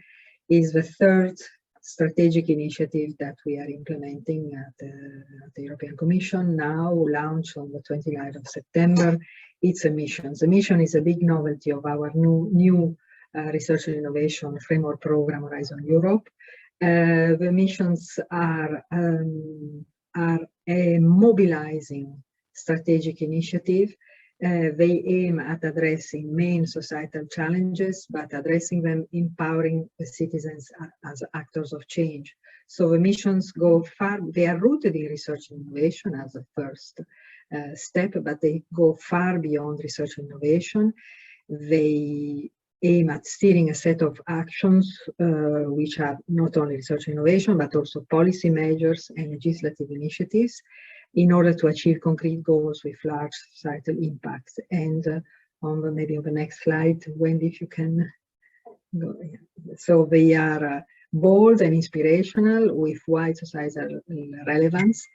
is the third strategic initiative that we are implementing at the European Commission, now launched on the 29th of September. It's emissions. Emission is a big novelty of our new Research and Innovation Framework Program Horizon Europe. The missions are a mobilizing strategic initiative. They aim at addressing main societal challenges, but addressing them, empowering the citizens as actors of change. So the missions go far, they are rooted in research and innovation as a first step, but they go far beyond research and innovation. They aim at steering a set of actions which are not only research and innovation, but also policy measures and legislative initiatives in order to achieve concrete goals with large societal impacts. And maybe on the next slide, Wendy, if you can go. Yeah. So they are bold and inspirational with wide societal relevance.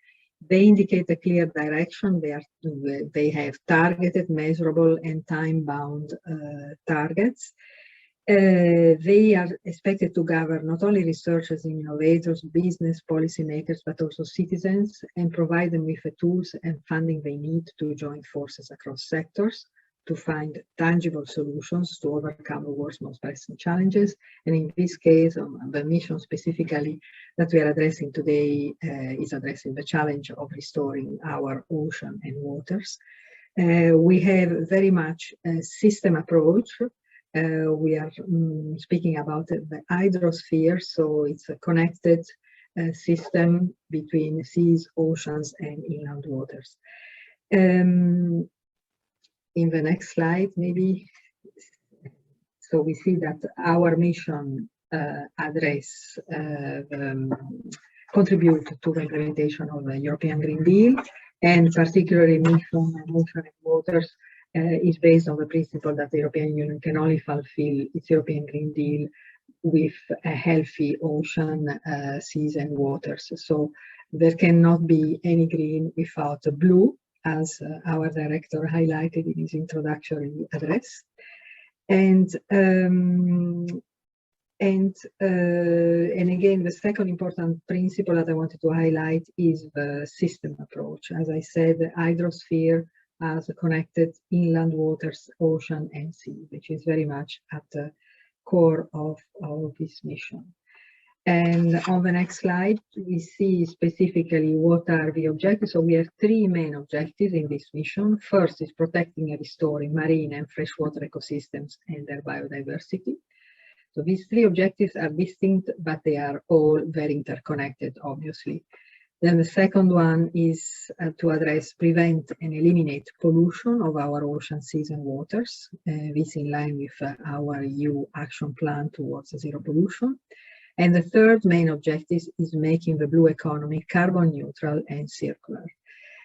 They indicate a clear direction. They have targeted, measurable, and time-bound targets. They are expected to gather not only researchers, innovators, business, policymakers, but also citizens, and provide them with the tools and funding they need to join forces across sectors to find tangible solutions to overcome the world's most pressing challenges. And in this case, the mission specifically that we are addressing today is addressing the challenge of restoring our ocean and waters. We have very much a system approach. We are speaking about the hydrosphere, so it's a connected system between seas, oceans, and inland waters. In the next slide, maybe. So we see that our mission contribute to the implementation of the European Green Deal, and particularly mission and ocean and waters is based on the principle that the European Union can only fulfill its European Green Deal with a healthy ocean, seas and waters. So there cannot be any green without a blue, as our director highlighted in his introductory address. And again, the second important principle that I wanted to highlight is the system approach. As I said, the hydrosphere as connected inland waters, ocean and sea, which is very much at the core of this mission. And on the next slide, we see specifically what are the objectives. So we have three main objectives in this mission. First is protecting and restoring marine and freshwater ecosystems and their biodiversity. So these three objectives are distinct, but they are all very interconnected, obviously. Then the second one is to address, prevent and eliminate pollution of our ocean, seas and waters. This in line with our EU action plan towards zero pollution. And the third main objective is making the blue economy carbon neutral and circular.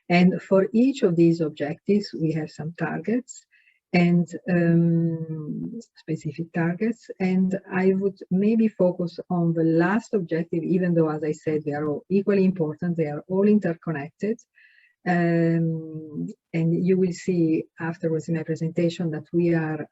And for each of these objectives, we have some targets and specific targets. And I would maybe focus on the last objective, even though, as I said, they are all equally important, they are all interconnected. And you will see afterwards in my presentation that we are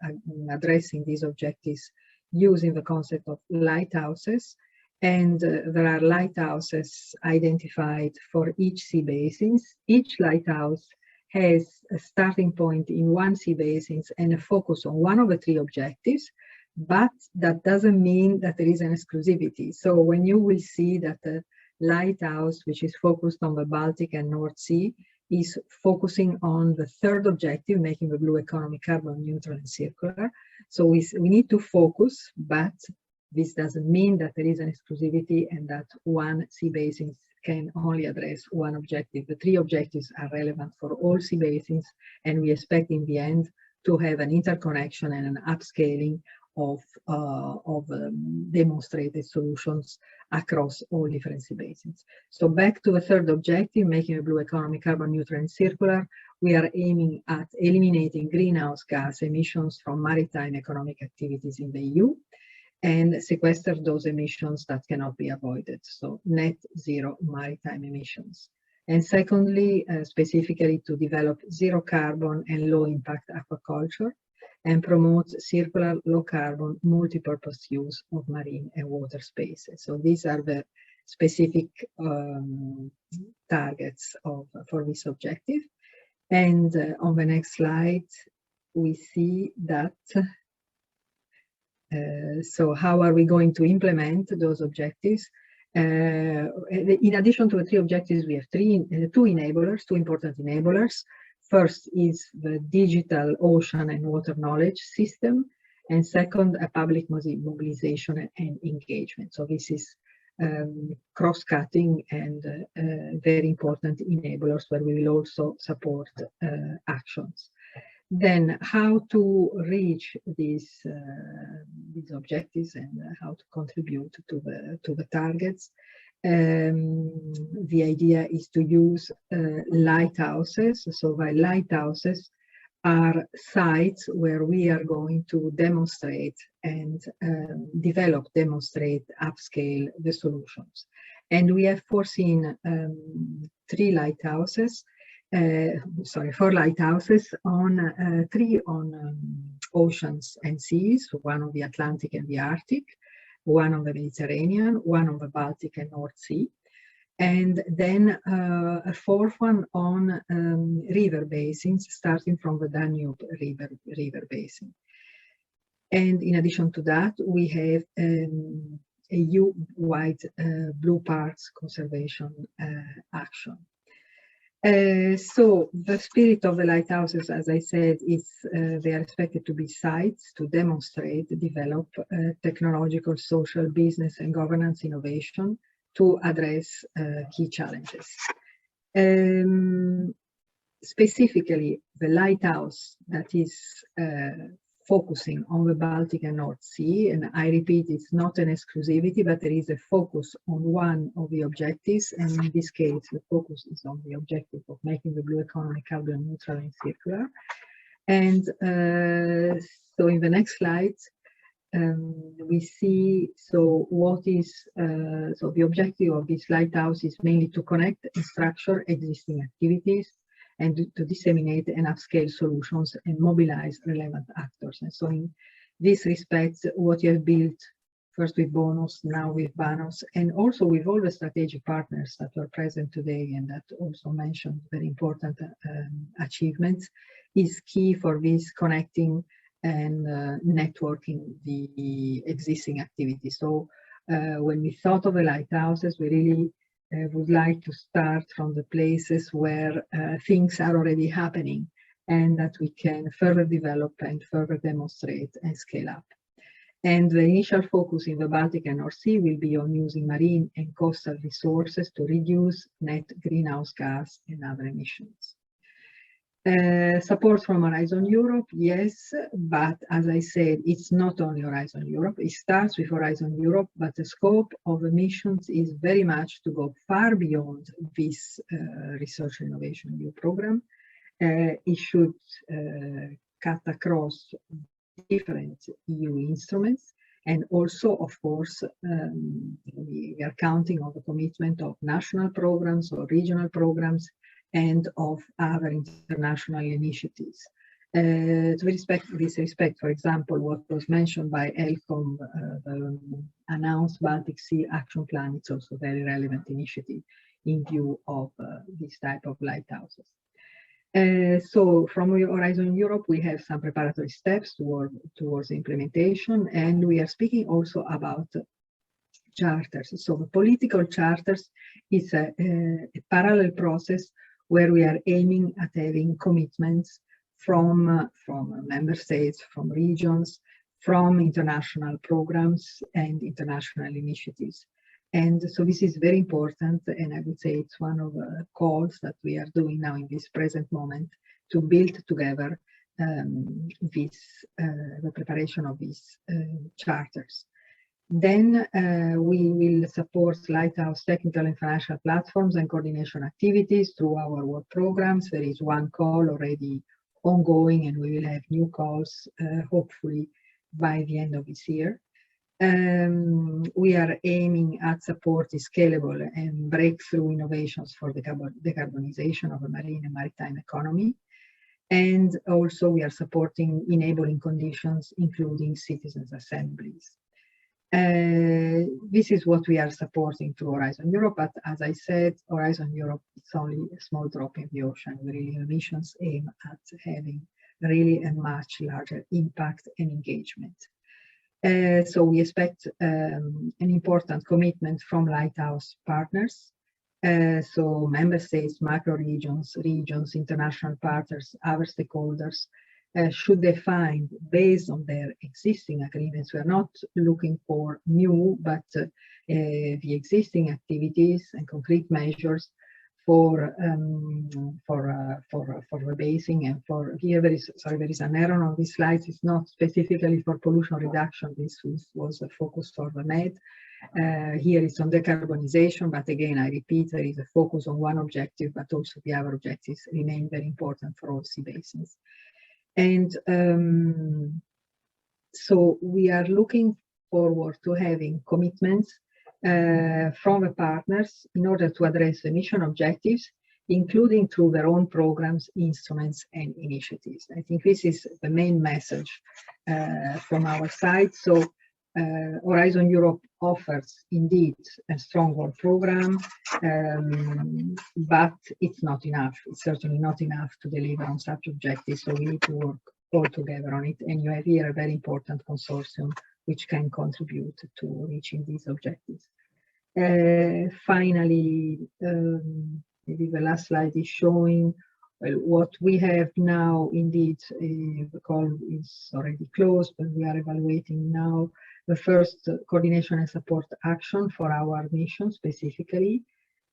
addressing these objectives using the concept of lighthouses. And there are lighthouses identified for each sea basins. Each lighthouse has a starting point in one sea basin and a focus on one of the three objectives, but that doesn't mean that there is an exclusivity. So when you will see that the lighthouse, which is focused on the Baltic and North Sea, is focusing on the third objective, making the blue economy carbon neutral and circular. So we need to focus, but this doesn't mean that there is an exclusivity and that one sea basin can only address one objective. The three objectives are relevant for all sea basins, and we expect in the end to have an interconnection and an upscaling of demonstrated solutions across all different sea basins. So back to the third objective, making a blue economy carbon neutral and circular, we are aiming at eliminating greenhouse gas emissions from maritime economic activities in the EU and sequester those emissions that cannot be avoided, so net zero maritime emissions. And secondly, specifically to develop zero carbon and low impact aquaculture and promote circular, low carbon, multi-purpose use of marine and water spaces. So these are the specific targets for this objective. And on the next slide, we see that So how are we going to implement those objectives? In addition to the 3 objectives, we have two enablers, 2 important enablers. First is the digital ocean and water knowledge system, and second, a public mobilization and engagement. So this is cross-cutting and very important enablers where we will also support actions. Then how to reach these objectives and how to contribute to the targets. The idea is to use lighthouses. So by lighthouses are sites where we are going to demonstrate and demonstrate, upscale the solutions. And we have foreseen 4 lighthouses on 3 on oceans and seas, 1 on the Atlantic and the Arctic, 1 on the Mediterranean, 1 on the Baltic and North Sea, and then a 4th one on river basins, starting from the Danube river basin. And in addition to that, we have a EU-wide blue parks conservation action. So the spirit of the lighthouses, as I said, is they are expected to be sites to demonstrate, develop technological, social, business and governance innovation to address key challenges. Specifically, the lighthouse that is focusing on the Baltic and North Sea, and I repeat, it's not an exclusivity, but there is a focus on one of the objectives, and in this case, the focus is on the objective of making the blue economy carbon neutral and circular. And so in the next slide, we see, so what is, so the objective of this lighthouse is mainly to connect and structure existing activities and to disseminate and upscale solutions and mobilize relevant actors. And so in this respect, what you have built first with BANOS, now with BANOS, and also with all the strategic partners that were present today and that also mentioned very important achievements, is key for this connecting and networking the existing activities. So when we thought of the lighthouses, we really would like to start from the places where things are already happening and that we can further develop and further demonstrate and scale up. And the initial focus in the Baltic and North Sea will be on using marine and coastal resources to reduce net greenhouse gas and other emissions. Support from Horizon Europe, yes, but as I said, it's not only Horizon Europe. It starts with Horizon Europe, but the scope of the missions is very much to go far beyond this research and innovation EU program. It should cut across different EU instruments, and also, of course, we are counting on the commitment of national programs or regional programs and of other international initiatives. To this respect, for example, what was mentioned by ELCOM, the announced Baltic Sea Action Plan, it's also a very relevant initiative in view of this type of lighthouses. So from Horizon Europe, we have some preparatory steps towards implementation, and we are speaking also about charters. So the political charters is a parallel process where we are aiming at having commitments from member states, from regions, from international programs and international initiatives. And so this is very important, and I would say it's one of the calls that we are doing now in this present moment to build together the preparation of these charters. Then we will support Lighthouse technical and financial platforms and coordination activities through our work programs. There is one call already ongoing, and we will have new calls hopefully by the end of this year. We are aiming at supporting scalable and breakthrough innovations for the decarbonization of the marine and maritime economy. And also we are supporting enabling conditions, including citizens' assemblies. This is what we are supporting through Horizon Europe, but as I said, Horizon Europe is only a small drop in the ocean. Really, the missions aim at having really a much larger impact and engagement. So we expect an important commitment from Lighthouse partners. So member states, macro regions, international partners, our stakeholders should define based on their existing agreements. We are not looking for new, but the existing activities and concrete measures for rebasing and for here there is an error on this slide. It's not specifically for pollution reduction. This was a focus for the Med. Here it's on decarbonization, but again I repeat, there is a focus on one objective, but also the other objectives remain very important for all sea basins. And so we are looking forward to having commitments from the partners in order to address emission objectives, including through their own programs, instruments, and initiatives. I think this is the main message from our side. So Horizon Europe offers indeed a strong work program, but it's not enough. It's certainly not enough to deliver on such objectives. So we need to work all together on it. And you have here a very important consortium which can contribute to reaching these objectives. Finally, maybe the last slide is showing what we have now. Indeed, the call is already closed, but we are evaluating now the first coordination and support action for our mission specifically,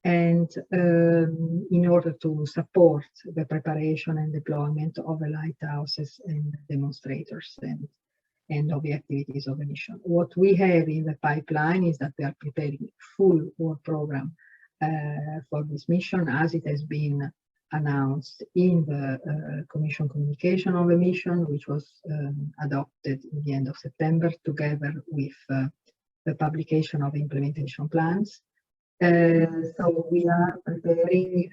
and in order to support the preparation and deployment of the lighthouses and demonstrators and of the activities of the mission. What we have in the pipeline is that we are preparing full work program for this mission, as it has been announced in the Commission communication on the mission, which was adopted in the end of September, together with the publication of implementation plans. So we are preparing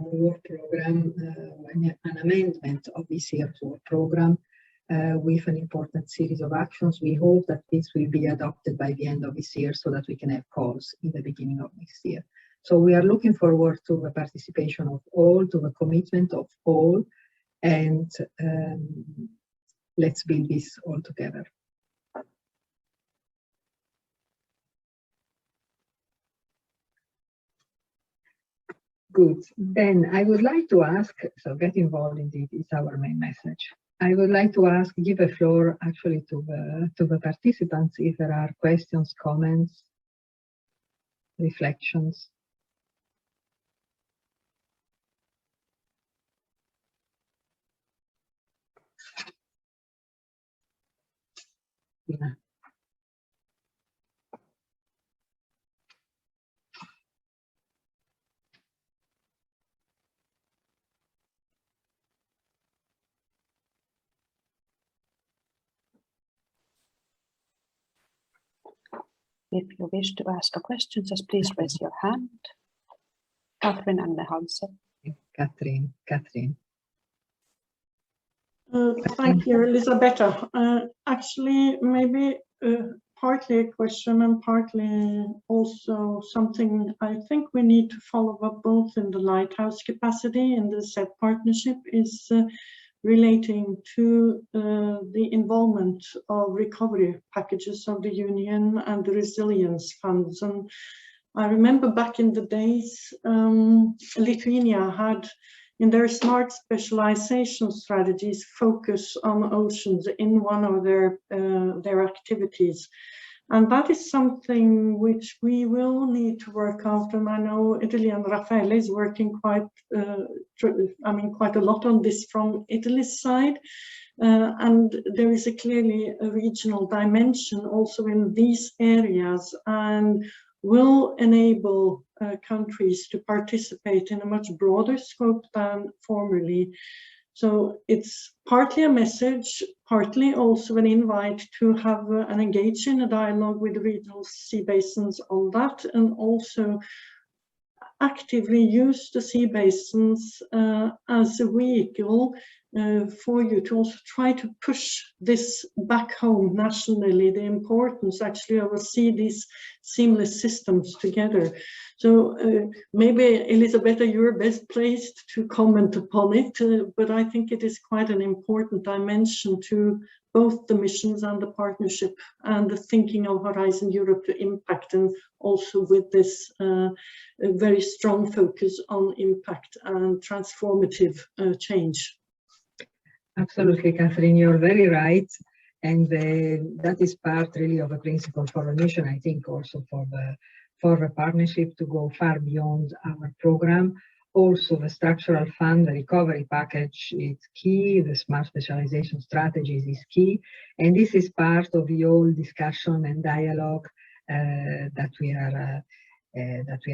a work program, an amendment of this year's work program, with an important series of actions. We hope that this will be adopted by the end of this year so that we can have calls in the beginning of next year. So we are looking forward to the participation of all, to the commitment of all, and let's build this all together. Good. Then I would like to ask, so get involved indeed is our main message. I would like to give the floor actually to the participants if there are questions, comments, reflections. Yeah. If you wish to ask a question, just please raise your hand. Catherine and Hansen. Catherine. Thank you, Elisabetta. Actually, maybe partly a question and partly also something I think we need to follow up both in the lighthouse capacity and the SET partnership is relating to the involvement of recovery packages of the Union and the resilience funds. And I remember back in the days, Lithuania had in their smart specialization strategies focus on oceans in one of their activities. And that is something which we will need to work out. And I know Italy and Raffaele is working quite a lot on this from Italy's side. And there is clearly a regional dimension also in these areas, and will enable countries to participate in a much broader scope than formerly. So it's partly a message, partly also an invite to have and engage in a dialogue with the regional sea basins on that, and also actively use the sea basins as a vehicle for you to also try to push this back home nationally, the importance actually of see these seamless systems together. So maybe Elisabetta, you're best placed to comment upon it, but I think it is quite an important dimension to both the missions and the partnership and the thinking of Horizon Europe to impact, and also with this very strong focus on impact and transformative change. Absolutely, Catherine, you're very right. And that is part really of a principle for a mission, I think, also for the partnership to go far beyond our program. Also, the structural fund, the recovery package is key. The smart specialization strategies is key. And this is part of the whole discussion and dialogue that we are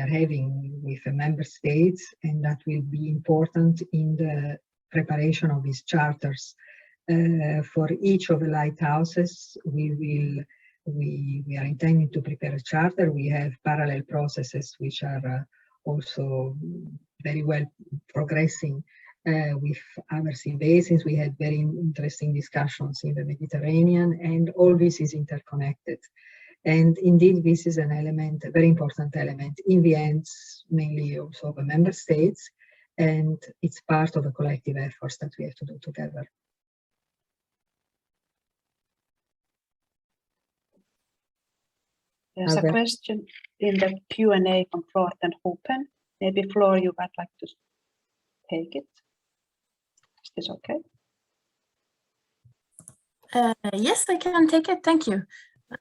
having with the member states, and that will be important in the preparation of these charters. For each of the lighthouses, we are intending to prepare a charter. We have parallel processes which are also very well progressing with other sea basins. We had very interesting discussions in the Mediterranean, and all this is interconnected. And indeed, this is an element, a very important element in the hands, mainly also of the member states, and it's part of a collective efforts that we have to do together. There's a question in the Q&A from Florten Hopen. Maybe Flor, you would like to take it. Is this okay? Yes, I can take it. Thank you.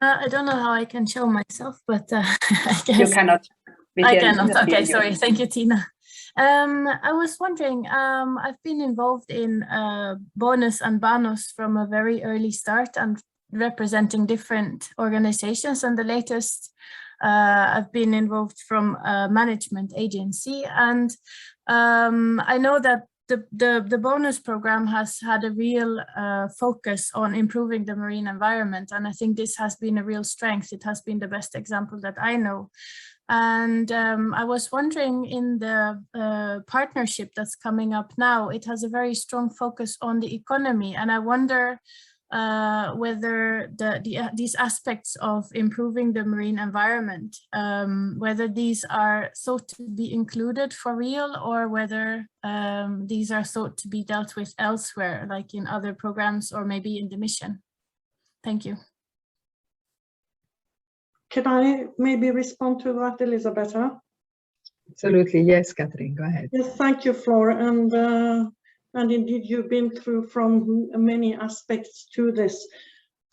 I don't know how I can show myself, but I guess you cannot. I cannot. Okay, sorry. Thank you, Tina. I was wondering, I've been involved in BANOS and BANOS from a very early start and representing different organizations, and the latest I've been involved from a management agency, and I know that the BANOS program has had a real focus on improving the marine environment, and I think this has been a real strength. It has been the best example that I know. And I was wondering, in the partnership that's coming up now, it has a very strong focus on the economy, and I wonder whether these aspects of improving the marine environment, whether these are thought to be included for real, or whether these are thought to be dealt with elsewhere, like in other programs or maybe in the mission. Thank you. Can I maybe respond to that, Elisabetta? Absolutely, yes, Catherine, go ahead. Yes, thank you, Flor. And indeed, you've been through from many aspects to this.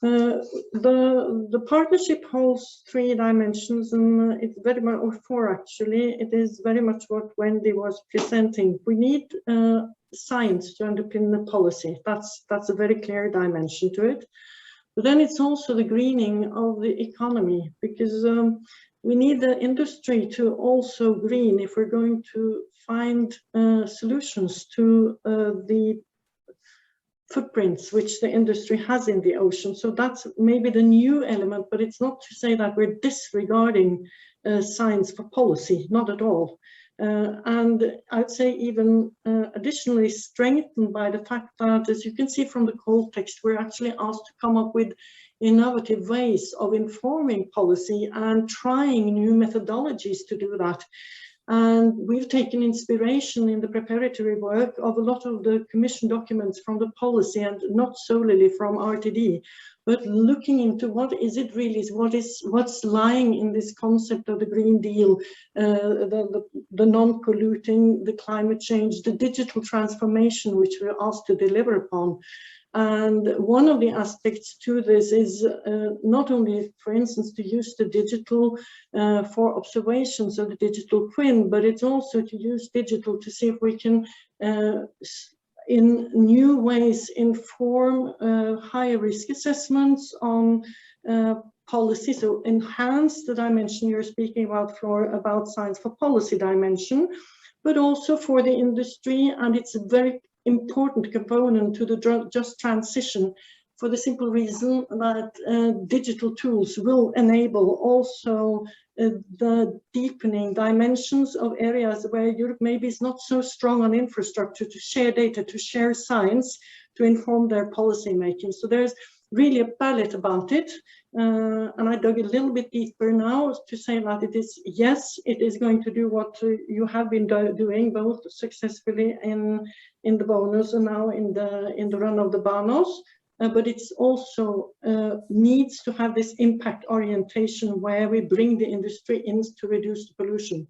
The partnership holds 3 dimensions, and it's very much, or 4 actually. It is very much what Wendy was presenting. We need science to underpin the policy. That's a very clear dimension to it. But then it's also the greening of the economy, because we need the industry to also green if we're going to find solutions to the footprints which the industry has in the ocean. So that's maybe the new element, but it's not to say that we're disregarding science for policy, not at all. And I'd say even additionally strengthened by the fact that, as you can see from the call text, we're actually asked to come up with innovative ways of informing policy and trying new methodologies to do that. And we've taken inspiration in the preparatory work of a lot of the Commission documents from the policy, and not solely from RTD, but looking into what is it really, what's lying in this concept of the Green Deal, the non-polluting, the climate change, the digital transformation, which we're asked to deliver upon. And one of the aspects to this is not only, for instance, to use the digital for observations of the digital twin, but it's also to use digital to see if we can, in new ways, inform higher risk assessments on policy. So enhance the dimension you're speaking about, Flor, about science for policy dimension, but also for the industry. And it's a very important component to the just transition, for the simple reason that digital tools will enable also the deepening dimensions of areas where Europe maybe is not so strong on infrastructure to share data, to share science, to inform their policy making. So there's really a palette about it. And I dug a little bit deeper now to say that it is, yes, it is going to do what you have been doing, both successfully in the BANOS and now in the run of the BANOS. but it's also needs to have this impact orientation where we bring the industry in to reduce the pollution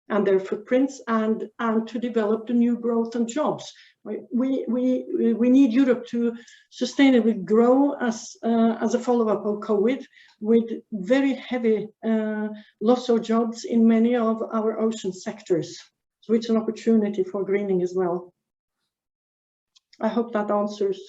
and their footprints and to develop the new growth and jobs. We need Europe to sustainably grow as a follow-up of COVID, with very heavy loss of jobs in many of our ocean sectors. So it's an opportunity for greening as well. I hope that answers.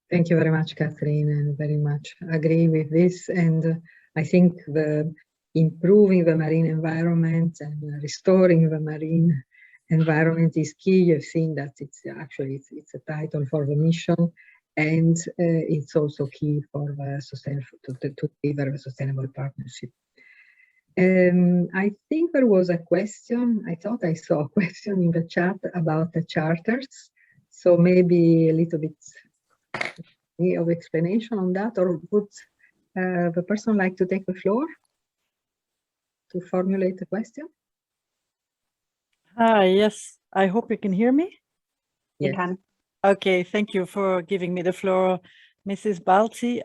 Thank you very much, Catherine, and very much agree with this. And I think the improving the marine environment and restoring the marine environment is key. You've seen that it's actually it's a title for the mission, and it's also key for the to deliver a sustainable partnership. I think there was a question. I thought I saw a question in the chat about the charters. So maybe a little bit of explanation on that, or would the person like to take the floor to formulate the question? Yes, I hope you can hear me. Yes. You can. Okay, thank you for giving me the floor, Mrs. Balti.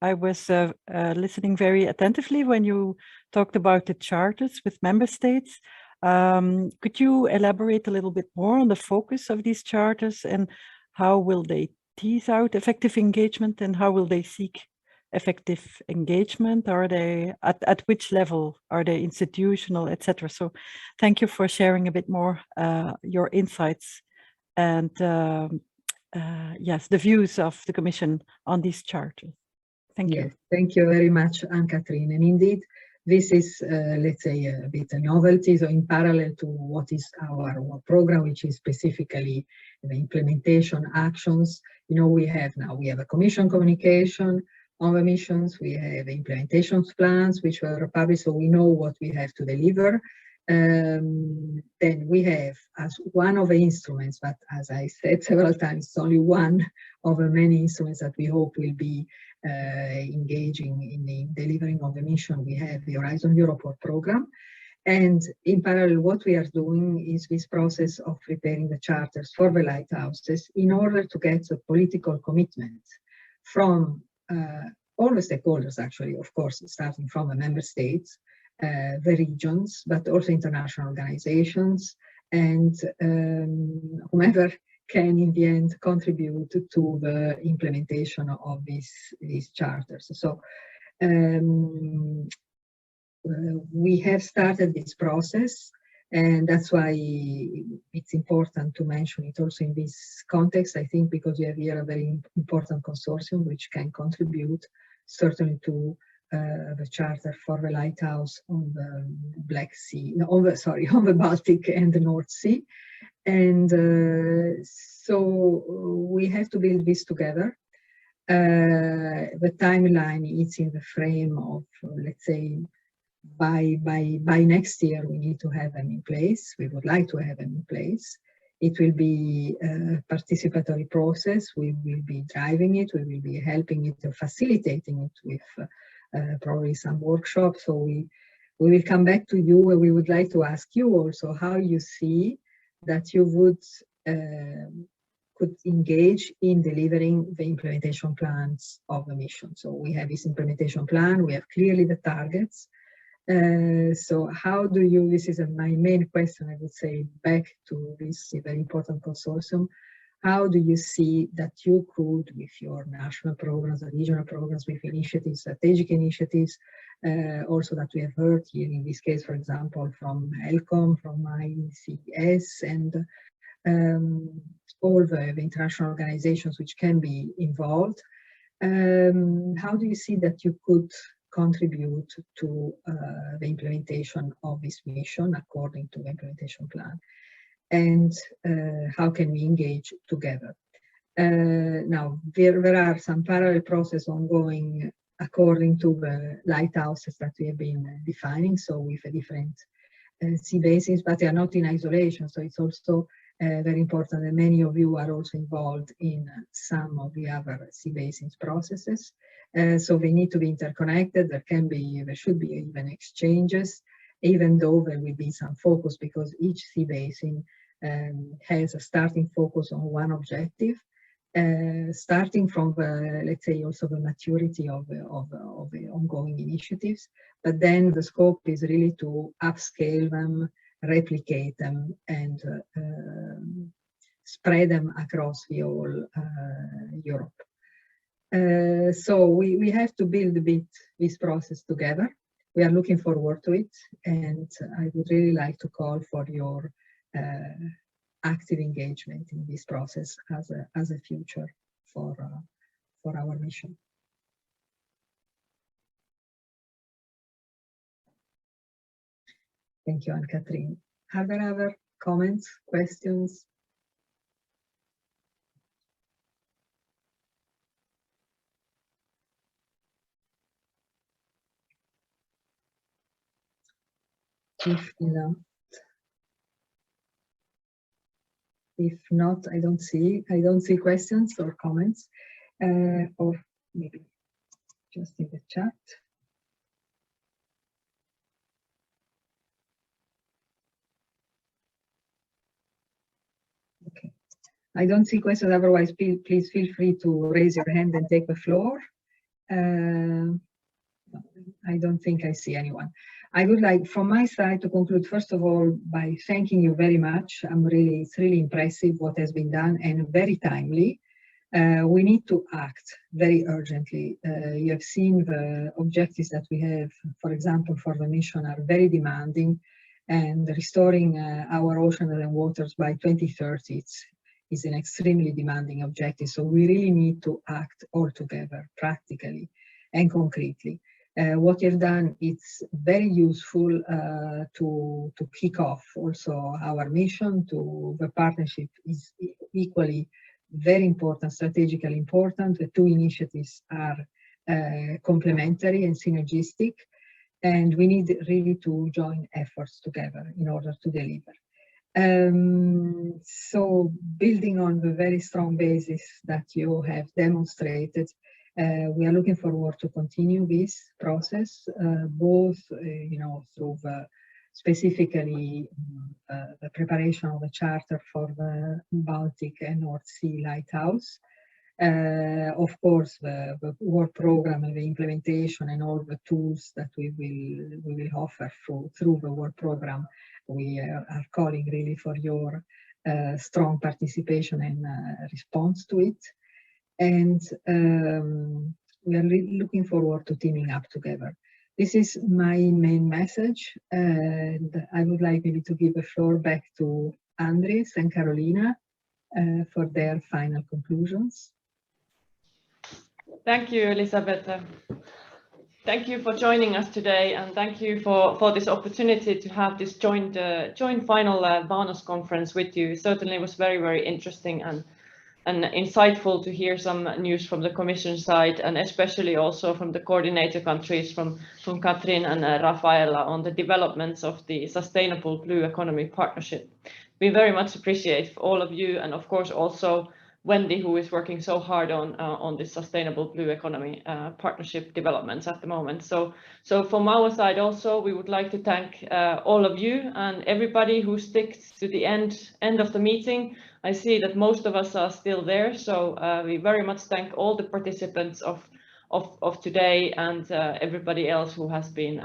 I was listening very attentively when you talked about the charters with member states. Could you elaborate a little bit more on the focus of these charters, and how will they tease out effective engagement, and how will they seek effective engagement? Are they at which level? Are they institutional, etc.? So thank you for sharing a bit more your insights and yes, the views of the Commission on these charters. Thank you. Thank you very much, Anne-Catherine. And indeed, this is, let's say, a bit a novelty. So in parallel to what is our program, which is specifically the implementation actions, you know, we have a Commission communication on the missions, we have implementation plans, which were published, so we know what we have to deliver. Then we have, as one of the instruments, but as I said several times, it's only one of the many instruments that we hope will be engaging in the delivering of the mission. We have the Horizon Europe program. And in parallel, what we are doing is this process of preparing the charters for the lighthouses in order to get a political commitment from all the stakeholders, actually, of course, starting from the member states, the regions, but also international organizations, and whomever can in the end contribute to the implementation of these charters. So we have started this process, and that's why it's important to mention it also in this context, I think, because we have here a very important consortium which can contribute certainly to the charter for the lighthouse on the Black Sea, no, on the Baltic and the North Sea. And so we have to build this together. The timeline is in the frame of, let's say, by next year we need to have them in place. We would like to have them in place. It will be a participatory process. We will be driving it. We will be helping it, facilitating it with probably some workshops. So we will come back to you, where we would like to ask you also how you see that you would could engage in delivering the implementation plans of the mission. So we have this implementation plan. We have clearly the targets. So how do you, this is my main question, I would say, back to this very important consortium, how do you see that you could, with your national programs, regional programs, with initiatives, strategic initiatives, also that we have heard here in this case, for example, from HELCOM, from ICS, and all the international organizations which can be involved, how do you see that you could contribute to the implementation of this mission according to the implementation plan? And how can we engage together? Now, there are some parallel processes ongoing according to the lighthouses that we have been defining, so with a different sea basins, but they are not in isolation. So it's also very important that many of you are also involved in some of the other sea basins processes. So they need to be interconnected. There should be even exchanges, even though there will be some focus, because each sea basin has a starting focus on one objective, starting from the, let's say, also the maturity of the ongoing initiatives. But then the scope is really to upscale them, replicate them, and spread them across the whole Europe. So we have to build a bit this process together. We are looking forward to it, and I would really like to call for your active engagement in this process as a future for our mission. Thank you, Anne-Catherine. Are there other comments, questions? If not, I don't see questions or comments, or maybe just in the chat. Okay, I don't see questions. Otherwise, please feel free to raise your hand and take the floor. I don't think I see anyone. I would like, from my side, to conclude, first of all, by thanking you very much. It's really impressive what has been done and very timely. We need to act very urgently. You have seen the objectives that we have, for example, for the mission are very demanding, and restoring our oceans and waters by 2030 is an extremely demanding objective. So we really need to act all together, practically and concretely. What you've done, it's very useful to kick off also our mission. The partnership is equally very important, strategically important. The two initiatives are complementary and synergistic, and we need really to join efforts together in order to deliver. So building on the very strong basis that you have demonstrated, we are looking forward to continue this process, both through specifically the preparation of a charter for the Baltic and North Sea Lighthouse. Of course, the work program and the implementation and all the tools that we will offer through the work program. We are calling really for your strong participation and response to it. And we are really looking forward to teaming up together. This is my main message, and I would like maybe to give the floor back to Andres and Carolina for their final conclusions. Thank you, Elisabeth. Thank you for joining us today, and thank you for this opportunity to have this joint final BANOS conference with you. Certainly, it was very, very interesting and insightful to hear some news from the Commission side, and especially also from the coordinator countries, from Katrin and Rafaela, on the developments of the Sustainable Blue Economy Partnership. We very much appreciate all of you, and of course also Wendy, who is working so hard on this Sustainable Blue Economy Partnership developments at the moment. So from our side also, we would like to thank all of you and everybody who sticks to the end of the meeting. I see that most of us are still there, so we very much thank all the participants of today and everybody else who has been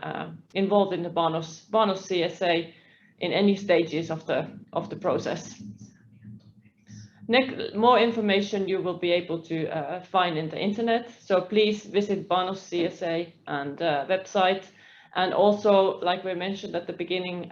involved in the BANOS CSA in any stages of the process. More information you will be able to find in the internet, so please visit BANOS CSA and website. And also, like we mentioned at the beginning,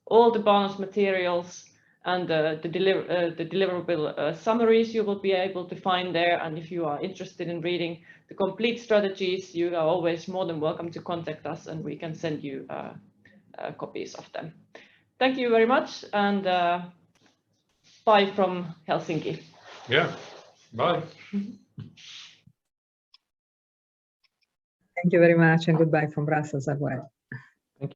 all the BANOS materials and the deliverable summaries you will be able to find there. And if you are interested in reading the complete strategies, you are always more than welcome to contact us, and we can send you copies of them. Thank you very much, and bye from Helsinki. Yeah, bye. Thank you very much, and goodbye from Brussels as well.